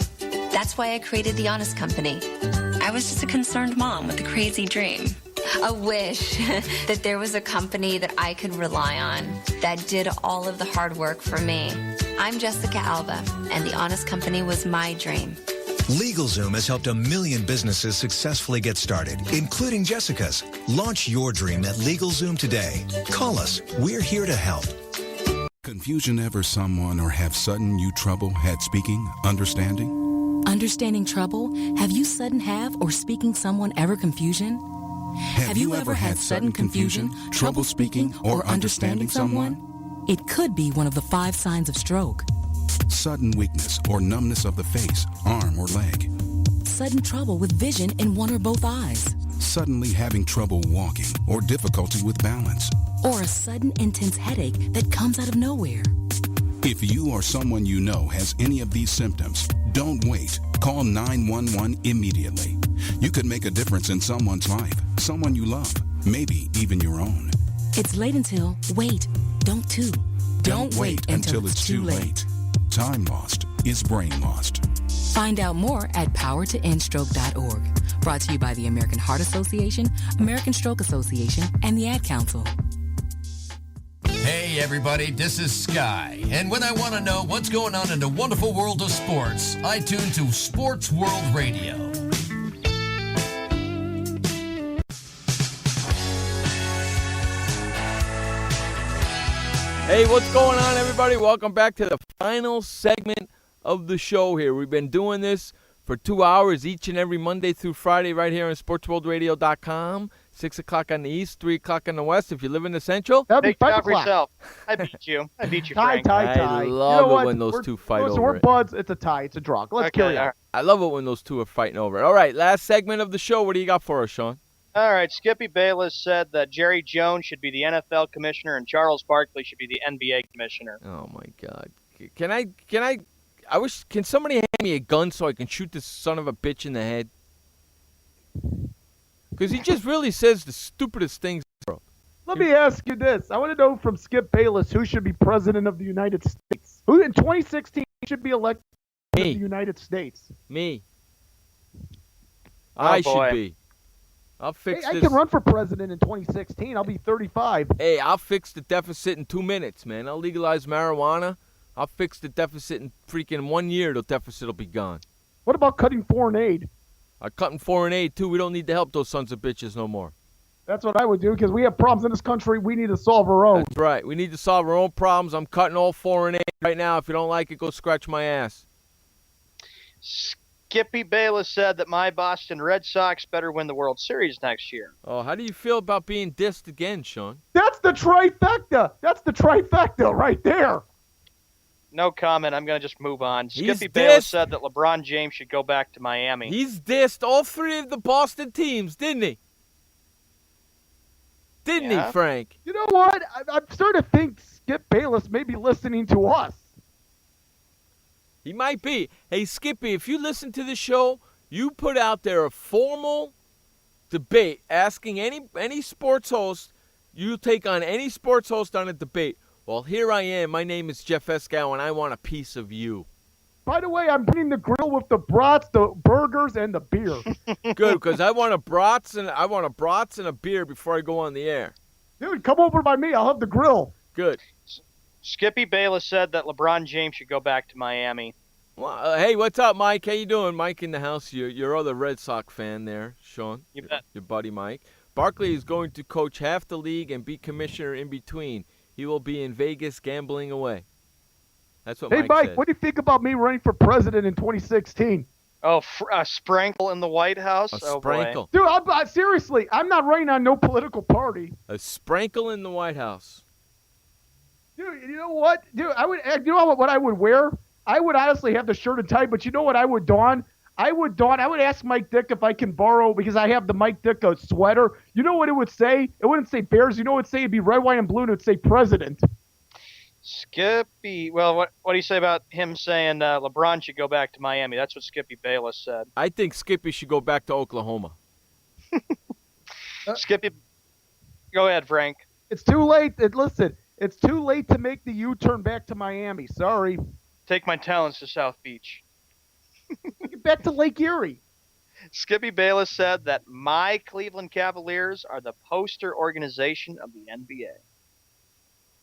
That's why I created The Honest Company. I was just a concerned mom with a crazy dream. A wish that there was a company that I could rely on that did all of the hard work for me. I'm Jessica Alba, and The Honest Company was my dream. LegalZoom has helped 1 million businesses successfully get started, including Jessica's. Launch your dream at LegalZoom today. Call us. We're here to help. Confusion ever someone or have sudden you trouble had speaking, understanding? Understanding trouble? Have you sudden have or speaking someone ever confusion? Have you ever had sudden confusion, trouble speaking, or understanding someone? It could be one of the 5 signs of stroke. Sudden weakness or numbness of the face, arm, or leg. Sudden trouble with vision in one or both eyes. Suddenly having trouble walking or difficulty with balance. Or a sudden intense headache that comes out of nowhere. If you or someone you know has any of these symptoms, don't wait. Call 911 immediately. You could make a difference in someone's life, someone you love, maybe even your own. It's late until, wait, don't too. Don't wait until it's too late. Time lost is brain lost. Find out more at powertoendstroke.org. Brought to you by the American Heart Association, American Stroke Association, and the Ad Council. Hey everybody, this is Sky, and when I want to know what's going on in the wonderful world of sports, I tune to Sports World Radio. Hey, what's going on, everybody? Welcome back to the final segment of the show here. We've been doing this for 2 hours each and every Monday through Friday right here on SportsWorldRadio.com. 6 o'clock on the East, 3 o'clock on the West. If you live in the Central, that'd be 5 o'clock. Yourself. I beat you. I beat you, Tie, Frank. tie. I love it when those two fight listen, over we're it. buds. It's a tie. It's a draw. Let's carry on. I love it when those two are fighting over it. All right, last segment of the show. What do you got for us, Sean? All right, Skippy Bayless said that Jerry Jones should be the NFL commissioner and Charles Barkley should be the NBA commissioner. Oh my God! Can somebody hand me a gun so I can shoot this son of a bitch in the head? Because he just really says the stupidest things in the world. Let me ask you this. I want to know from Skip Bayless who should be president of the United States. Who in 2016 should be elected to the United States? Me. Oh, boy. Should be. I'll fix I this. can run for president in 2016. I'll be 35. Hey, I'll fix the deficit in 2 minutes, man. I'll legalize marijuana. I'll fix the deficit in freaking 1 year. The deficit will be gone. What about cutting foreign aid? I'm cutting foreign aid, too. We don't need to help those sons of bitches no more. That's what I would do because we have problems in this country. We need to solve our own. That's right. We need to solve our own problems. I'm cutting all foreign aid right now. If you don't like it, go scratch my ass. Skippy Bayless said that my Boston Red Sox better win the World Series next year. Oh, how do you feel about being dissed again, Sean? That's the trifecta. That's the trifecta right there. No comment. I'm going to just move on. He's Skippy Bayless dissed. said that LeBron James should go back to Miami. He's dissed all three of the Boston teams, didn't he? Didn't he, Frank? You know what? I'm starting to think Skip Bayless may be listening to us. He might be. Hey, Skippy, if you listen to the show, you put out there a formal debate asking any sports host, you take on any sports host on a debate. Well, here I am. My name is Jeff Escow, and I want a piece of you. By the way, I'm bringing the grill with the brats, the burgers, and the beer. Good, because I want a brats and a beer before I go on the air. Dude, come over by me. I'll have the grill. Good. Skippy Bayless said that LeBron James should go back to Miami. Well, hey, what's up, Mike? How you doing? Mike in the house. Your other Red Sox fan there, Sean. You bet. Your buddy Mike. Barkley is going to coach half the league and be commissioner in between. He will be in Vegas gambling away. That's what Hey, Mike Mike, said. what do you think about me running for president in 2016? Oh, a Sprankle in the White House? A Oh, Sprankle. boy. Dude, seriously, I'm not running on no political party. A Sprankle in the White House. Dude, you know what? Dude, you know what I would wear? I would honestly have the shirt and tie, but you know what I would don? I would ask Mike Dick if I can borrow, because I have the Mike Dick sweater. You know what it would say? It wouldn't say Bears. You know what it would say? It'd be red, white, and blue, and it would say President. Skippy, well, what do you say about him saying LeBron should go back to Miami? That's what Skippy Bayless said. I think Skippy should go back to Oklahoma. Skippy, go ahead, Frank. It's too late. Listen, it's too late to make the U-turn back to Miami. Sorry. Take my talents to South Beach. Get back to Lake Erie. Skippy Bayless said that my Cleveland Cavaliers are the poster organization of the NBA.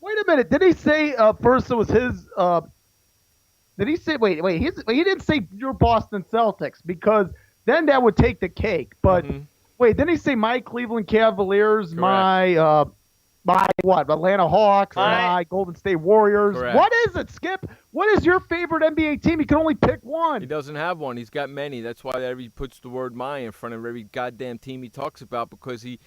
Wait a minute. Did he say first it was his? Did he say? Wait. He didn't say your Boston Celtics, because then that would take the cake. But wait, didn't he say my Cleveland Cavaliers, Correct. my what? Atlanta Hawks, my Golden State Warriors. Correct. What is it, Skip? What is your favorite NBA team? You can only pick one. He doesn't have one. He's got many. That's why he puts the word "my" in front of every goddamn team he talks about, because he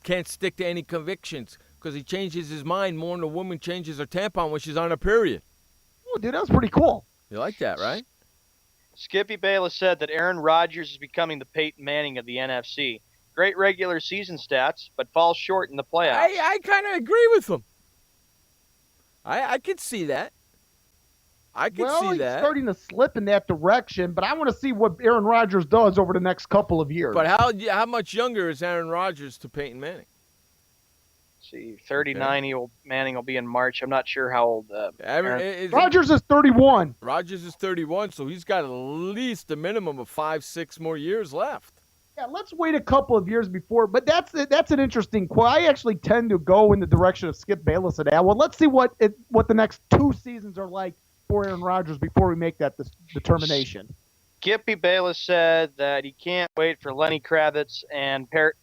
can't stick to any convictions, because he changes his mind more than a woman changes her tampon when she's on her period. Oh, dude, that was pretty cool. You like that, right? Skippy Bayless said that Aaron Rodgers is becoming the Peyton Manning of the NFC. Great regular season stats, but falls short in the playoffs. I kind of agree with him. I could see that. I could see He's that. starting to slip in that direction, but I want to see what Aaron Rodgers does over the next couple of years. But how much younger is Aaron Rodgers to Peyton Manning? See, 39-year-old Manning will be in March. I'm not sure how old. Rodgers is 31. Rodgers is 31, so he's got at least a minimum of 5-6 more years left. Yeah, let's wait a couple of years before. But that's an interesting quote. I actually tend to go in the direction of Skip Bayless and that. Well, let's see what the next 2 seasons are like for Aaron Rodgers before we make that determination. Skippy Bayless said that he can't wait for Lenny Kravitz and Perry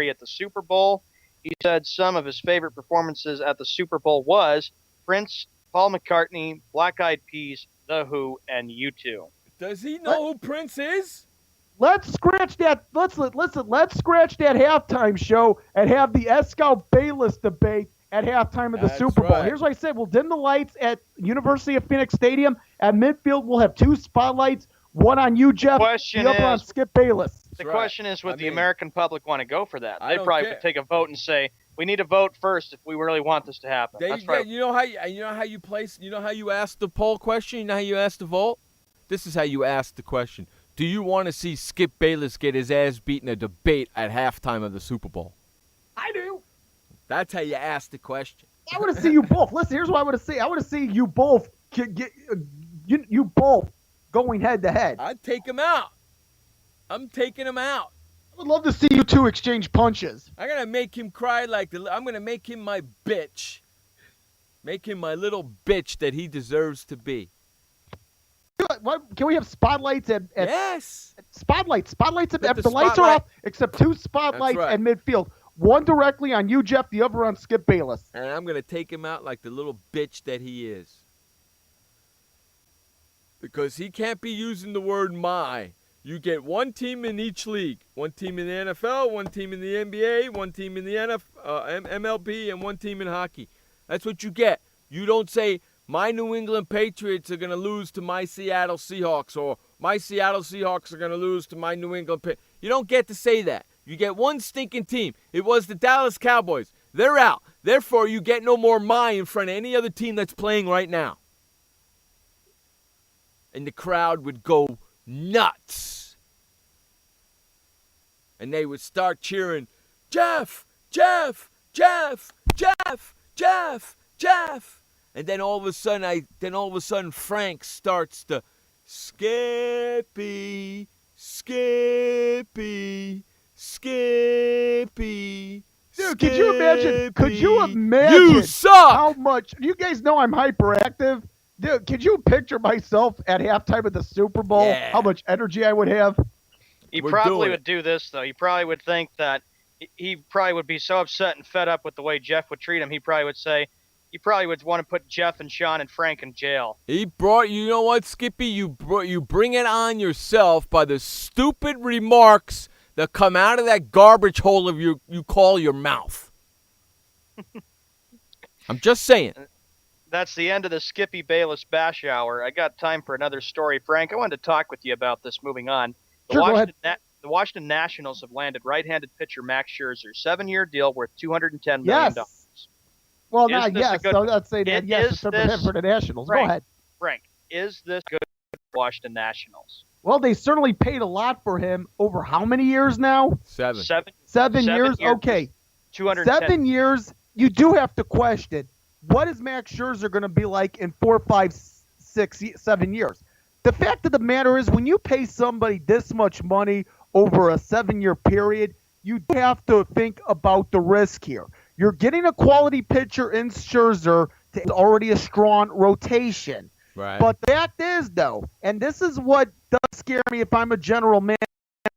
at the Super Bowl. He said some of his favorite performances at the Super Bowl was Prince, Paul McCartney, Black Eyed Peas, The Who, and U2. Does he know who Prince is? Let's scratch that. Let's scratch that halftime show and have the Escow Bayless debate at halftime of the Super Bowl. right. Here's what I said: we'll dim the lights at University of Phoenix Stadium. At midfield, we'll have 2 spotlights. One on you, Jeff. Question the other on is- Skip Bayless. The question is, would the American public want to go for that? I They don't probably care. would take a vote and say, we need to vote first if we really want this to happen. That's right. You know how you place. You know how you ask the poll question. You know how you ask the vote. This is how you ask the question. Do you want to see Skip Bayless get his ass beat in a debate at halftime of the Super Bowl? I do. That's how you ask the question. I want to see you both. Listen, here's what I want to see. I want to see you both you both going head to head. I'd take him out. I'm taking him out. I would love to see you two exchange punches. I'm gonna make him cry I'm gonna make him my bitch. Make him my little bitch that he deserves to be. What, can we have spotlights at yes. Spotlights at Let the lights are spotlight- off, except two spotlights That's right. at midfield. One directly on you, Jeff, the other on Skip Bayless. And I'm gonna take him out like the little bitch that he is. Because he can't be using the word my. You get one team in each league. One team in the NFL, one team in the NBA, one team in the MLB, and one team in hockey. That's what you get. You don't say, my New England Patriots are going to lose to my Seattle Seahawks, or my Seattle Seahawks are going to lose to my New England Patriots. You don't get to say that. You get one stinking team. It was the Dallas Cowboys. They're out. Therefore, you get no more my in front of any other team that's playing right now. And the crowd would go nuts. And they would start cheering, Jeff, Jeff, Jeff, Jeff, Jeff, Jeff. And then all of a sudden Frank starts to Skippy, Skippy, Skippy. Dude, could you imagine? You suck! How much? You guys know I'm hyperactive. Dude, could you picture myself at halftime of the Super Bowl? Yeah. How much energy I would have? He probably would do this, though. He probably would think that he probably would be so upset and fed up with the way Jeff would treat him. He probably would say, he probably would want to put Jeff and Sean and Frank in jail. He brought, you know what, Skippy? You bring it on yourself by the stupid remarks that come out of that garbage hole of you call your mouth. I'm just saying. That's the end of the Skippy Bayless Bash Hour. I got time for another story. Frank, I wanted to talk with you about this moving on. The Washington Nationals have landed right-handed pitcher Max Scherzer, 7-year deal worth $210 million. Well, not yes. So let's say that yes for the Nationals. Frank, Go ahead. Frank, is this good for the Washington Nationals? Well, they certainly paid a lot for him over how many years now? 7. 7 years? Okay. 210. 7 years, you do have to question, what is Max Scherzer going to be like in 4, 5, 6, 7 years? The fact of the matter is, when you pay somebody this much money over a 7-year period, you have to think about the risk here. You're getting a quality pitcher in Scherzer to already a strong rotation. Right. But the fact is, though, and this is what does scare me if I'm a general man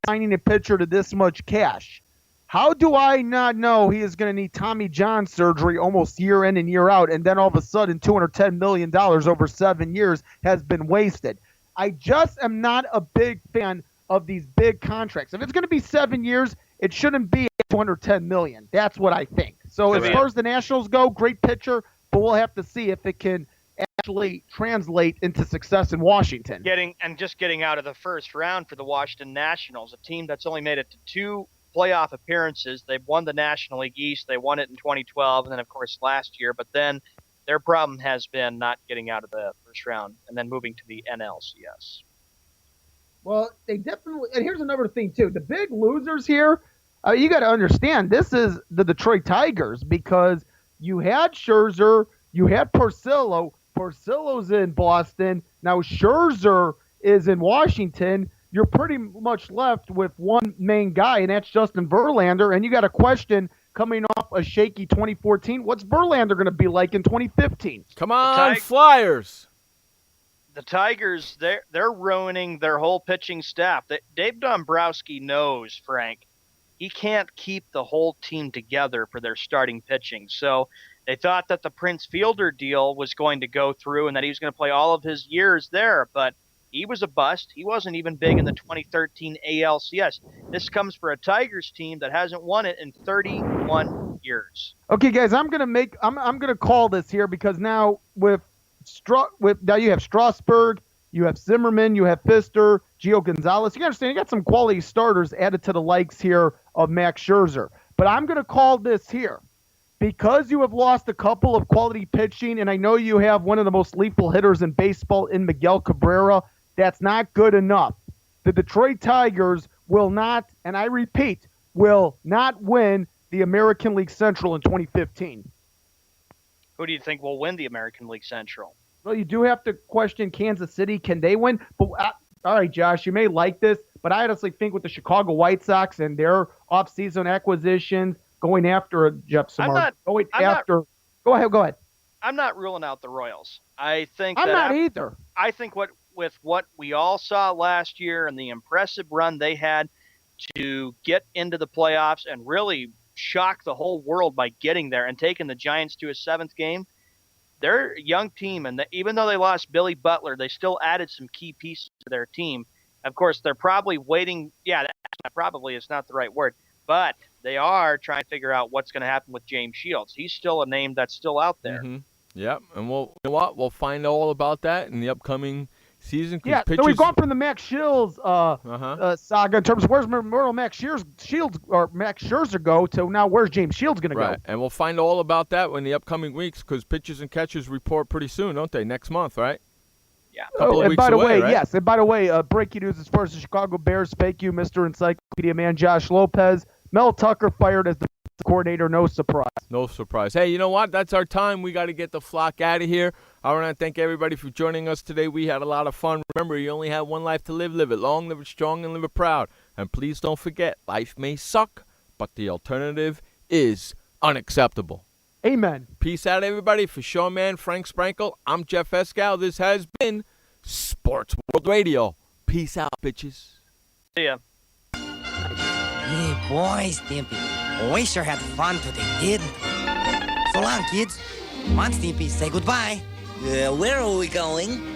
signing a pitcher to this much cash. How do I not know he is going to need Tommy John surgery almost year in and year out, and then all of a sudden $210 million over 7 years has been wasted? I just am not a big fan of these big contracts. If it's going to be 7 years, it shouldn't be $210 million. That's what I think. So as far as the Nationals go, great pitcher, but we'll have to see if it can actually translate into success in Washington. Getting out of the first round for the Washington Nationals, a team that's only made it to 2 playoff appearances. They've won the National League East. They won it in 2012 and then, of course, last year. But then their problem has been not getting out of the first round and then moving to the NLCS. Well, they definitely – and here's another thing, too. The big losers here, you got to understand, this is the Detroit Tigers because you had Scherzer, you had Porcello. Porcello's in Boston. Now Scherzer is in Washington. You're pretty much left with one main guy, and that's Justin Verlander. And you got a question coming off a shaky 2014. What's Verlander going to be like in 2015? Come on, Flyers. The Tigers, they're ruining their whole pitching staff. Dave Dombrowski knows, Frank, he can't keep the whole team together for their starting pitching. So they thought that the Prince Fielder deal was going to go through and that he was going to play all of his years there, but he was a bust. He wasn't even big in the 2013 ALCS. This comes for a Tigers team that hasn't won it in 31 years. Okay, guys, I'm gonna call this here because now now you have Strasburg, You have Zimmerman, you have Pfister, Gio Gonzalez. You understand, you got some quality starters added to the likes here of Max Scherzer. But I'm going to call this here. Because you have lost a couple of quality pitching, and I know you have one of the most lethal hitters in baseball in Miguel Cabrera, that's not good enough. The Detroit Tigers will not, and I repeat, will not win the American League Central in 2015. Who do you think will win the American League Central? Well, you do have to question Kansas City. Can they win? But all right, Josh, you may like this, but I honestly think with the Chicago White Sox and their offseason acquisitions, going after Jeff Samar, go ahead. I'm not ruling out the Royals. I think I'm not either. I think with what we all saw last year and the impressive run they had to get into the playoffs and really shock the whole world by getting there and taking the Giants to a 7th game, they're a young team, and even though they lost Billy Butler, they still added some key pieces to their team. Of course, they're probably waiting. Yeah, probably is not the right word, but they are trying to figure out what's going to happen with James Shields. He's still a name that's still out there. Mm-hmm. Yep, and you know what? We'll find all about that in the upcoming season. Yeah, so we've gone from the Max Shields saga in terms of where's Max Scherzer go to now where's James Shields going to go. And we'll find all about that in the upcoming weeks because pitchers and catchers report pretty soon, don't they? Next month, right? Yeah. And by the way, yes. And by the way, breaking news as far as the Chicago Bears. Thank you, Mr. Encyclopedia Man Josh Lopez. Mel Tucker fired as the coordinator. No surprise. No surprise. Hey, you know what? That's our time. We got to get the flock out of here. I want to thank everybody for joining us today. We had a lot of fun. Remember, you only have one life to live. Live it long, live it strong, and live it proud. And please don't forget, life may suck, but the alternative is unacceptable. Amen. Peace out, everybody. For Showman Frank Sprankle, I'm Jeff Escow. This has been Sports World Radio. Peace out, bitches. See ya. Hey, boys, Stimpy. We sure had fun today, didn't we? So long, kids. Come on, Stimpy, say goodbye. Where are we going?